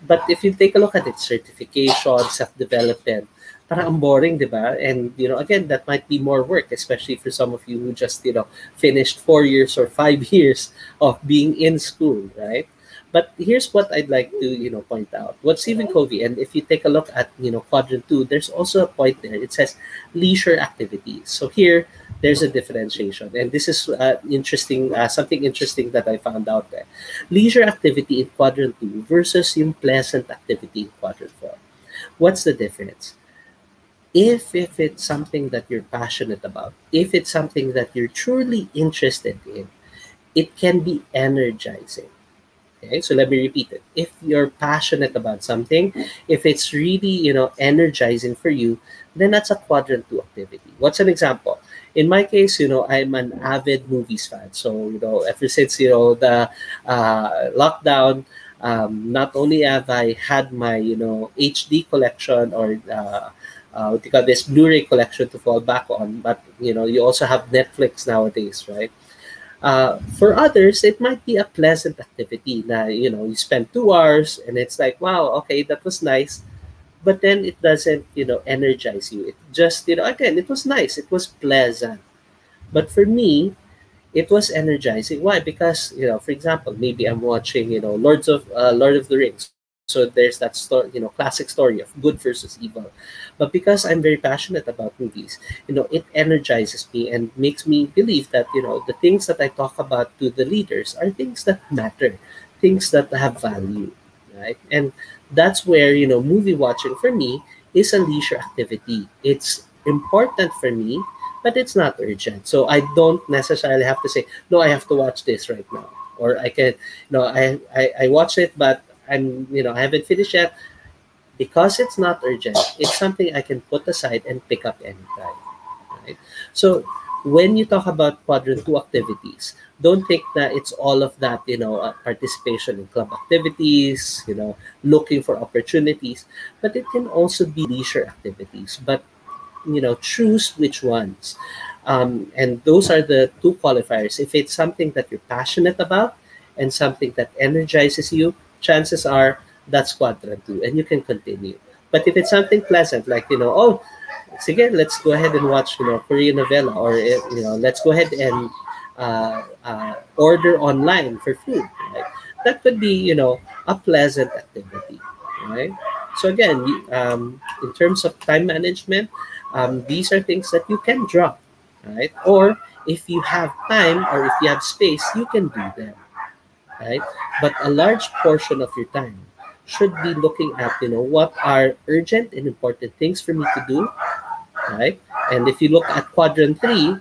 But if you take a look at it, certification, self-development, parang ang boring, di ba? And, again, that might be more work, especially for some of you who just, finished 4 years or 5 years of being in school, right? But here's what I'd like to, point out. What Stephen Covey, and if you take a look at, quadrant 2, there's also a point there. It says leisure activities. So here, there's a differentiation. And this is interesting, something interesting that I found out there. Leisure activity in quadrant 2 versus yung pleasant activity in quadrant 4. What's the difference? If it's something that you're passionate about, if it's something that you're truly interested in, it can be energizing. Okay, so let me repeat it. If you're passionate about something, if it's really, energizing for you, then that's a quadrant 2 activity. What's an example? In my case, I'm an avid movies fan. So, ever since, the lockdown, not only have I had my, HD collection, or what do you call this, Blu-ray collection to fall back on, but, you also have Netflix nowadays, right? For others, it might be a pleasant activity. Now, you spend 2 hours and it's like, wow, okay, that was nice. But then it doesn't, energize you. It just, again, it was nice. It was pleasant. But for me, it was energizing. Why? Because, for example, maybe I'm watching, Lord of the Rings. So there's that story, classic story of good versus evil. But because I'm very passionate about movies, it energizes me and makes me believe that, the things that I talk about to the leaders are things that matter, things that have value, right? And that's where, movie watching for me is a leisure activity. It's important for me, but it's not urgent. So I don't necessarily have to say, no, I have to watch this right now. Or I can, I watch it, but I haven't finished yet. Because it's not urgent, it's something I can put aside and pick up anytime, right? So when you talk about quadrant 2 activities, don't think that it's all of that, participation in club activities, looking for opportunities, but it can also be leisure activities. But, choose which ones. And those are the 2 qualifiers. If it's something that you're passionate about and something that energizes you, chances are that's quadrant 2, and you can continue. But if it's something pleasant, like, oh, sige, let's go ahead and watch, Korean novela, or, let's go ahead and order online for food, right? That could be, a pleasant activity, right? So again, in terms of time management, these are things that you can drop, right? Or if you have time or if you have space, you can do them, right? But a large portion of your time should be looking at, what are urgent and important things for me to do, right? And if you look at quadrant 3,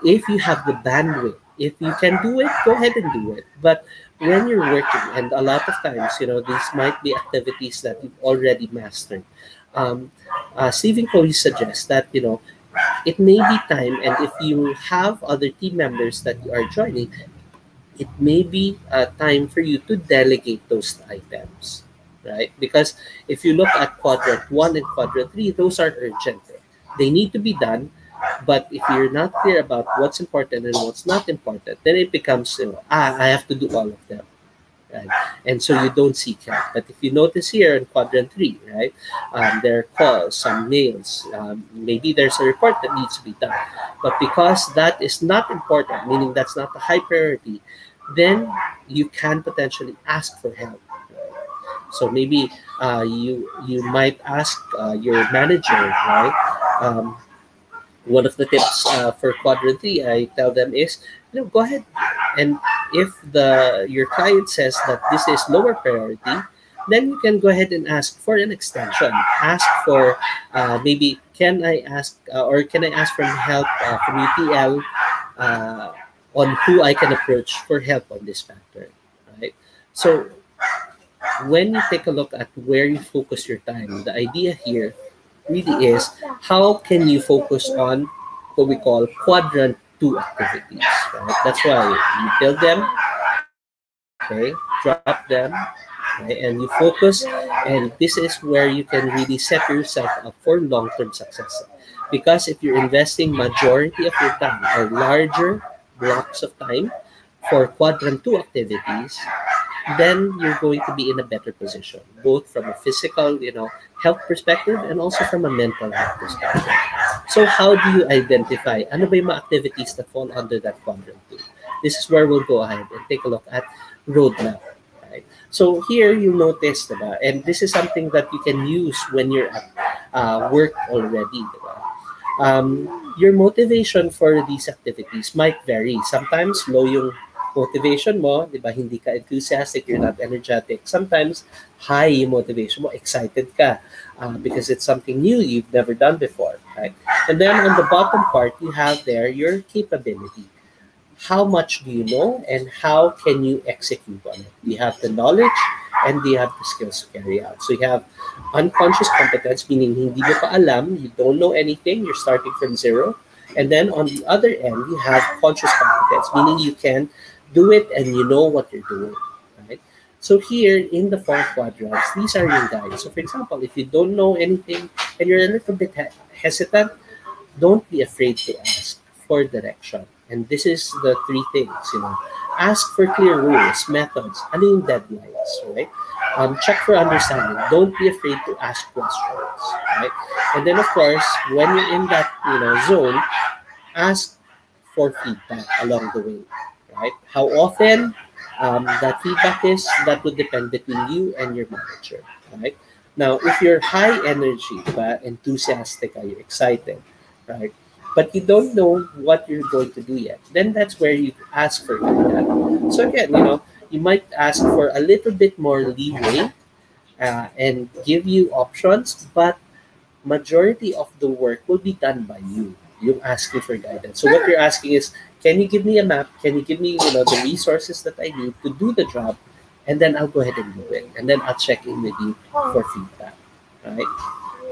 if you have the bandwidth, if you can do it, go ahead and do it. But when you're working, and a lot of times, these might be activities that you've already mastered. Stephen Covey suggests that, it may be time, and if you have other team members that you are joining, it may be time for you to delegate those items, right? Because if you look at quadrant 1 and quadrant 3, those are urgent. They need to be done, but if you're not clear about what's important and what's not important, then it becomes, I have to do all of them, right? And so you don't seek help. But if you notice here in quadrant 3, right, there are calls, some mails, maybe there's a report that needs to be done. But because that is not important, meaning that's not a high priority, then you can potentially ask for help. So maybe you might ask your manager, right? Um, One of the tips for quadrant 3, I tell them is, go ahead, and if the your client says that this is lower priority, then you can go ahead and ask for an extension. Ask for maybe can I ask or can I ask from help from UTL uh, on who I can approach for help on this matter, right? So when you take a look at where you focus your time, the idea here really is how can you focus on what we call quadrant 2 activities, right? That's why you build them, okay, drop them, right, and you focus, and this is where you can really set yourself up for long-term success. Because if you're investing majority of your time or larger blocks of time for quadrant 2 activities, then you're going to be in a better position, both from a physical, health perspective and also from a mental health perspective. So how do you identify ano ba yung mga activities that fall under that quadrant 2? This is where we'll go ahead and take a look at roadmap. Right? So here you notice, diba? And this is something that you can use when you're at work already. Diba? Your motivation for these activities might vary. Sometimes low yung motivation mo, di ba? Hindi ka enthusiastic, you're not energetic. Sometimes high yung motivation mo, excited ka because it's something new you've never done before, right? And then on the bottom part, you have there your capability. How much do you know and how can you execute on it? Do you have the knowledge and do you have the skills to carry out? So you have unconscious competence, meaning hindi mo pa alam, you don't know anything, you're starting from zero. And then on the other end, you have conscious competence, meaning you can do it and you know what you're doing, right? So here in the 4 quadrants, these are your guides. So for example, if you don't know anything and you're a little bit hesitant, don't be afraid to ask for direction. And this is the 3 things, ask for clear rules, methods, ano yung deadlines, right? Check for understanding. Don't be afraid to ask questions, right? And then of course, when you're in that zone, ask for feedback along the way, right? How often that feedback is, that would depend between you and your manager, right? Now, if you're high energy, enthusiastic, you're excited, right? But you don't know what you're going to do yet, then that's where you ask for feedback. So again, you might ask for a little bit more leeway and give you options, but majority of the work will be done by you. You're asking for guidance. So what you're asking is, can you give me a map? Can you give me, the resources that I need to do the job? And then I'll go ahead and do it. And then I'll check in with you for feedback, right?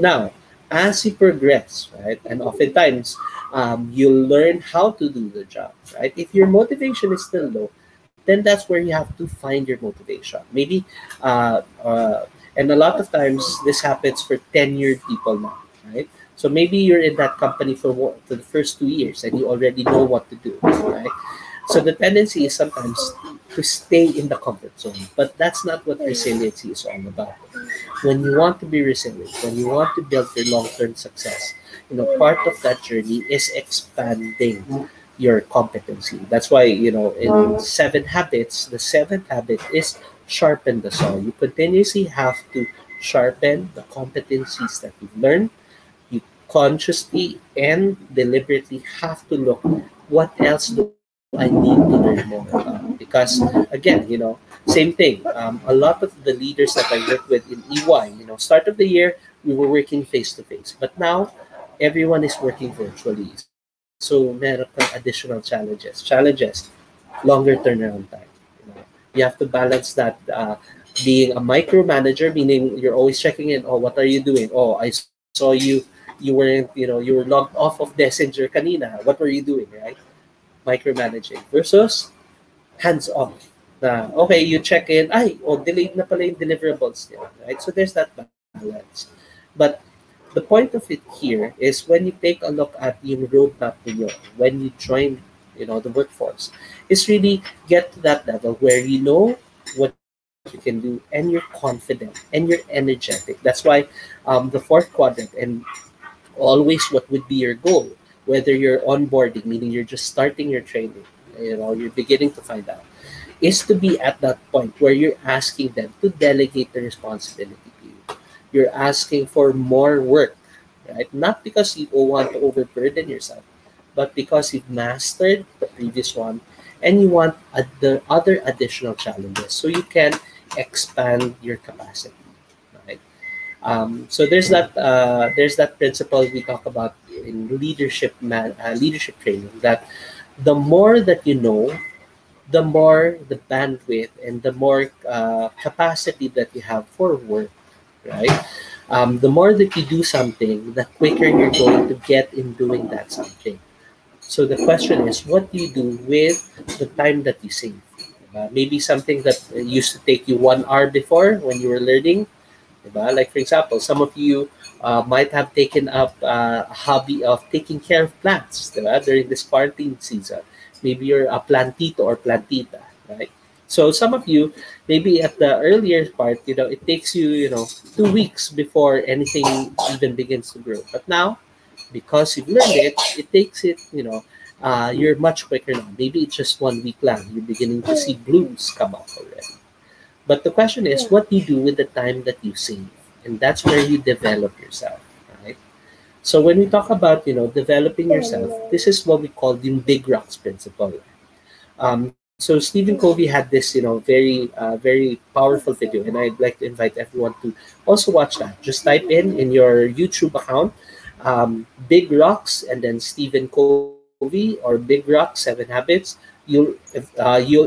Now, as you progress, right, and oftentimes you'll learn how to do the job, right? If your motivation is still low, then that's where you have to find your motivation. Maybe, and a lot of times this happens for tenured people now, right? So maybe you're in that company for the first 2 years and you already know what to do, right? So the tendency is sometimes to stay in the comfort zone, but that's not what resiliency is all about. When you want to be resilient, when you want to build your long-term success, part of that journey is expanding your competency. That's why, in 7 habits, the 7th habit is sharpen the saw. You continuously have to sharpen the competencies that you've learned. You consciously and deliberately have to look, what else do I need to learn more about? Because again, same thing. A lot of the leaders that I work with in EY, start of the year, we were working face to face, but now everyone is working virtually. So meron kang additional challenges, longer turnaround time. You have to balance that being a micromanager, meaning you're always checking in. Oh, what are you doing? Oh, I saw you weren't, you were logged off of Messenger kanina. What were you doing, right? Micromanaging versus hands-off. Okay, you check in, delayed na pala yung deliverables niya, right? So there's that balance. But the point of it here is when you take a look at yung roadmap niyo, when you join, the workforce, is really get to that level where you know what you can do, and you're confident and you're energetic. That's why the fourth quadrant, and always what would be your goal, whether you're onboarding, meaning you're just starting your training, you're beginning to find out, is to be at that point where you're asking them to delegate the responsibility to you. You're asking for more work, right? Not because you want to overburden yourself, but because you've mastered the previous one and you want the other additional challenges so you can expand your capacity, right? So there's that principle we talk about in leadership training, that the more that you know, the more the bandwidth and the more capacity that you have for work, right? The more that you do something, the quicker you're going to get in doing that something. So the question is, what do you do with the time that you save? Maybe something that used to take you 1 hour before when you were learning. Like, for example, some of you might have taken up a hobby of taking care of plants during this quarantine season. Maybe you're a plantito or plantita, right? So some of you, maybe at the earlier part, it takes you, 2 weeks before anything even begins to grow. But now, because you've learned it, it takes it, you're much quicker now. Maybe it's just 1 week lang. You're beginning to see blooms come up already. But the question is, what do you do with the time that you save? And that's where you develop yourself, right? So when we talk about, developing yourself, this is what we call the big rocks principle. So Stephen Covey had this, very powerful video, and I'd like to invite everyone to also watch that. Just type in your YouTube account, Big Rocks, and then Stephen Covey or Big Rocks 7 Habits. You'll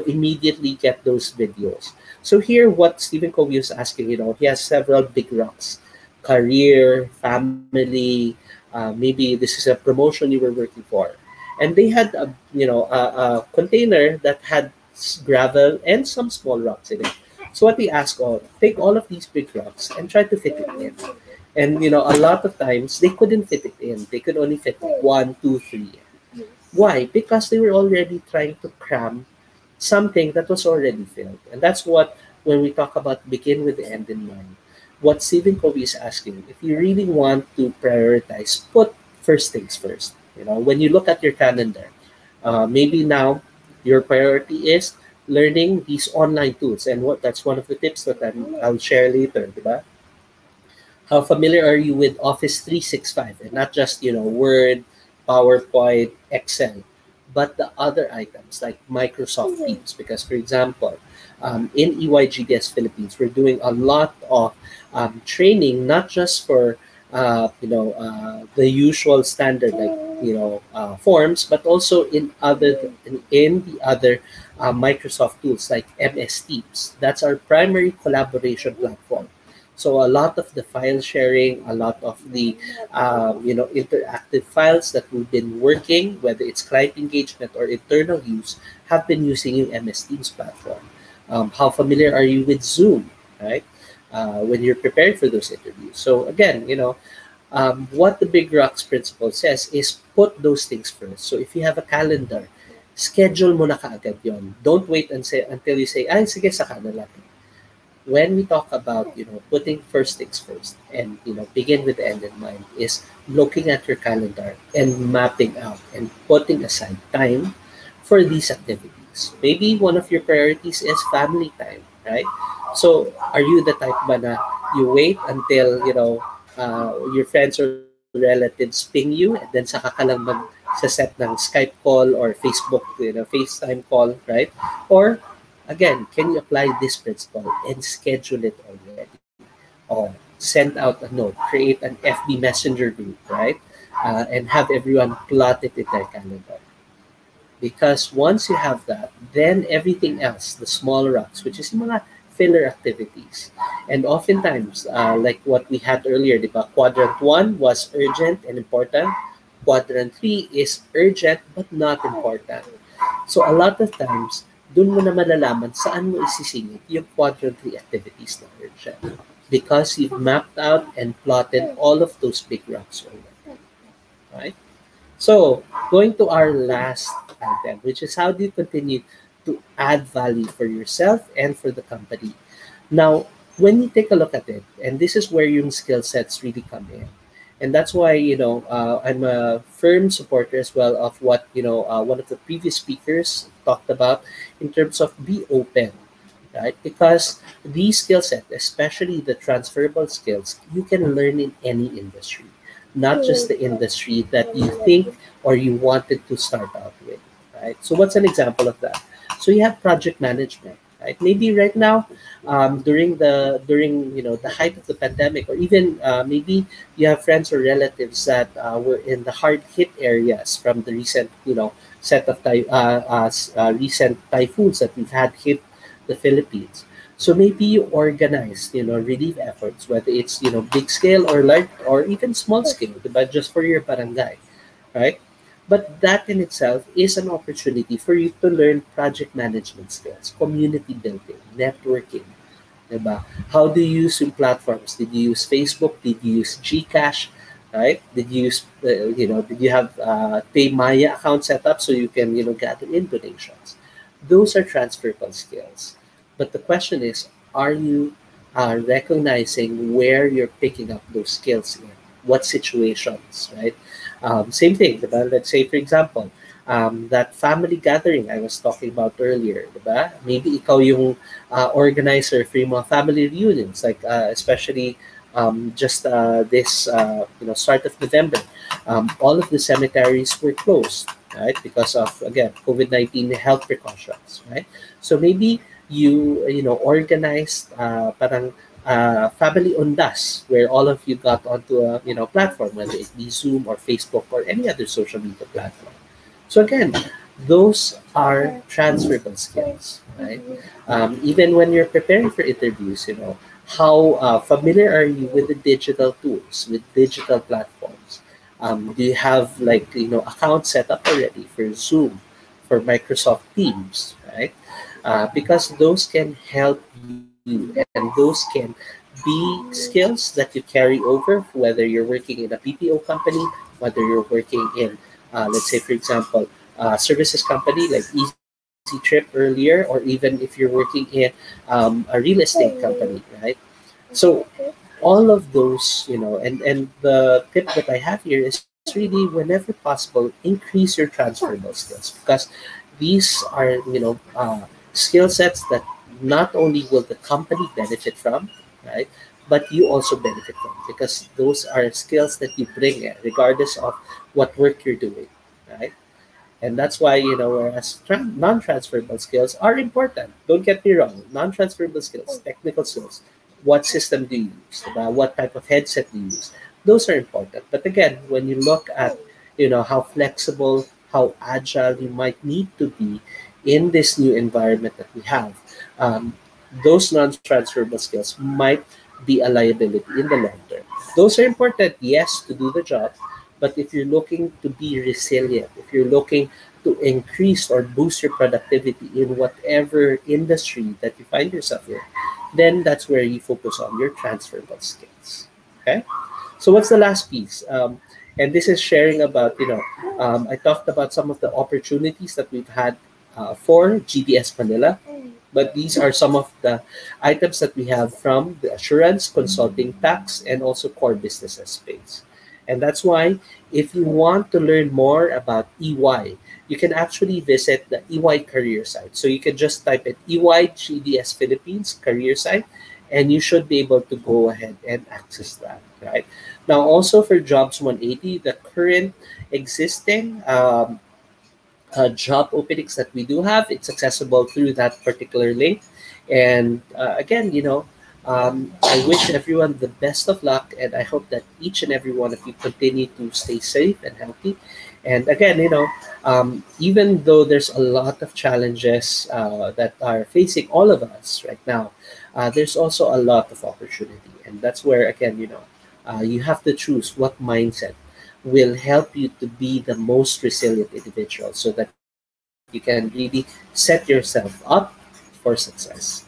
immediately get those videos. So here, what Stephen Covey is asking, he has several big rocks: career, family. Maybe this is a promotion you were working for, and they had a container that had gravel and some small rocks in it. So what they ask, take all of these big rocks and try to fit it in. And a lot of times they couldn't fit it in. They could only fit 1, 2, 3. Why? Because they were already trying to cram something that was already filled. And that's what, when we talk about begin with the end in mind, what Stephen Covey is asking, if you really want to prioritize, put first things first. When you look at your calendar, maybe now your priority is learning these online tools. And that's one of the tips that I'll share later, diba? How familiar are you with Office 365? And not just, Word, PowerPoint, Excel, but the other items like Microsoft Teams. Because, for example, in EYGDS Philippines, we're doing a lot of training, not just for the usual standard forms, but also in the other Microsoft tools like MS Teams. That's our primary collaboration platform. So a lot of the file sharing, a lot of the interactive files that we've been working, whether it's client engagement or internal use, have been using your MS Teams platform. How familiar are you with Zoom, right? When you're preparing for those interviews. So again, what the Big Rocks principle says is put those things first. So if you have a calendar, schedule mo na kaagad yon. Don't wait until you say, ay, sige, saka na lang. When we talk about, putting first things first and, begin with the end in mind, is looking at your calendar and mapping out and putting aside time for these activities. Maybe one of your priorities is family time, right? So are you the type ba na you wait until, your friends or relatives ping you and then saka ka lang mag-set ng Skype call or Facebook, FaceTime call, right? Or again, can you apply this principle and schedule it already? Or send out a note, create an FB Messenger group, right? And have everyone plot it in their calendar. Because once you have that, then everything else, the small rocks, which is mga filler activities. And oftentimes, like what we had earlier, diba? Quadrant 1 was urgent and important. Quadrant 3 is urgent but not important. So a lot of times, dun mo na malalaman saan mo isisingit yung quadrant 3 activities na urgent. Because you've mapped out and plotted all of those big rocks already. Right? So, going to our last item, which is how do you continue to add value for yourself and for the company. Now, when you take a look at it, and this is where your skill sets really come in, and that's why I'm a firm supporter as well of what one of the previous speakers talked about in terms of be open, right? Because these skill set, especially the transferable skills, you can learn in any industry, not just the industry that you think or you wanted to start out with, right? So what's an example of that? So you have project management, right? Maybe right now, during the height of the pandemic, or even maybe you have friends or relatives that were in the hard hit areas from the recent set of recent typhoons that we've had hit the Philippines. So maybe you organize, relief efforts, whether it's, big scale or large or even small scale, but just for your barangay, right? But that in itself is an opportunity for you to learn project management skills, community building, networking, diba? How do you use yung platforms? Did you use Facebook? Did you use Gcash? Right? Did you use, did you have Paymaya account set up so you can, gather in donations? Those are transferable skills. But the question is, are you recognizing where you're picking up those skills in? What situations, right? Same thing, diba? Let's say, for example, that family gathering I was talking about earlier, diba? Maybe ikaw yung organizer for yung mga family reunions, like especially just this start of November. All of the cemeteries were closed, right? Because of, again, COVID-19 health precautions, right? So maybe you organized parang family undas, where all of you got onto a platform, whether it be Zoom or Facebook or any other social media platform. So again, those are transferable skills, right? Even when you're preparing for interviews, how familiar are you with the digital tools, with digital platforms? Do you have accounts set up already for Zoom, for Microsoft Teams, right? Because those can help you, and those can be skills that you carry over, whether you're working in a BPO company, whether you're working in, let's say, for example, a services company like Easytrip earlier, or even if you're working in a real estate company, right? So all of those, and the tip that I have here is really, whenever possible, increase your transferable skills, because these are, skill sets that not only will the company benefit from, right, but you also benefit from, because those are skills that you bring in, regardless of what work you're doing, right? And that's why, whereas non-transferable skills are important. Don't get me wrong. Non-transferable skills, technical skills, what system do you use? What type of headset do you use? Those are important. But again, when you look at, how flexible, how agile you might need to be in this new environment that we have, those non-transferable skills might be a liability in the long term. Those are important, yes, to do the job, but if you're looking to be resilient, if you're looking to increase or boost your productivity in whatever industry that you find yourself in, then that's where you focus on your transferable skills. Okay? So what's the last piece? And this is sharing about, I talked about some of the opportunities that we've had for GDS Manila, but these are some of the items that we have from the assurance, consulting, tax, and also core businesses space. And that's why, if you want to learn more about EY, you can actually visit the EY career site. So you can just type in EY GDS Philippines career site, and you should be able to go ahead and access that, right? Now, also for Jobs 180, the current existing job openings that we do have, it's accessible through that particular link. And again, I wish everyone the best of luck, and I hope that each and every one of you continue to stay safe and healthy. And again, even though there's a lot of challenges that are facing all of us right now, there's also a lot of opportunity. And that's where, again, you have to choose what mindset will help you to be the most resilient individual, so that you can really set yourself up for success.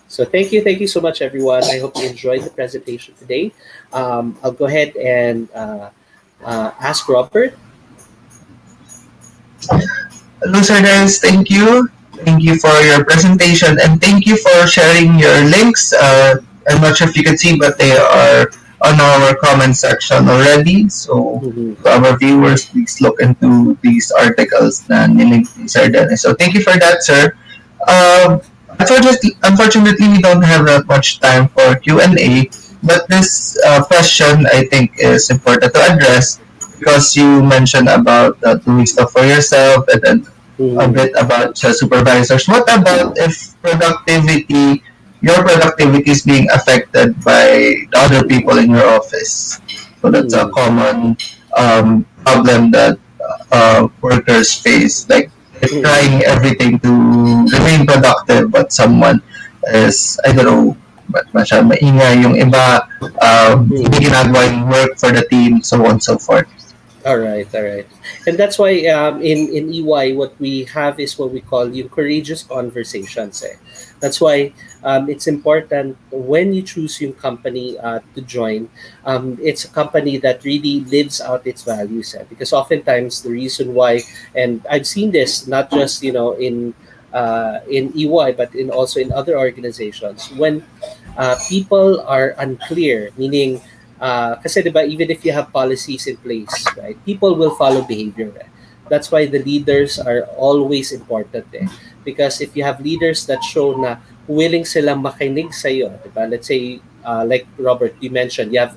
So thank you so much, everyone. I hope you enjoyed the presentation today. I'll go ahead and ask Robert. Hello, sir guys. Thank you. Thank you for your presentation and thank you for sharing your links. I'm not sure if you can see, but they are on our comment section already. So Mhm. to our viewers, please look into these articles na nilink ni Sir Dennis. So thank you for that, sir. Unfortunately, we don't have that much time for Q&A, but this question I think is important to address because you mentioned about doing stuff for yourself and then a Mhm. bit about supervisors. What about if your productivity is being affected by the other people in your office? So that's a Mhm. common problem that workers face. Like they're Mhm. trying everything to remain productive, but someone is, I don't know, masyadong maingay yung iba, hindi Mhm. ginagawa yung work for the team, so on and so forth. All right, all right, and that's why in EY what we have is what we call yung courageous conversations. Eh. That's why it's important when you choose yung company to join. It's a company that really lives out its values. Eh. Because oftentimes the reason why, and I've seen this not just in EY but in also in other organizations when people are unclear, meaning kasi diba, even if you have policies in place, right, people will follow behavior. Eh. That's why the leaders are always important. Eh. Because if you have leaders that show na willing silang makinig sa'yo, diba? Let's say, like Robert, you mentioned, you have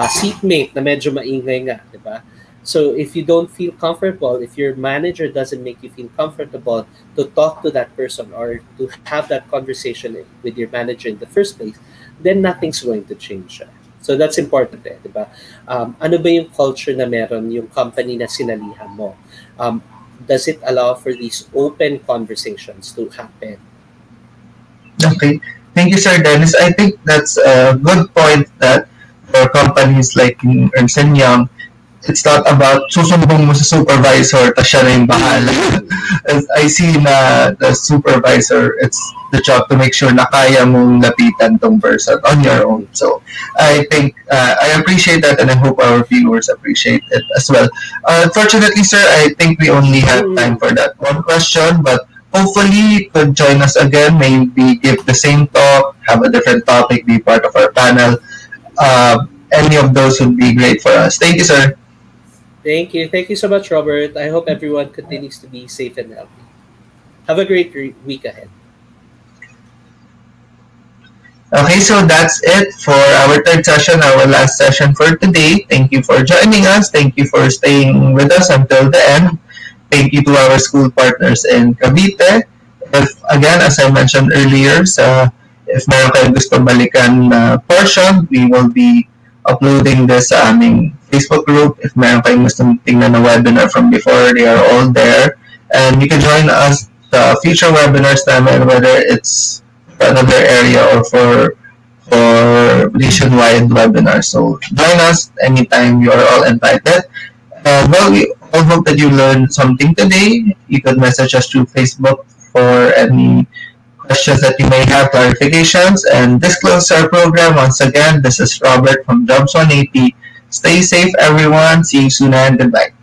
seatmate na medyo maingay nga, diba? So if you don't feel comfortable, if your manager doesn't make you feel comfortable to talk to that person or to have that conversation with your manager in the first place, then nothing's going to change. So that's important eh, di ba? Ano ba yung culture na meron yung company na sinalihan mo? Does it allow for these open conversations to happen? Okay. Thank you, Sir Dennis. I think that's a good point that for companies like Ernst Young, it's not about susumbong mo sa supervisor tapos siya na yung bahala. As I see na the supervisor, it's the job to make sure na kaya mong lapitan tong person on your own. So I think I appreciate that and I hope our viewers appreciate it as well. Unfortunately, sir, I think we only have time for that one question, but hopefully you could join us again, maybe give the same talk, have a different topic, be part of our panel. Any of those would be great for us. Thank you, sir. Thank you. Thank you so much, Robert. I hope everyone continues to be safe and healthy. Have a great week ahead. Okay, so that's it for our third session, our last session for today. Thank you for joining us. Thank you for staying with us until the end. Thank you to our school partners in Cavite. If, again, as I mentioned earlier, if meron kayong gusto balikan portion, we will be uploading this sa aming Facebook group. If meron kayong gusto tingnan na webinar from before, they are all there. And you can join us sa future webinars namin, whether it's for another area or for nationwide webinars. So join us anytime. You are all invited. Well, we all hope that you learned something today. You could message us through Facebook for any questions that you may have, clarifications, and this closes our program. Once again, this is Robert from Jobs 180. Stay safe, everyone. See you soon and goodbye.